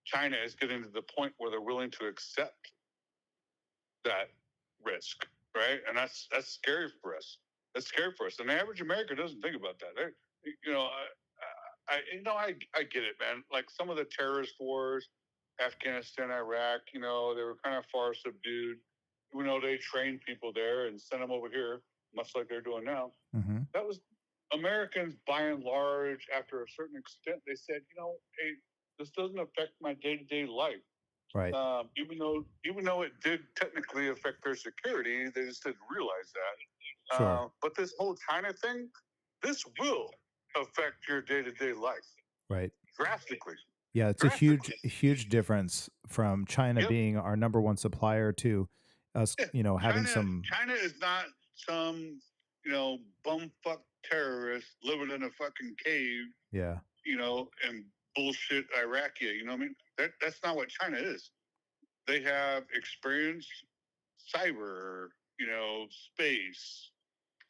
China is getting to the point where they're willing to accept that risk, right? And that's scary for us. That's scary for us. And the average American doesn't think about that. I get it, man. Like some of the terrorist wars, Afghanistan, Iraq, they were kind of far subdued. They trained people there and sent them over here, much like they're doing now. Mm-hmm. That was Americans, by and large, after a certain extent, they said, hey, this doesn't affect my day-to-day life. Right. Even though it did technically affect their security, they just didn't realize that. Sure. But this whole China thing, this will affect your day-to-day life. Right. Drastically. Yeah, it's a huge difference from China being our number one supplier to us, having some. China is not some, bumfuck terrorist living in a fucking cave. Yeah. And bullshit Iraqi. You know what I mean? That's not what China is. They have experienced cyber, space,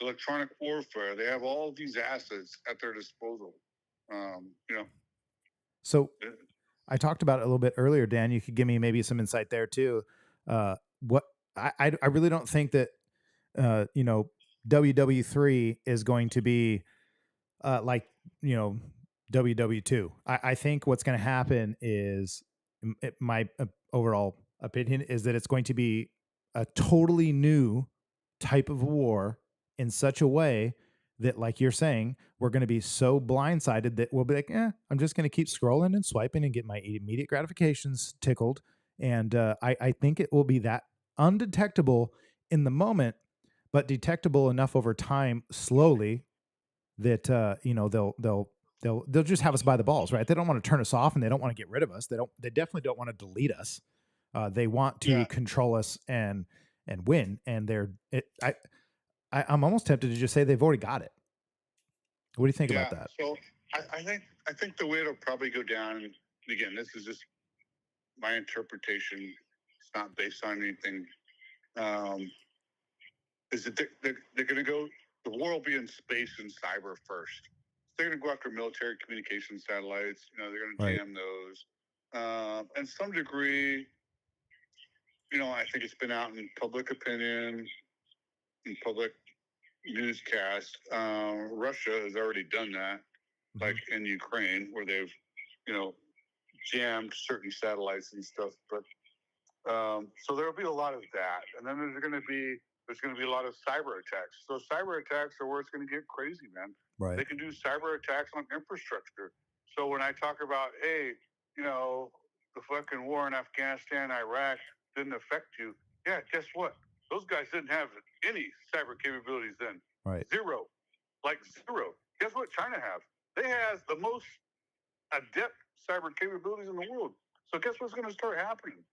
electronic warfare. They have all these assets at their disposal. So I talked about it a little bit earlier, Dan. You could give me maybe some insight there too. What I really don't think that WW3 is going to be like WW2. I think what's going to happen is, my overall opinion is that it's going to be a totally new type of war in such a way that, like you're saying, we're going to be so blindsided that we'll be like, I'm just going to keep scrolling and swiping and get my immediate gratifications tickled. And I think it will be that undetectable in the moment, but detectable enough over time, slowly, that they'll just have us by the balls, right? They don't want to turn us off, and they don't want to get rid of us. They definitely don't want to delete us. They want to control us and win. And I'm almost tempted to just say they've already got it. What do you think about that? So I think the way it'll probably go down, and again, this is just my interpretation. It's not based on anything. Is that they're going to go? The war will be in space and cyber first. They're going to go after military communication satellites. They're going to jam those. And some degree, I think it's been out in public opinion, in public newscast. Russia has already done that, like in Ukraine, where they've, jammed certain satellites and stuff. But so there'll be a lot of that, and then there's going to be a lot of cyber attacks. So cyber attacks are where it's going to get crazy, man. Right. They can do cyber attacks on infrastructure. So when I talk about, hey, the fucking war in Afghanistan, Iraq didn't affect you. Yeah, guess what? Those guys didn't have any cyber capabilities then. Right. Zero. Guess what China have? They have the most adept cyber capabilities in the world. So guess what's going to start happening?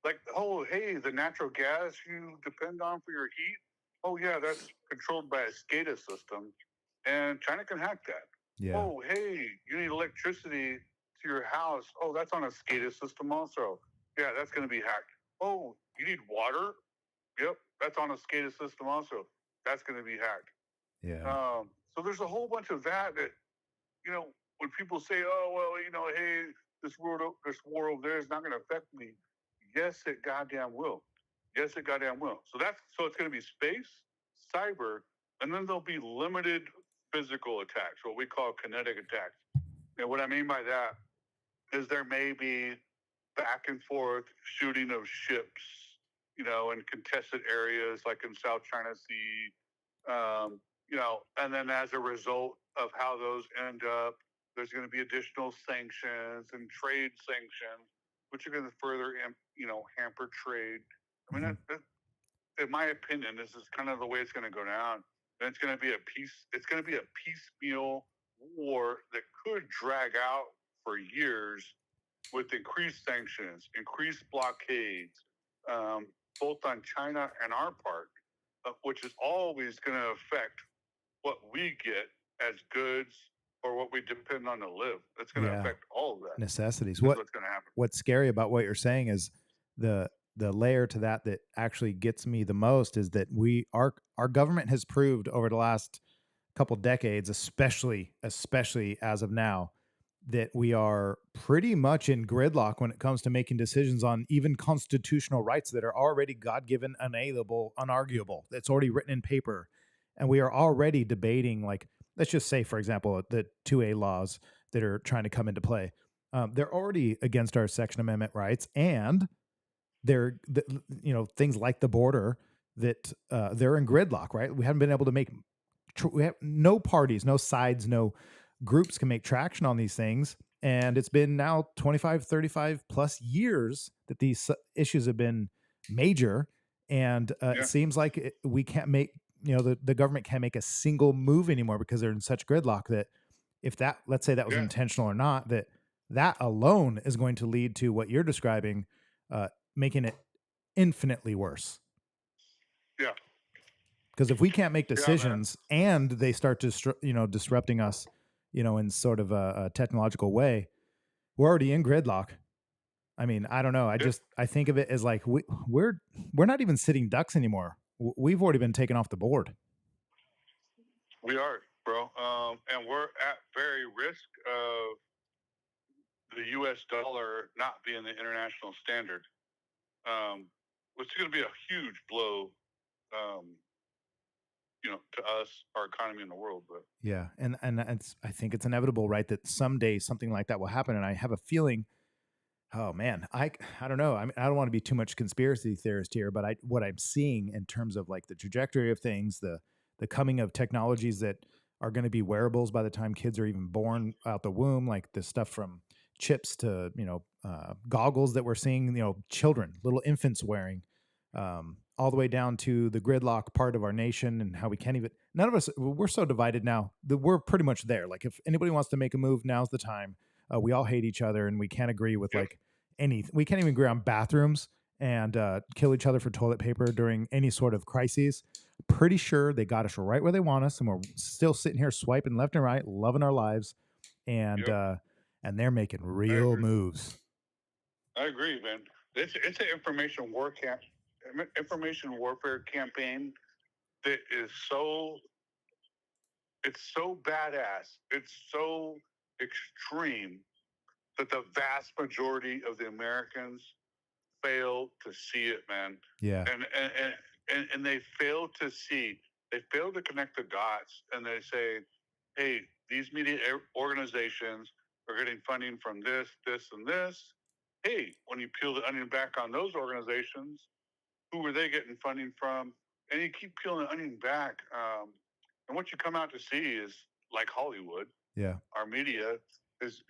Like, oh, hey, the natural gas you depend on for your heat, oh, yeah, that's controlled by a SCADA system, and China can hack that. Yeah. Oh, hey, you need electricity to your house. Oh, that's on a SCADA system also. Yeah, that's going to be hacked. Oh, you need water? Yep, that's on a SCADA system also. That's going to be hacked. Yeah. So there's a whole bunch of that, when people say, oh, well, hey, this war over there is not going to affect me. Yes, it goddamn will. So it's going to be space, cyber, and then there'll be limited physical attacks, what we call kinetic attacks. And what I mean by that is there may be back and forth shooting of ships, in contested areas like in South China Sea, and then as a result of how those end up, there's going to be additional sanctions and trade sanctions, which are going to further, hamper trade. I mean, in my opinion, this is kind of the way it's going to go down. And it's going to be a piecemeal war that could drag out for years with increased sanctions, increased blockades, both on China and our part, which is always going to affect what we get as goods or what we depend on to live. That's going to affect all of that. Necessities. What's going to happen? What's scary about what you're saying is the layer to that actually gets me the most is that our government has proved over the last couple decades, especially as of now, that we are pretty much in gridlock when it comes to making decisions on even constitutional rights that are already God-given, unalienable, unarguable. It's already written in paper. And we are already debating, like, let's just say, for example, the 2A laws that are trying to come into play. They're already against our Second Amendment rights, and they're, things like the border that they're in gridlock, right? We haven't been able to make, we have no parties, no sides, no groups can make traction on these things. And it's been now 25, 35 plus years that these issues have been major. And it seems like we can't make, the government can't make a single move anymore because they're in such gridlock that if that, let's say that was intentional or not, that alone is going to lead to what you're describing, making it infinitely worse. Yeah. Because if we can't make decisions and they start disrupting us, in sort of a technological way, we're already in gridlock. I mean, I don't know. I think of it as like we're not even sitting ducks anymore. We've already been taken off the board. We are, bro. And we're at very risk of the U.S. dollar not being the international standard, which is going to be a huge blow, to us, our economy in the world. But yeah, and I think it's inevitable, right, that someday something like that will happen. And I have a feeling, oh man, I don't know. I mean, I don't want to be too much conspiracy theorist here, but what I'm seeing in terms of like the trajectory of things, the coming of technologies that are going to be wearables by the time kids are even born out the womb, like the stuff from chips to, goggles that we're seeing, children, little infants wearing, all the way down to the gridlock part of our nation and how we can't even, none of us, we're so divided now that we're pretty much there. Like if anybody wants to make a move, now's the time. We all hate each other and we can't agree with like anything. We can't even agree on bathrooms and kill each other for toilet paper during any sort of crises. Pretty sure they got us right where they want us, and we're still sitting here swiping left and right, loving our lives, and they're making real moves. I agree, man. It's an information warfare campaign that is so badass. It's so extreme that the vast majority of the Americans fail to see it, man. Yeah. And they fail to see. They fail to connect the dots, and they say, "Hey, these media organizations are getting funding from this, and this. Hey, when you peel the onion back on those organizations, who were they getting funding from?" And you keep peeling the onion back, and what you come out to see is like Hollywood. Yeah, our media is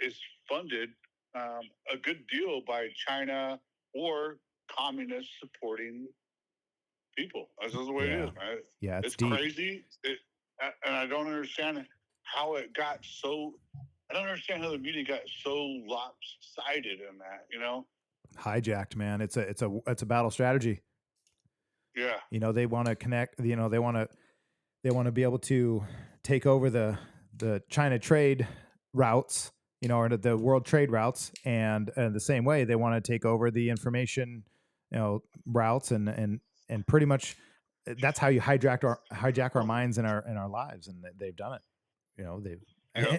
funded a good deal by China or communist supporting people. This is the way it is, man. Yeah, it's deep. Crazy. And I don't understand how it got so. I don't understand how the media got so lopsided in that. Hijacked, man. It's a battle strategy. Yeah. They want to connect. They want to be able to take over the China trade routes, or the world trade routes, and the same way they want to take over the information, routes, and pretty much that's how you hijack our minds and our lives, and they've done it.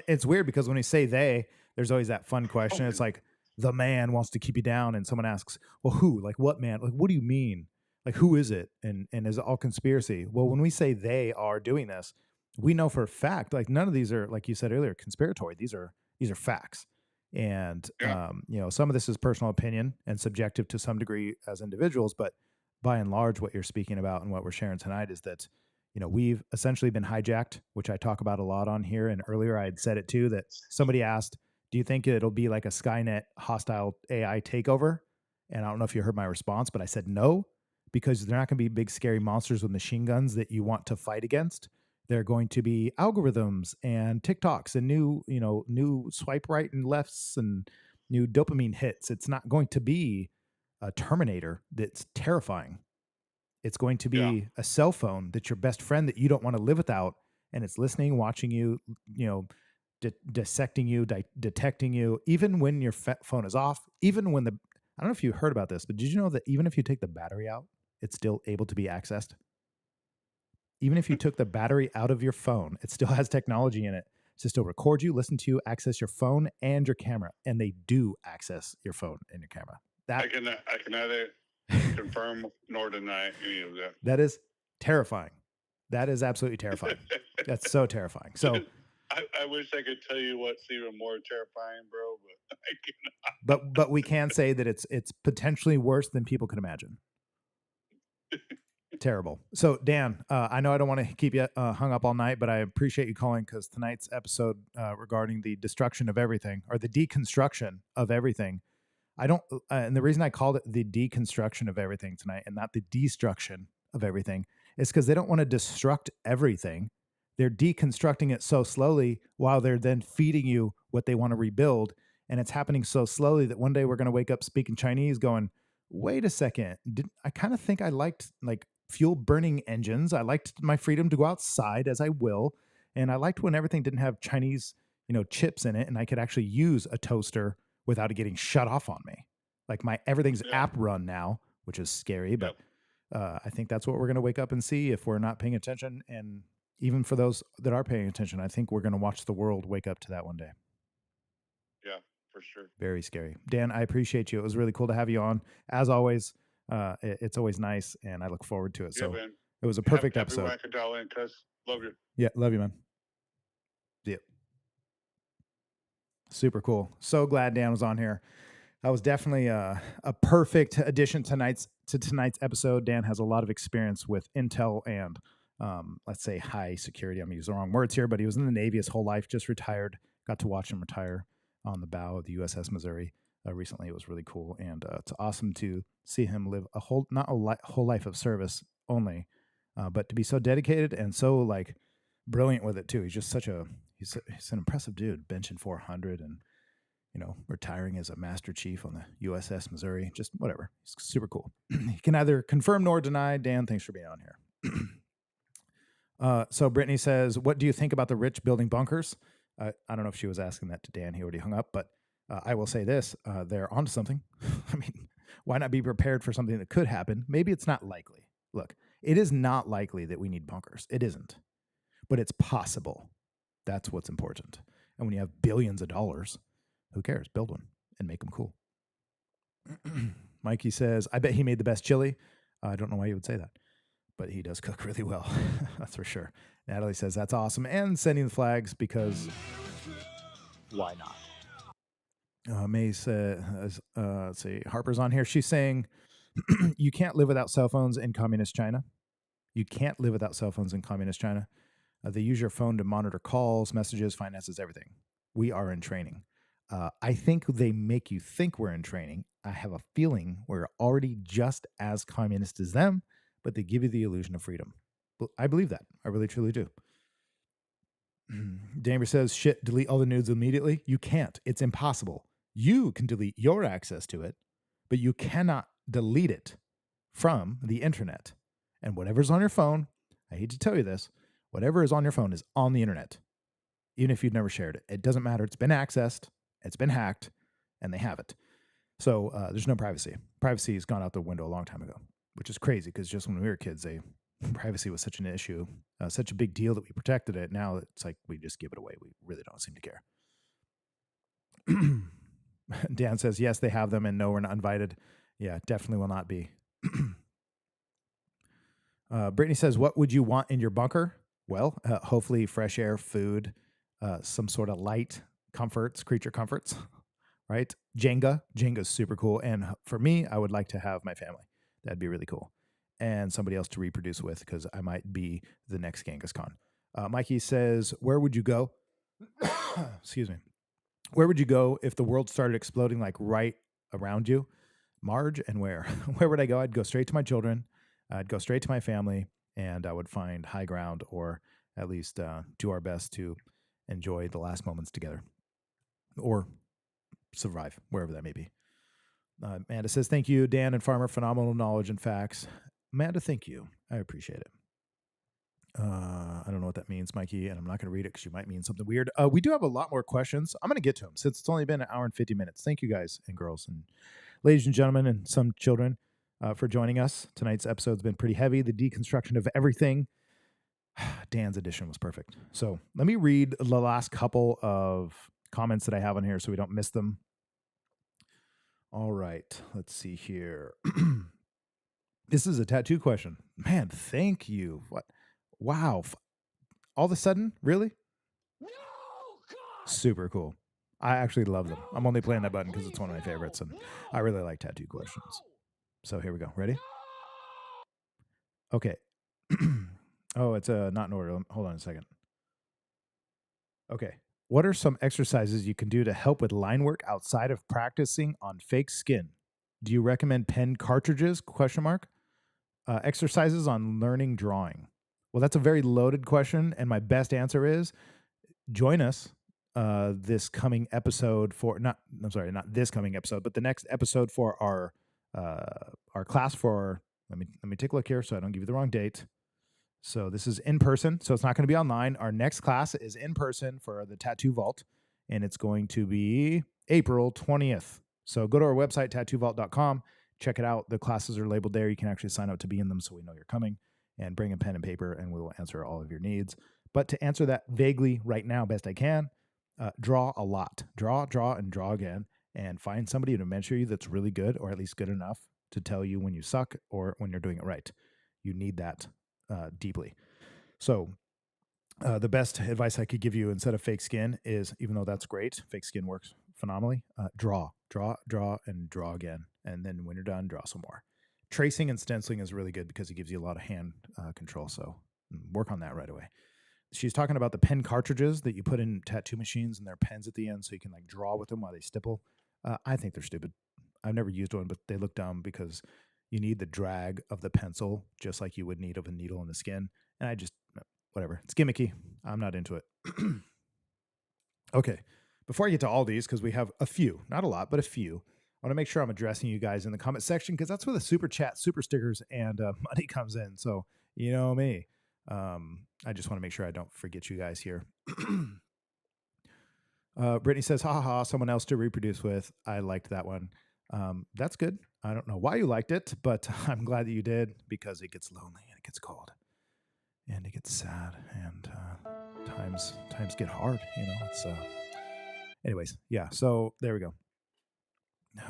It's weird because when we say they, there's always that fun question. It's like the man wants to keep you down, and someone asks, "Well, who? Like what man? Like what do you mean? Like who is it? And is it all conspiracy?" Well, when we say they are doing this, we know for a fact, like none of these are, like you said earlier, conspiratory. These are facts. And, some of this is personal opinion and subjective to some degree as individuals. But by and large, what you're speaking about and what we're sharing tonight is that, we've essentially been hijacked, which I talk about a lot on here. And earlier I had said it too, that somebody asked, do you think it'll be like a Skynet hostile AI takeover? And I don't know if you heard my response, but I said no, because they're not going to be big, scary monsters with machine guns that you want to fight against. They're going to be algorithms and TikToks and new swipe right and lefts and new dopamine hits. It's not going to be a Terminator that's terrifying. It's going to be a cell phone that's your best friend that you don't want to live without. And it's listening, watching you, dissecting you, detecting you, even when your phone is off, even when I don't know if you heard about this, but did you know that even if you take the battery out, it's still able to be accessed? Even if you took the battery out of your phone, it still has technology in it to still record you, listen to you, access your phone and your camera. And they do access your phone and your camera. I can neither confirm nor deny any of that. That is terrifying. That is absolutely terrifying. That's so terrifying. So I wish I could tell you what's even more terrifying, bro, but I cannot. But we can say that it's potentially worse than people can imagine. Terrible. So Dan, I know I don't want to keep you hung up all night, but I appreciate you calling, because tonight's episode regarding the destruction of everything, or the deconstruction of everything, and the reason I called it the deconstruction of everything tonight and not the destruction of everything is because they don't want to destruct everything. They're deconstructing it so slowly while they're then feeding you what they want to rebuild. And it's happening so slowly that one day we're going to wake up speaking Chinese going, wait a second. I kind of think I liked like fuel burning engines. I liked my freedom to go outside as I will. And I liked when everything didn't have Chinese, chips in it, and I could actually use a toaster without it getting shut off on me. Like everything's app run now, which is scary, but I think that's what we're going to wake up and see if we're not paying attention. And even for those that are paying attention, I think we're going to watch the world wake up to that one day. Yeah, for sure. Very scary. Dan, I appreciate you. It was really cool to have you on. As always, it's always nice, and I look forward to it. So man. It was a perfect Happy episode. I could dial in, cuz. Love you. Yeah, love you, man. Yeah. Super cool. So glad Dan was on here. That was definitely a perfect addition to tonight's episode. Dan has a lot of experience with Intel and let's say high security. I'm going to use the wrong words here, but he was in the Navy his whole life, just retired. Got to watch him retire on the bow of the USS Missouri recently. It was really cool, and it's awesome to see him live a whole whole life of service only, but to be so dedicated and so like brilliant with it too. He's just he's an impressive dude, benching 400 and retiring as a Master Chief on the USS Missouri. Just whatever. He's super cool. He can neither confirm nor deny. Dan, thanks for being on here. So Brittany says, what do you think about the rich building bunkers? I don't know if she was asking that to Dan. He already hung up, but I will say this. They're onto something. I mean, why not be prepared for something that could happen? Maybe it's not likely. Look, it is not likely that we need bunkers. It isn't. But it's possible. That's what's important. And when you have billions of dollars, who cares? Build one and make them cool. Mikey says, I bet he made the best chili. I don't know why you would say that, but he does cook really well. That's for sure. Natalie says, that's awesome. And sending the flags because why not? May says, let's see, Harper's on here. She's saying, you can't live without cell phones in communist China. You can't live without cell phones in communist China. They use your phone to monitor calls, messages, finances, everything. We are in training. I think they make you think we're in training. I have a feeling we're already just as communist as them, but they give you the illusion of freedom. I believe that. I really, truly do. Damber says, shit, delete all the nudes immediately. You can't. It's impossible. You can delete your access to it, but you cannot delete it from the internet. And whatever's on your phone, I hate to tell you this, whatever is on your phone is on the internet, even if you've never shared it. It doesn't matter. It's been accessed, it's been hacked, and they have it. So there's no privacy. Privacy has gone out the window a long time ago, which is crazy because just when we were kids, privacy was such an issue, such a big deal that we protected it. Now it's like we just give it away. We really don't seem to care. Dan says, yes, they have them, and no, we're not invited. Yeah, definitely will not be. Brittany says, what would you want in your bunker? Well, hopefully fresh air, food, some sort of light comforts, creature comforts, right? Jenga's super cool. And for me, I would like to have my family. That'd be really cool. And somebody else to reproduce with, because I might be the next Genghis Khan. Mikey says, where would you go? Excuse me. Where would you go if the world started exploding like right around you? Marge, and where? Where would I go? I'd go straight to my children. I'd go straight to my family, and I would find high ground, or at least do our best to enjoy the last moments together, or survive, wherever that may be. Amanda says, thank you, Dan and Farmer. Phenomenal knowledge and facts. Amanda, thank you. I appreciate it. I don't know what that means, Mikey, and I'm not going to read it because you might mean something weird. We do have a lot more questions. I'm going to get to them since it's only been an hour and 50 minutes. Thank you guys and girls and ladies and gentlemen and some children for joining us. Tonight's episode's been pretty heavy. The deconstruction of everything. Dan's edition was perfect. So let me read the last couple of comments that I have on here so we don't miss them. All right, let's see here. This is a tattoo question. Man, thank you. What? Wow. All of a sudden? Really? No, God! Super cool. I actually love them. I'm only playing that button because it's one of my favorites, and I really like tattoo questions. So here we go. Ready? Okay. Oh, it's not in order. Hold on a second. Okay. What are some exercises you can do to help with line work outside of practicing on fake skin? Do you recommend pen cartridges? ? Exercises on learning drawing. Well, that's a very loaded question, and my best answer is join us this coming episode for not this coming episode, but the next episode for our class for let me take a look here so I don't give you the wrong date. So this is in person, so it's not going to be online. Our next class is in person for the Tattoo Vault, and it's going to be April 20th. So go to our website, tattoovault.com. Check it out. The classes are labeled there. You can actually sign up to be in them so we know you're coming, and bring a pen and paper, and we will answer all of your needs. But to answer that vaguely right now, best I can, draw a lot. Draw, and draw again, and find somebody to mentor you that's really good, or at least good enough to tell you when you suck or when you're doing it right. You need that deeply. So the best advice I could give you instead of fake skin is, even though that's great, fake skin works phenomenally, draw, and draw again. And then when you're done, draw some more. Tracing and stenciling is really good because it gives you a lot of hand control. So Work on that right away. She's talking about the pen cartridges that you put in tattoo machines and they're pens at the end so you can like draw with them while they stipple. I think they're stupid. I've never used one, but they look dumb because you need the drag of the pencil just like you would need of a needle in the skin. And I just, whatever. It's gimmicky. I'm not into it. Okay. Before I get to all these, because we have a few, not a lot, but a few, I want to make sure I'm addressing you guys in the comment section because that's where the super chat, super stickers, and money comes in. So, you know me. I just want to make sure I don't forget you guys here. Brittany says, ha ha ha, someone else to reproduce with. I liked that one. That's good. I don't know why you liked it, but I'm glad that you did because it gets lonely and it gets cold and it gets sad and times get hard. You know, it's anyways, yeah. So there we go.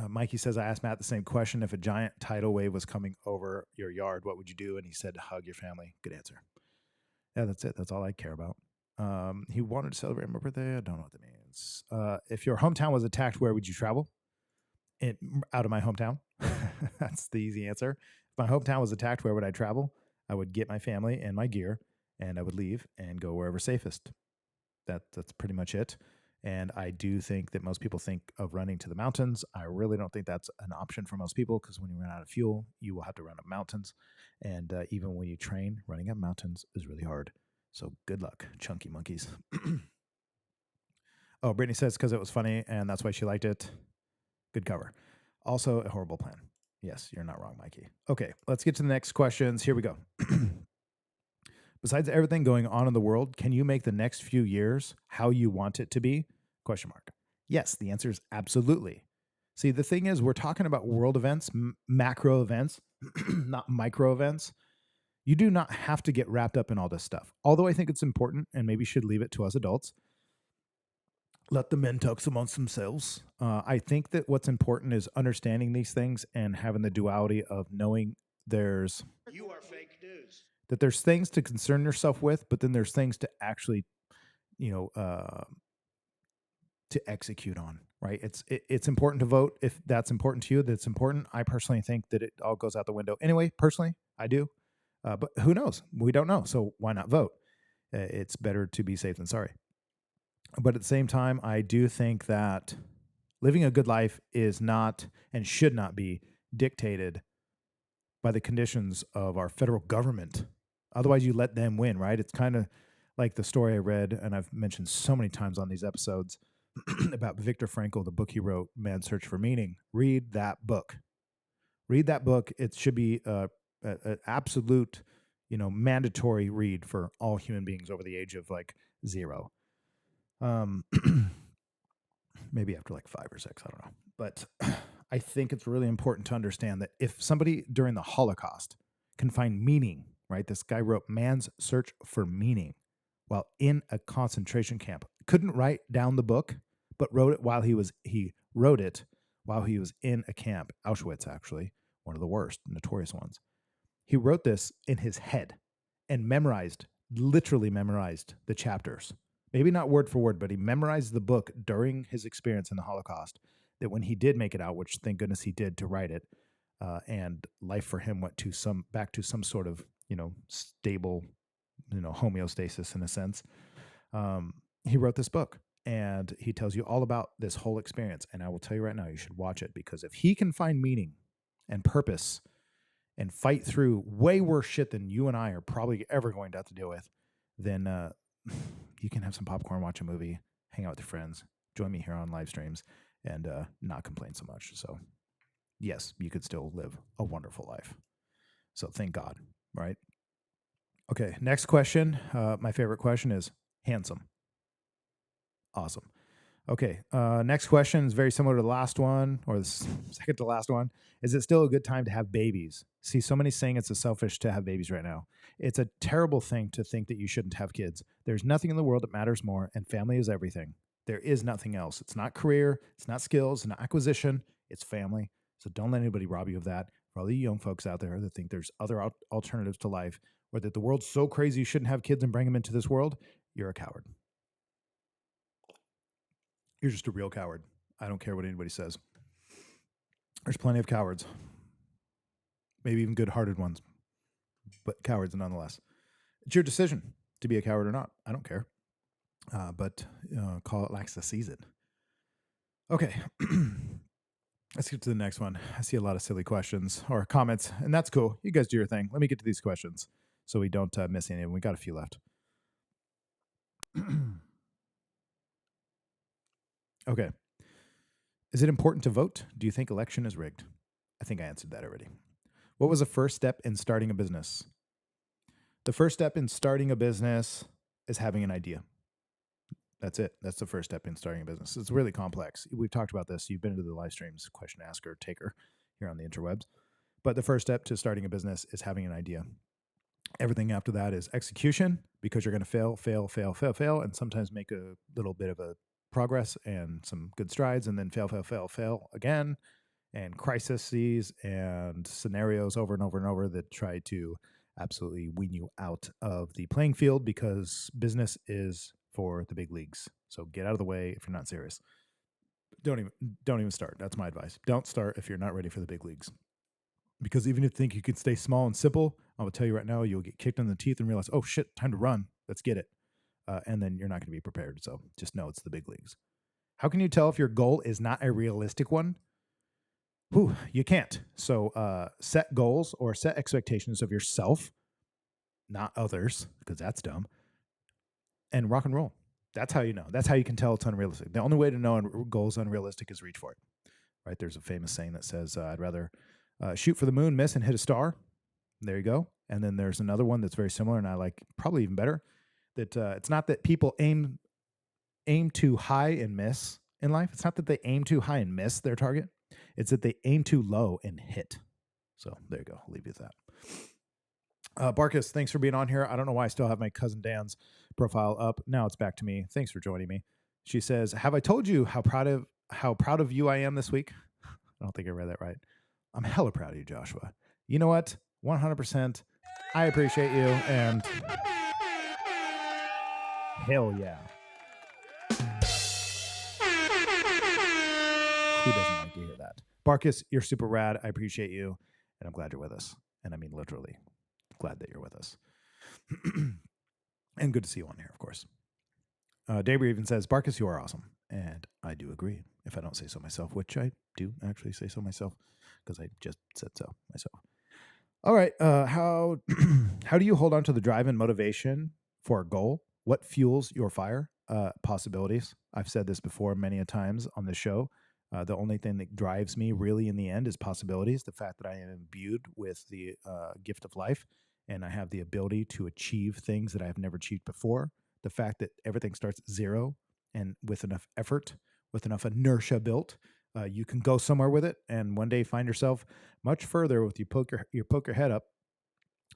Mikey says, I asked Matt the same question. If a giant tidal wave was coming over your yard, what would you do? And he said, hug your family. Good answer. Yeah, that's it. That's all I care about. He wanted to celebrate my birthday. I don't know what that means. If your hometown was attacked, where would you travel? Out of my hometown. That's the easy answer. If my hometown was attacked, where would I travel? I would get my family and my gear, and I would leave and go wherever safest. That's pretty much it. And I do think that most people think of running to the mountains. I really don't think that's an option for most people because when you run out of fuel, you will have to run up mountains. And even when you train, running up mountains is really hard. So good luck, chunky monkeys. Oh, Brittany says because it was funny and that's why she liked it. Good cover. Also a horrible plan. Yes, you're not wrong, Mikey. Okay, let's get to the next questions. Here we go. Besides everything going on in the world, can you make the next few years how you want it to be? Question mark. Yes, the answer is absolutely. See, the thing is, we're talking about world events, macro events, not micro events. You do not have to get wrapped up in all this stuff. Although I think it's important and maybe should leave it to us adults. Let the men talk amongst themselves. I think that what's important is understanding these things and having the duality of knowing there's You are fake news. that there's things to concern yourself with, but then there's things to actually, to execute on, right? It's important to vote if that's important to you. That's important. I personally think that it all goes out the window anyway. Personally, I do, but who knows? We don't know, so why not vote? It's better to be safe than sorry. But at the same time, I do think that living a good life is not and should not be dictated by the conditions of our federal government. Otherwise, you let them win, right? It's kind of like the story I read, and I've mentioned so many times on these episodes about Viktor Frankl, the book he wrote, Man's Search for Meaning. Read that book. Read that book. It should be an absolute, mandatory read for all human beings over the age of like 0. Maybe after like 5 or 6, I don't know. But I think it's really important to understand that if somebody during the Holocaust can find meaning, right? This guy wrote Man's Search for Meaning while in a concentration camp. Couldn't write down the book, but wrote it while he was in a camp, Auschwitz actually, one of the worst, notorious ones. He wrote this in his head and literally memorized the chapters. Maybe not word for word, but he memorized the book during his experience in the Holocaust, that when he did make it out, which thank goodness he did to write it, and life for him went back to some sort of, stable, homeostasis in a sense. He wrote this book and he tells you all about this whole experience. And I will tell you right now, you should watch it because if he can find meaning and purpose and fight through way worse shit than you and I are probably ever going to have to deal with, then you can have some popcorn, watch a movie, hang out with your friends, join me here on live streams, and not complain so much. So, yes, you could still live a wonderful life. So, thank God, right? Okay, next question. My favorite question is handsome. Awesome. Okay, next question is very similar to the last one, or the second to last one. Is it still a good time to have babies? See, so many saying it's selfish to have babies right now. It's a terrible thing to think that you shouldn't have kids. There's nothing in the world that matters more, and family is everything. There is nothing else. It's not career, it's not skills, it's not acquisition, it's family. So don't let anybody rob you of that. For all the young folks out there that think there's other alternatives to life, or that the world's so crazy you shouldn't have kids and bring them into this world, you're a coward. You're just a real coward. I don't care what anybody says. There's plenty of cowards. Maybe even good-hearted ones, but cowards nonetheless. It's your decision to be a coward or not. I don't care. But call it lax the season. Okay. Let's get to the next one. I see a lot of silly questions or comments, and that's cool. You guys do your thing. Let me get to these questions so we don't miss any of them. We got a few left. Okay. Is it important to vote? Do you think election is rigged? I think I answered that already. What was the first step in starting a business? The first step in starting a business is having an idea. That's it. That's the first step in starting a business. It's really complex. We've talked about this. You've been to the live streams, question asker, taker here on the interwebs. But the first step to starting a business is having an idea. Everything after that is execution, because you're going to fail, and sometimes make a little bit of a progress and some good strides, and then fail again, and crises and scenarios over and over that try to absolutely wean you out of the playing field, because business is for the big leagues. So get out of the way if you're not serious. Don't even start. That's my advice. Don't start if you're not ready for the big leagues. Because even if you think you can stay small and simple, I will tell you right now, you'll get kicked in the teeth and realize, oh shit, time to run. Let's get it. And then you're not going to be prepared. So just know it's the big leagues. How can you tell if your goal is not a realistic one? You can't. So set goals or set expectations of yourself, not others, because that's dumb. And rock and roll. That's how you know. That's how you can tell it's unrealistic. The only way to know a goal is unrealistic is reach for it. Right? There's a famous saying that says, I'd rather shoot for the moon, miss, and hit a star. There you go. And then there's another one that's very similar, and I like probably even better, that it's not that people aim too high and miss in life. It's not that they aim too high and miss their target. It's that they aim too low and hit. So there you go. I'll leave you with that. Barkus, thanks for being on here. I don't know why I still have my cousin Dan's profile up. Now it's back to me. Thanks for joining me. She says, have I told you how proud of you I am this week? I don't think I read that right. I'm hella proud of you, Joshua. You know what? 100%. I appreciate you, and hell yeah. Who doesn't like to hear that? Barkus, you're super rad. I appreciate you, and I'm glad you're with us. And I mean literally glad that you're with us. And good to see you on here, of course. Debra even says, Barkus, you are awesome. And I do agree, if I don't say so myself, which I do actually say so myself, because I just said so myself. All right. How do you hold on to the drive and motivation for a goal? What fuels your fire? Possibilities. I've said this before many a times on the show. The only thing that drives me really in the end is possibilities. The fact that I am imbued with the gift of life, and I have the ability to achieve things that I have never achieved before. The fact that everything starts at zero, and with enough effort, with enough inertia built, you can go somewhere with it, and one day find yourself much further with you poke your head up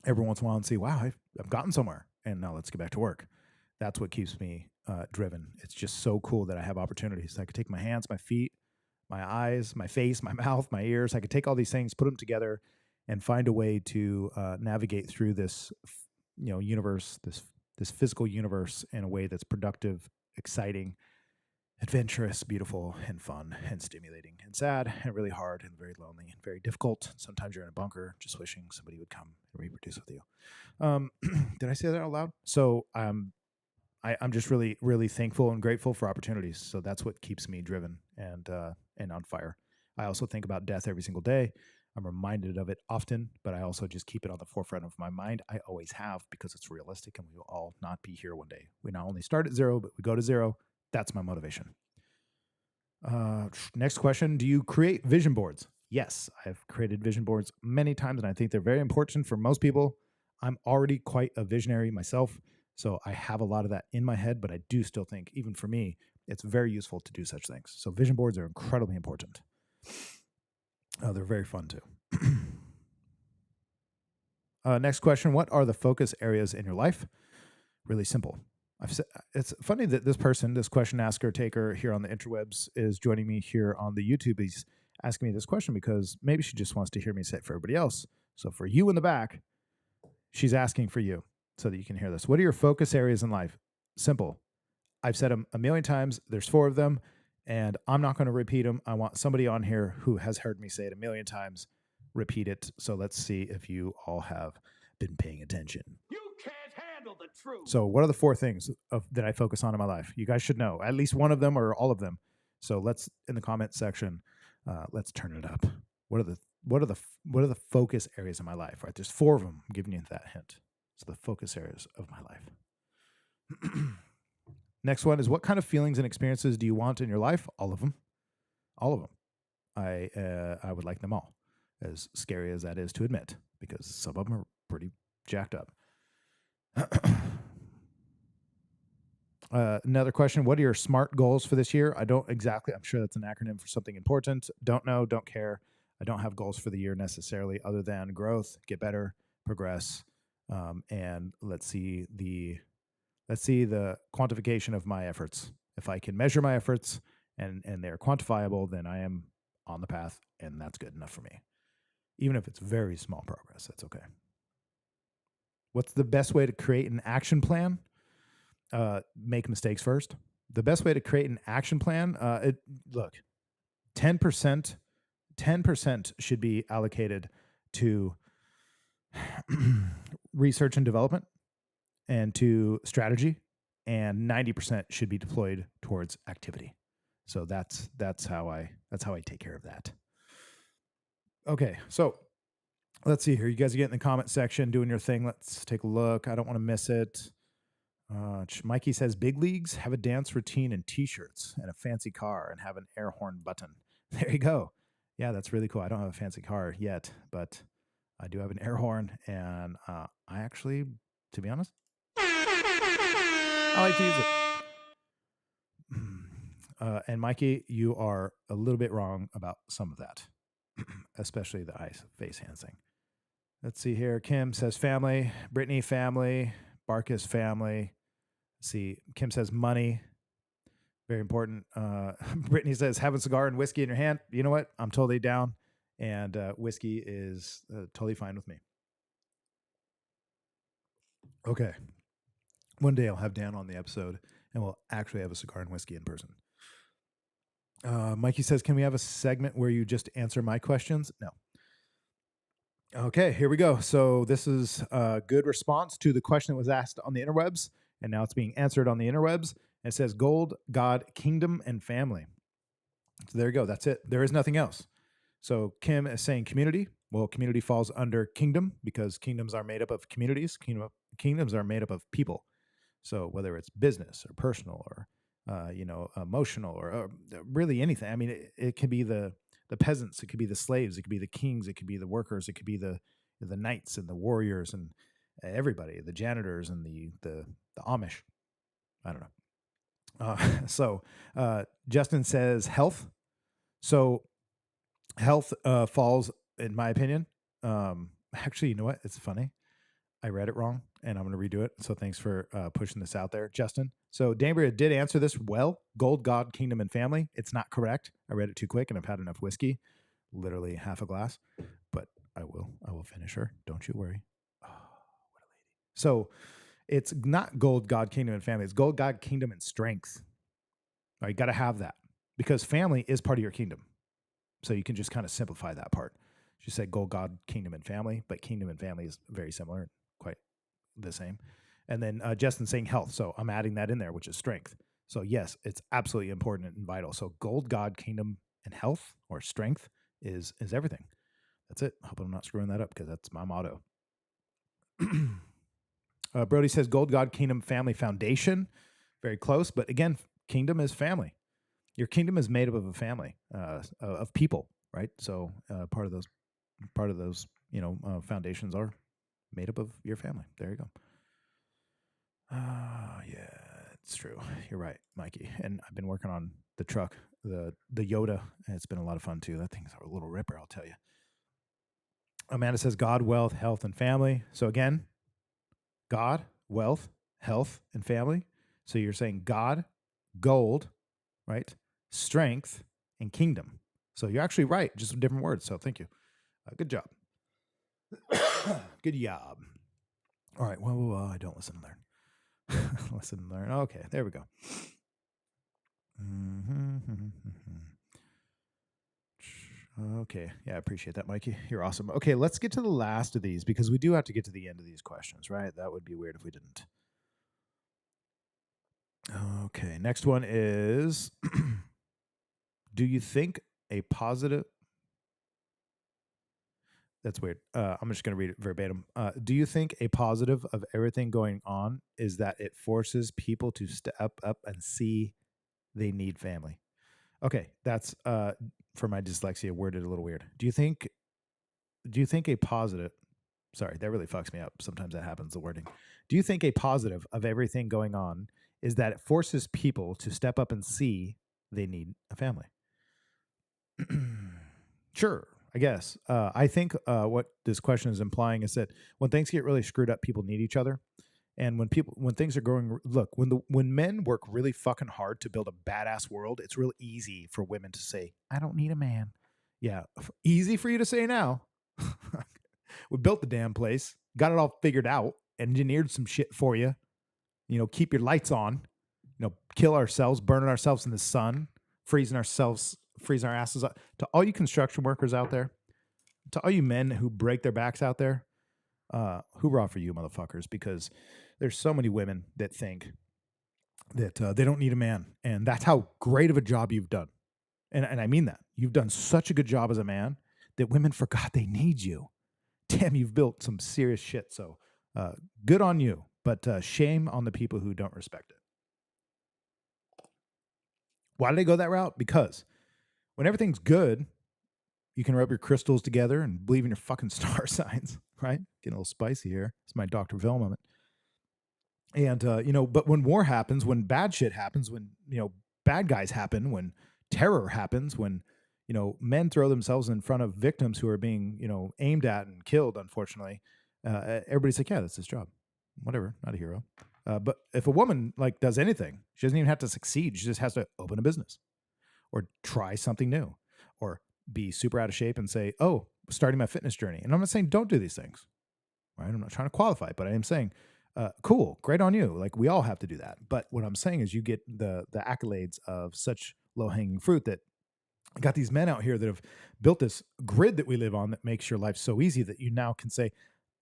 every once in a while and see, wow, I've gotten somewhere, and now let's get back to work. That's what keeps me driven. It's just so cool that I have opportunities. I could take my hands, my feet, my eyes, my face, my mouth, my ears. I could take all these things, put them together, and find a way to navigate through this, universe, this physical universe in a way that's productive, exciting, adventurous, beautiful, and fun, and stimulating, and sad, and really hard, and very lonely, and very difficult. Sometimes you're in a bunker just wishing somebody would come and reproduce with you. Did I say that out loud? So I'm just really, really thankful and grateful for opportunities. So that's what keeps me driven and on fire. I also think about death every single day. I'm reminded of it often, but I also just keep it on the forefront of my mind. I always have, because it's realistic, and we will all not be here one day. We not only start at zero, but we go to zero. That's my motivation. Next question. Do you create vision boards? Yes, I've created vision boards many times, and I think they're very important for most people. I'm already quite a visionary myself, so I have a lot of that in my head, but I do still think, even for me, it's very useful to do such things. So vision boards are incredibly important. They're very fun too. Next question. What are the focus areas in your life? Really simple. I've said, it's funny that this person, this question asker taker here on the interwebs, is joining me here on the YouTube. He's asking me this question because maybe she just wants to hear me say it for everybody else. So for you in the back, she's asking for you so that you can hear this. What are your focus areas in life? Simple. I've said them a million times. There's 4 of them, and I'm not going to repeat them. I want somebody on here who has heard me say it a million times repeat it. So let's see if you all have been paying attention. You can't handle handle the truth. So what are the 4 things that I focus on in my life? You guys should know at least one of them or all of them. So let's, in the comment section, let's turn it up. What are the focus areas of my life? Right, there's 4 of them. I'm giving you that hint. So the focus areas of my life. Next one is, what kind of feelings and experiences do you want in your life? All of them. All of them. I would like them all, as scary as that is to admit, because some of them are pretty jacked up. Another question, what are your SMART goals for this year? I'm sure that's an acronym for something important. Don't know, don't care. I don't have goals for the year necessarily, other than growth, get better, progress, and let's see the quantification of my efforts. If I can measure my efforts and they're quantifiable, then I am on the path, and that's good enough for me. Even if it's very small progress, that's okay. What's the best way to create an action plan? Make mistakes first. The best way to create an action plan, look, 10% should be allocated to research and development and to strategy, and 90% should be deployed towards activity. So that's how I take care of that. Okay, so let's see here. You guys are getting in the comment section, doing your thing. Let's take a look. I don't want to miss it. Mikey says, big leagues have a dance routine and T-shirts and a fancy car and have an air horn button. There you go. Yeah, that's really cool. I don't have a fancy car yet, but I do have an air horn, and I actually, to be honest, I like to use it. And Mikey, you are a little bit wrong about some of that, especially the face hands thing. Let's see here. Kim says family. Brittany, family. Barkus, family. Let's see. Kim says money. Very important. Brittany says have a cigar and whiskey in your hand. You know what? I'm totally down. And whiskey is totally fine with me. Okay. One day I'll have Dan on the episode, and we'll actually have a cigar and whiskey in person. Mikey says, can we have a segment where you just answer my questions? No. Okay, here we go. So this is a good response to the question that was asked on the interwebs, and now it's being answered on the interwebs. It says gold, God, kingdom, and family. So there you go. That's it. There is nothing else. So Kim is saying community. Well, community falls under kingdom because kingdoms are made up of communities. Kingdoms are made up of people. So whether it's business or personal or emotional or really anything. I mean, it could be the peasants, it could be the slaves, it could be the kings, it could be the workers, it could be the knights and the warriors and everybody, the janitors and the Amish. I don't know. So Justin says health. So health falls, in my opinion. Actually, you know what? It's funny. I read it wrong, and I'm going to redo it. So thanks for pushing this out there, Justin. So Danbury did answer this well. Gold, God, kingdom, and family. It's not correct. I read it too quick, and I've had enough whiskey, literally half a glass. But I will finish her. Don't you worry. Oh, what a lady. So it's not gold, God, kingdom, and family. It's gold, God, kingdom, and strength. All right, you got to have that because family is part of your kingdom. So you can just kind of simplify that part. She said gold, God, kingdom, and family, but kingdom and family is very similar, quite the same. And then Justin's saying health. So I'm adding that in there, which is strength. So yes, it's absolutely important and vital. So gold, God, kingdom, and health or strength is everything. That's it. I hope I'm not screwing that up because that's my motto. Brody says gold, God, kingdom, family, foundation. Very close. But again, kingdom is family. Your kingdom is made up of a family of people, right? So part of those, foundations are made up of your family. There you go. Yeah, it's true. You're right, Mikey. And I've been working on the truck, the Yoda, and it's been a lot of fun too. That thing's a little ripper, I'll tell you. Amanda says God, wealth, health, and family. So again, God, wealth, health, and family. So you're saying God, gold, right? Strength, and kingdom. So you're actually right, just different words. So thank you. Good job. Good job. All right. Well, I don't listen and learn. Listen and learn. Okay, there we go. Okay. Yeah, I appreciate that, Mikey. You're awesome. Okay, let's get to the last of these because we do have to get to the end of these questions, right? That would be weird if we didn't. Okay, next one is do you think a positive That's weird. I'm just going to read it verbatim. Do you think a positive of everything going on is that it forces people to step up and see they need family? Okay, that's for my dyslexia worded a little weird. Do you think a positive Sorry, that really fucks me up. Sometimes that happens, the wording. Do you think a positive of everything going on is that it forces people to step up and see they need a family? Sure, I guess. I think what this question is implying is that when things get really screwed up, people need each other. And when things are going, look, when men work really fucking hard to build a badass world, it's real easy for women to say, "I don't need a man." Yeah, easy for you to say now. We built the damn place, got it all figured out, engineered some shit for you. Keep your lights on. Kill ourselves, burning ourselves in the sun, freezing our asses up. To all you construction workers out there, to all you men who break their backs out there, hoorah for you, motherfuckers, because there's so many women that think that they don't need a man, and that's how great of a job you've done. And I mean that. You've done such a good job as a man that women forgot they need you. Damn, you've built some serious shit. So good on you, but shame on the people who don't respect it. Why did I go that route? Because when everything's good, you can rub your crystals together and believe in your fucking star signs, right? Getting a little spicy here. It's my Dr. Phil moment. And, but when war happens, when bad shit happens, when, bad guys happen, when terror happens, when, men throw themselves in front of victims who are being, aimed at and killed, unfortunately, everybody's like, yeah, that's his job. Whatever, not a hero. But if a woman does anything, she doesn't even have to succeed. She just has to open a business or try something new or be super out of shape and say, oh, starting my fitness journey. And I'm not saying don't do these things, right? I'm not trying to qualify, but I am saying, cool, great on you. We all have to do that. But what I'm saying is you get the accolades of such low hanging fruit that got these men out here that have built this grid that we live on that makes your life so easy that you now can say,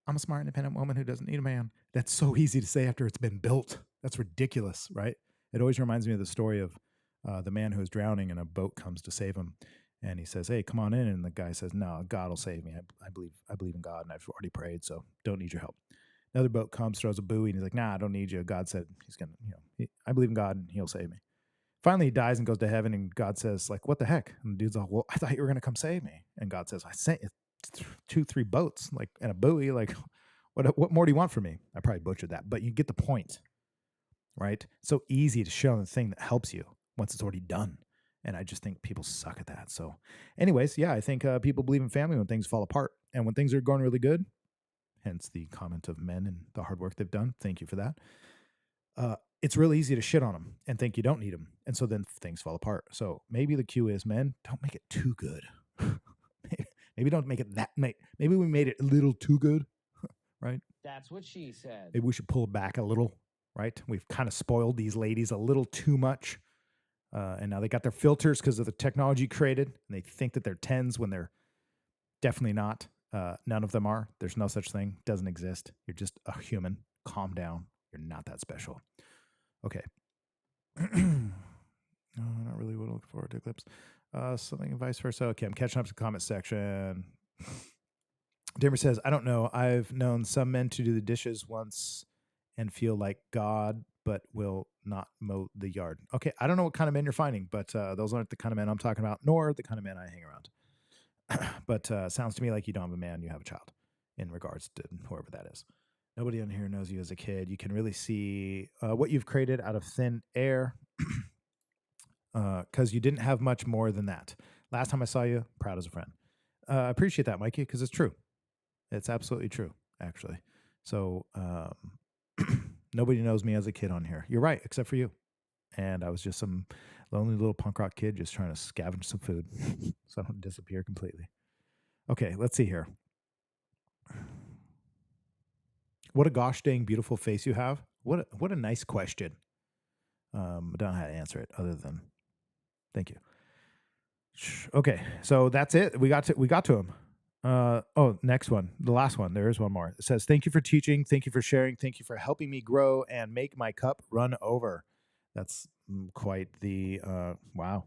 I'm a smart, independent woman who doesn't need a man. That's so easy to say after it's been built. That's ridiculous, right? It always reminds me of the story of the man who is drowning and a boat comes to save him. And he says, hey, come on in. And the guy says, no, God will save me. I believe in God and I've already prayed, so don't need your help. Another boat comes, throws a buoy, and he's like, nah, I don't need you. God said he's going to, I believe in God and he'll save me. Finally, he dies and goes to heaven, and God says, what the heck? And the dude's like, well, I thought you were going to come save me. And God says, I sent you 2-3 boats, and a buoy. What more do you want from me? I probably butchered that, but you get the point, right? It's so easy to show the thing that helps you once it's already done. And I just think people suck at that. So anyways, yeah, I think people believe in family when things fall apart. And when things are going really good, hence the comment of men and the hard work they've done. Thank you for that. It's really easy to shit on them and think you don't need them. And so then things fall apart. So maybe the cue is, men, don't make it too good. Maybe don't make it that. Maybe we made it a little too good, right? That's what she said. Maybe we should pull back a little, right? We've kind of spoiled these ladies a little too much. And now they got their filters because of the technology created. And they think that they're 10s when they're definitely not. None of them are. There's no such thing. Doesn't exist. You're just a human. Calm down. You're not that special. Okay. No, not really what I look forward to clips. Something vice versa. Okay, I'm catching up to the comment section. Dimmer says, I don't know. I've known some men to do the dishes once and feel like God, but will not mow the yard. Okay, I don't know what kind of men you're finding, but those aren't the kind of men I'm talking about, nor the kind of men I hang around. But sounds to me like you don't have a man, you have a child, in regards to whoever that is. Nobody on here knows you as a kid. You can really see what you've created out of thin air because you didn't have much more than that. Last time I saw you, proud as a friend. I appreciate that, Mikey, because it's true. It's absolutely true, actually. So nobody knows me as a kid on here. You're right, except for you. And I was just some lonely little punk rock kid just trying to scavenge some food so I don't disappear completely. Okay, let's see here. What a gosh dang beautiful face you have. What a nice question. I don't know how to answer it other than thank you. Okay, so that's it. We got to him. Next one. The last one. There is one more. It says, thank you for teaching. Thank you for sharing. Thank you for helping me grow and make my cup run over. That's quite the wow.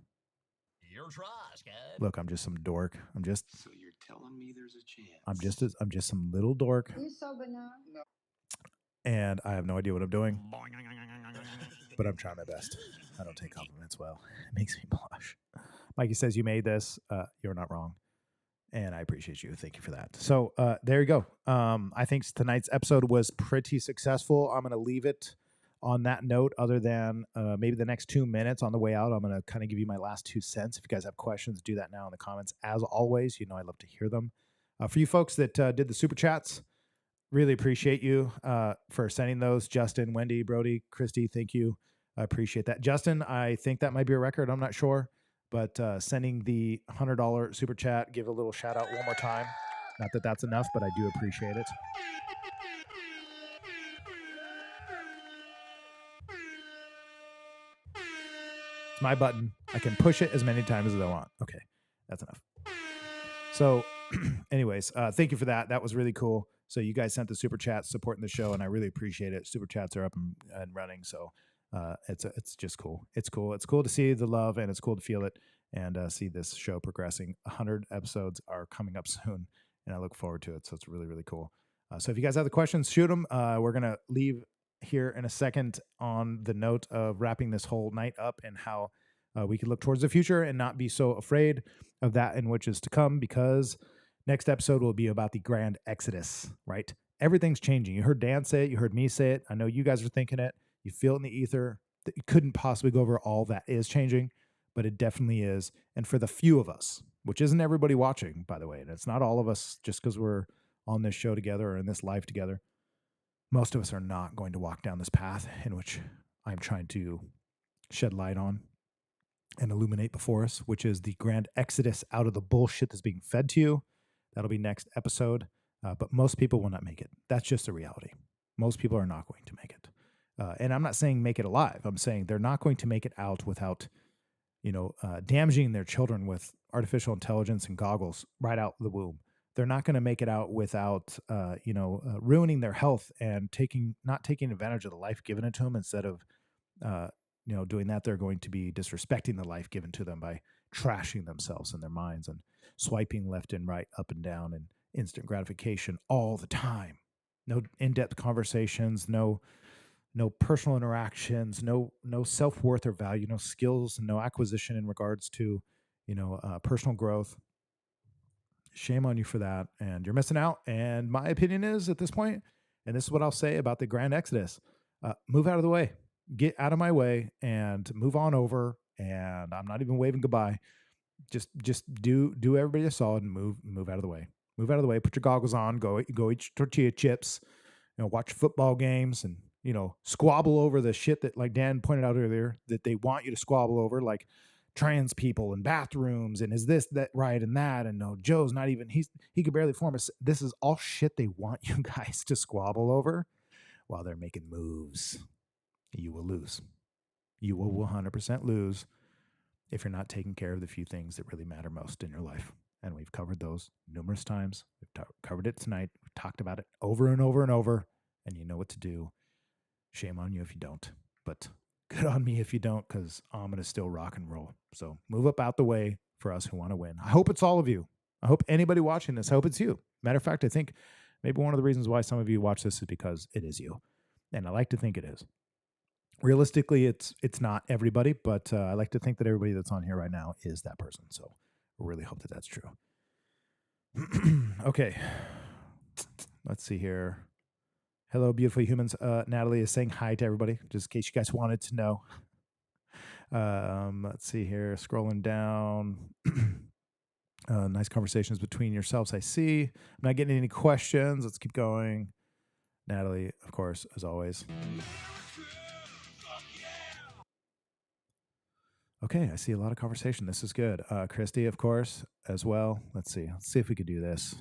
Your trust, kid. Look, I'm just some dork. So you're telling me there's a chance? I'm just some little dork, You sober now? and I have no idea what I'm doing. But I'm trying my best. I don't take compliments well. It makes me blush. Mikey says you made this. You're not wrong. And I appreciate you. Thank you for that. So there you go. I think tonight's episode was pretty successful. I'm going to leave it on that note, other than maybe the next 2 minutes on the way out. I'm going to kind of give you my last 2 cents. If you guys have questions, do that now in the comments. As always, I love to hear them. For you folks that did the super chats, really appreciate you for sending those. Justin, Wendy, Brody, Christy, thank you. I appreciate that. Justin, I think that might be a record. I'm not sure. But sending the $100 super chat, give a little shout out one more time. Not that that's enough, but I do appreciate it. It's my button. I can push it as many times as I want. Okay, that's enough. So anyways, thank you for that. That was really cool. So you guys sent the super chats supporting the show, and I really appreciate it. Super chats are up and running, so it's just cool. It's cool. It's cool to see the love, and it's cool to feel it and see this show progressing. 100 episodes are coming up soon, and I look forward to it. So it's really, really cool. So if you guys have the questions, shoot them. We're going to leave here in a second on the note of wrapping this whole night up and how we can look towards the future and not be so afraid of that in which is to come, because next episode will be about the grand exodus, right? Everything's changing. You heard Dan say it. You heard me say it. I know you guys are thinking it. You feel it in the ether that you couldn't possibly go over all that is changing, but it definitely is. And for the few of us, which isn't everybody watching, by the way, and it's not all of us just because we're on this show together or in this life together, most of us are not going to walk down this path in which I'm trying to shed light on and illuminate before us, which is the grand exodus out of the bullshit that's being fed to you. That'll be next episode. But most people will not make it. That's just a reality. Most people are not going to make it. And I'm not saying make it alive. I'm saying they're not going to make it out without, damaging their children with artificial intelligence and goggles right out the womb. They're not going to make it out without, ruining their health and not taking advantage of the life given to them. Instead of, doing that, they're going to be disrespecting the life given to them by trashing themselves in their minds and swiping left and right, up and down, and instant gratification all the time. No in-depth conversations, no personal interactions, no self-worth or value, no skills, no acquisition in regards to, personal growth. Shame on you for that. And you're missing out. And my opinion is at this point, and this is what I'll say about the grand exodus, move out of the way, get out of my way and move on over. And I'm not even waving goodbye. Just do everybody a solid and move out of the way. Move out of the way. Put your goggles on. Go eat tortilla chips. Watch football games and squabble over the shit that, like Dan pointed out earlier, that they want you to squabble over, like trans people and bathrooms and is this that right and that, and no, Joe's not even he could barely form a. This is all shit they want you guys to squabble over while they're making moves. You will lose. You will 100% lose if you're not taking care of the few things that really matter most in your life. And we've covered those numerous times. We've covered it tonight. We've talked about it over and over and over, and you know what to do. Shame on you if you don't, but good on me if you don't, because I'm going to still rock and roll. So move up out the way for us who want to win. I hope it's all of you. I hope anybody watching this, I hope it's you. Matter of fact, I think maybe one of the reasons why some of you watch this is because it is you. And I like to think it is. Realistically, it's not everybody, but I like to think that everybody that's on here right now is that person. So I really hope that that's true. Okay. Let's see here. Hello, beautiful humans. Natalie is saying hi to everybody, just in case you guys wanted to know. Let's see here. Scrolling down. Nice conversations between yourselves, I see. I'm not getting any questions. Let's keep going. Natalie, of course, as always. Okay, I see a lot of conversation. This is good. Christy, of course, as well. Let's see. Let's see if we could do this,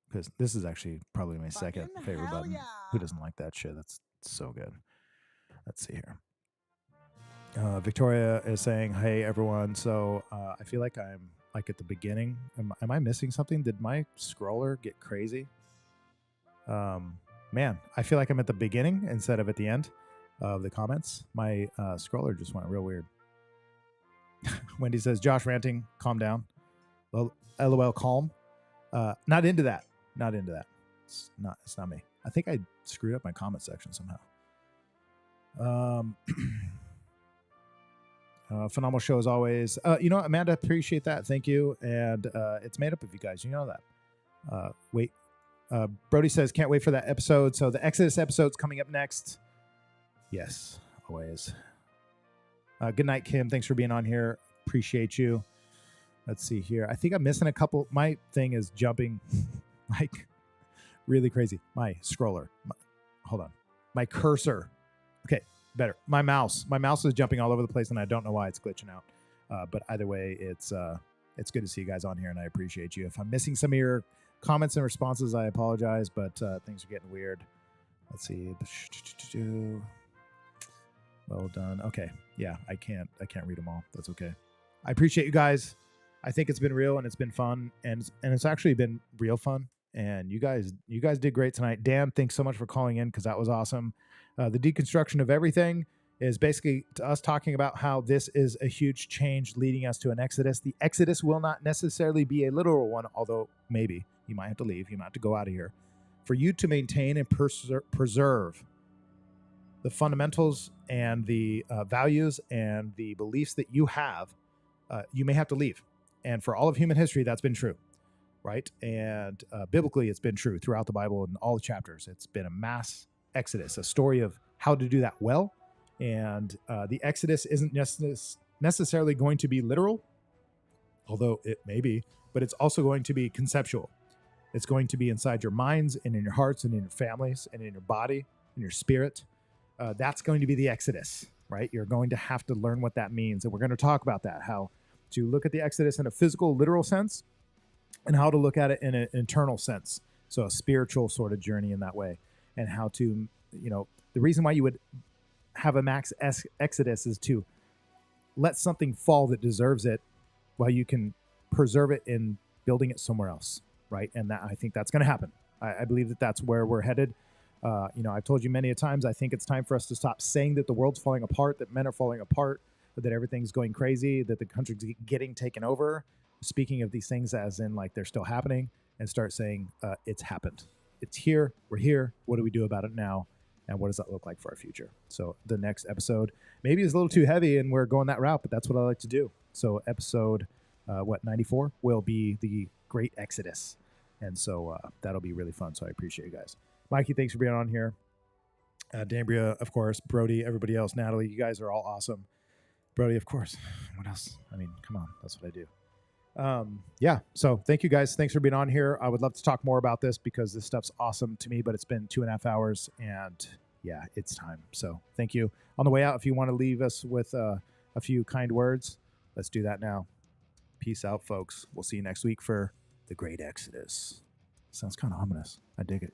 because this is actually probably my second favorite button. Yeah. Who doesn't like that shit? That's so good. Let's see here. Victoria is saying, hey, everyone. So I feel like I'm like at the beginning. Am I missing something? Did my scroller get crazy? Man, I feel like I'm at the beginning instead of at the end. of the comments. My scroller just went real weird. Wendy says, Josh ranting, calm down. LOL, calm. Not into that. Not into that. It's not me. I think I screwed up my comment section somehow. Phenomenal show as always. You know what, Amanda, appreciate that. Thank you. And it's made up of you guys. You know that. Wait. Brody says, can't wait for that episode. So the Exodus episode's coming up next. Yes, always. Good night, Kim. Thanks for being on here. Appreciate you. Let's see here. I think I'm missing a couple. My thing is jumping like really crazy. My scroller. Hold on. My cursor. Okay, better. My mouse. My mouse is jumping all over the place, and I don't know why it's glitching out. But either way, it's good to see you guys on here, and I appreciate you. If I'm missing some of your comments and responses, I apologize, but things are getting weird. Let's see. Well done. Okay. Yeah, I can't read them all. That's okay. I appreciate you guys. I think it's been real and it's been fun, and it's actually been real fun. And you guys did great tonight. Dan, thanks so much for calling in, because that was awesome. The deconstruction of everything is basically to us talking about how this is a huge change leading us to an exodus. The exodus will not necessarily be a literal one, although maybe you might have to leave. You might have to go out of here. For you to maintain and preserve the fundamentals and the values and the beliefs that you have, you may have to leave. And for all of human history, that's been true, right? And biblically, it's been true throughout the Bible and all the chapters. It's been a mass exodus, a story of how to do that well. And the exodus isn't necessarily going to be literal, although it may be, but it's also going to be conceptual. It's going to be inside your minds and in your hearts and in your families and in your body and your spirit. That's going to be the exodus, right? You're going to have to learn what that means. And we're going to talk about that, how to look at the exodus in a physical, literal sense, and how to look at it in an internal sense. So a spiritual sort of journey in that way. And how to, the reason why you would have a max exodus is to let something fall that deserves it while you can preserve it in building it somewhere else, right? And that, I think that's going to happen. I believe that that's where we're headed. I've told you many a times, I think it's time for us to stop saying that the world's falling apart, that men are falling apart, that everything's going crazy, that the country's getting taken over. Speaking of these things as in like they're still happening, and start saying it's happened. It's here. We're here. What do we do about it now? And what does that look like for our future? So the next episode maybe is a little too heavy and we're going that route, but that's what I like to do. So episode 94 will be the Great Exodus. And so that'll be really fun. So I appreciate you guys. Mikey, thanks for being on here. Dambria, of course. Brody, everybody else. Natalie, you guys are all awesome. Brody, of course. What else? I mean, come on. That's what I do. Yeah. So thank you guys. Thanks for being on here. I would love to talk more about this because this stuff's awesome to me, but it's been 2.5 hours and yeah, it's time. So thank you. On the way out, if you want to leave us with a few kind words, let's do that now. Peace out, folks. We'll see you next week for the Great Exodus. Sounds kind of ominous. I dig it.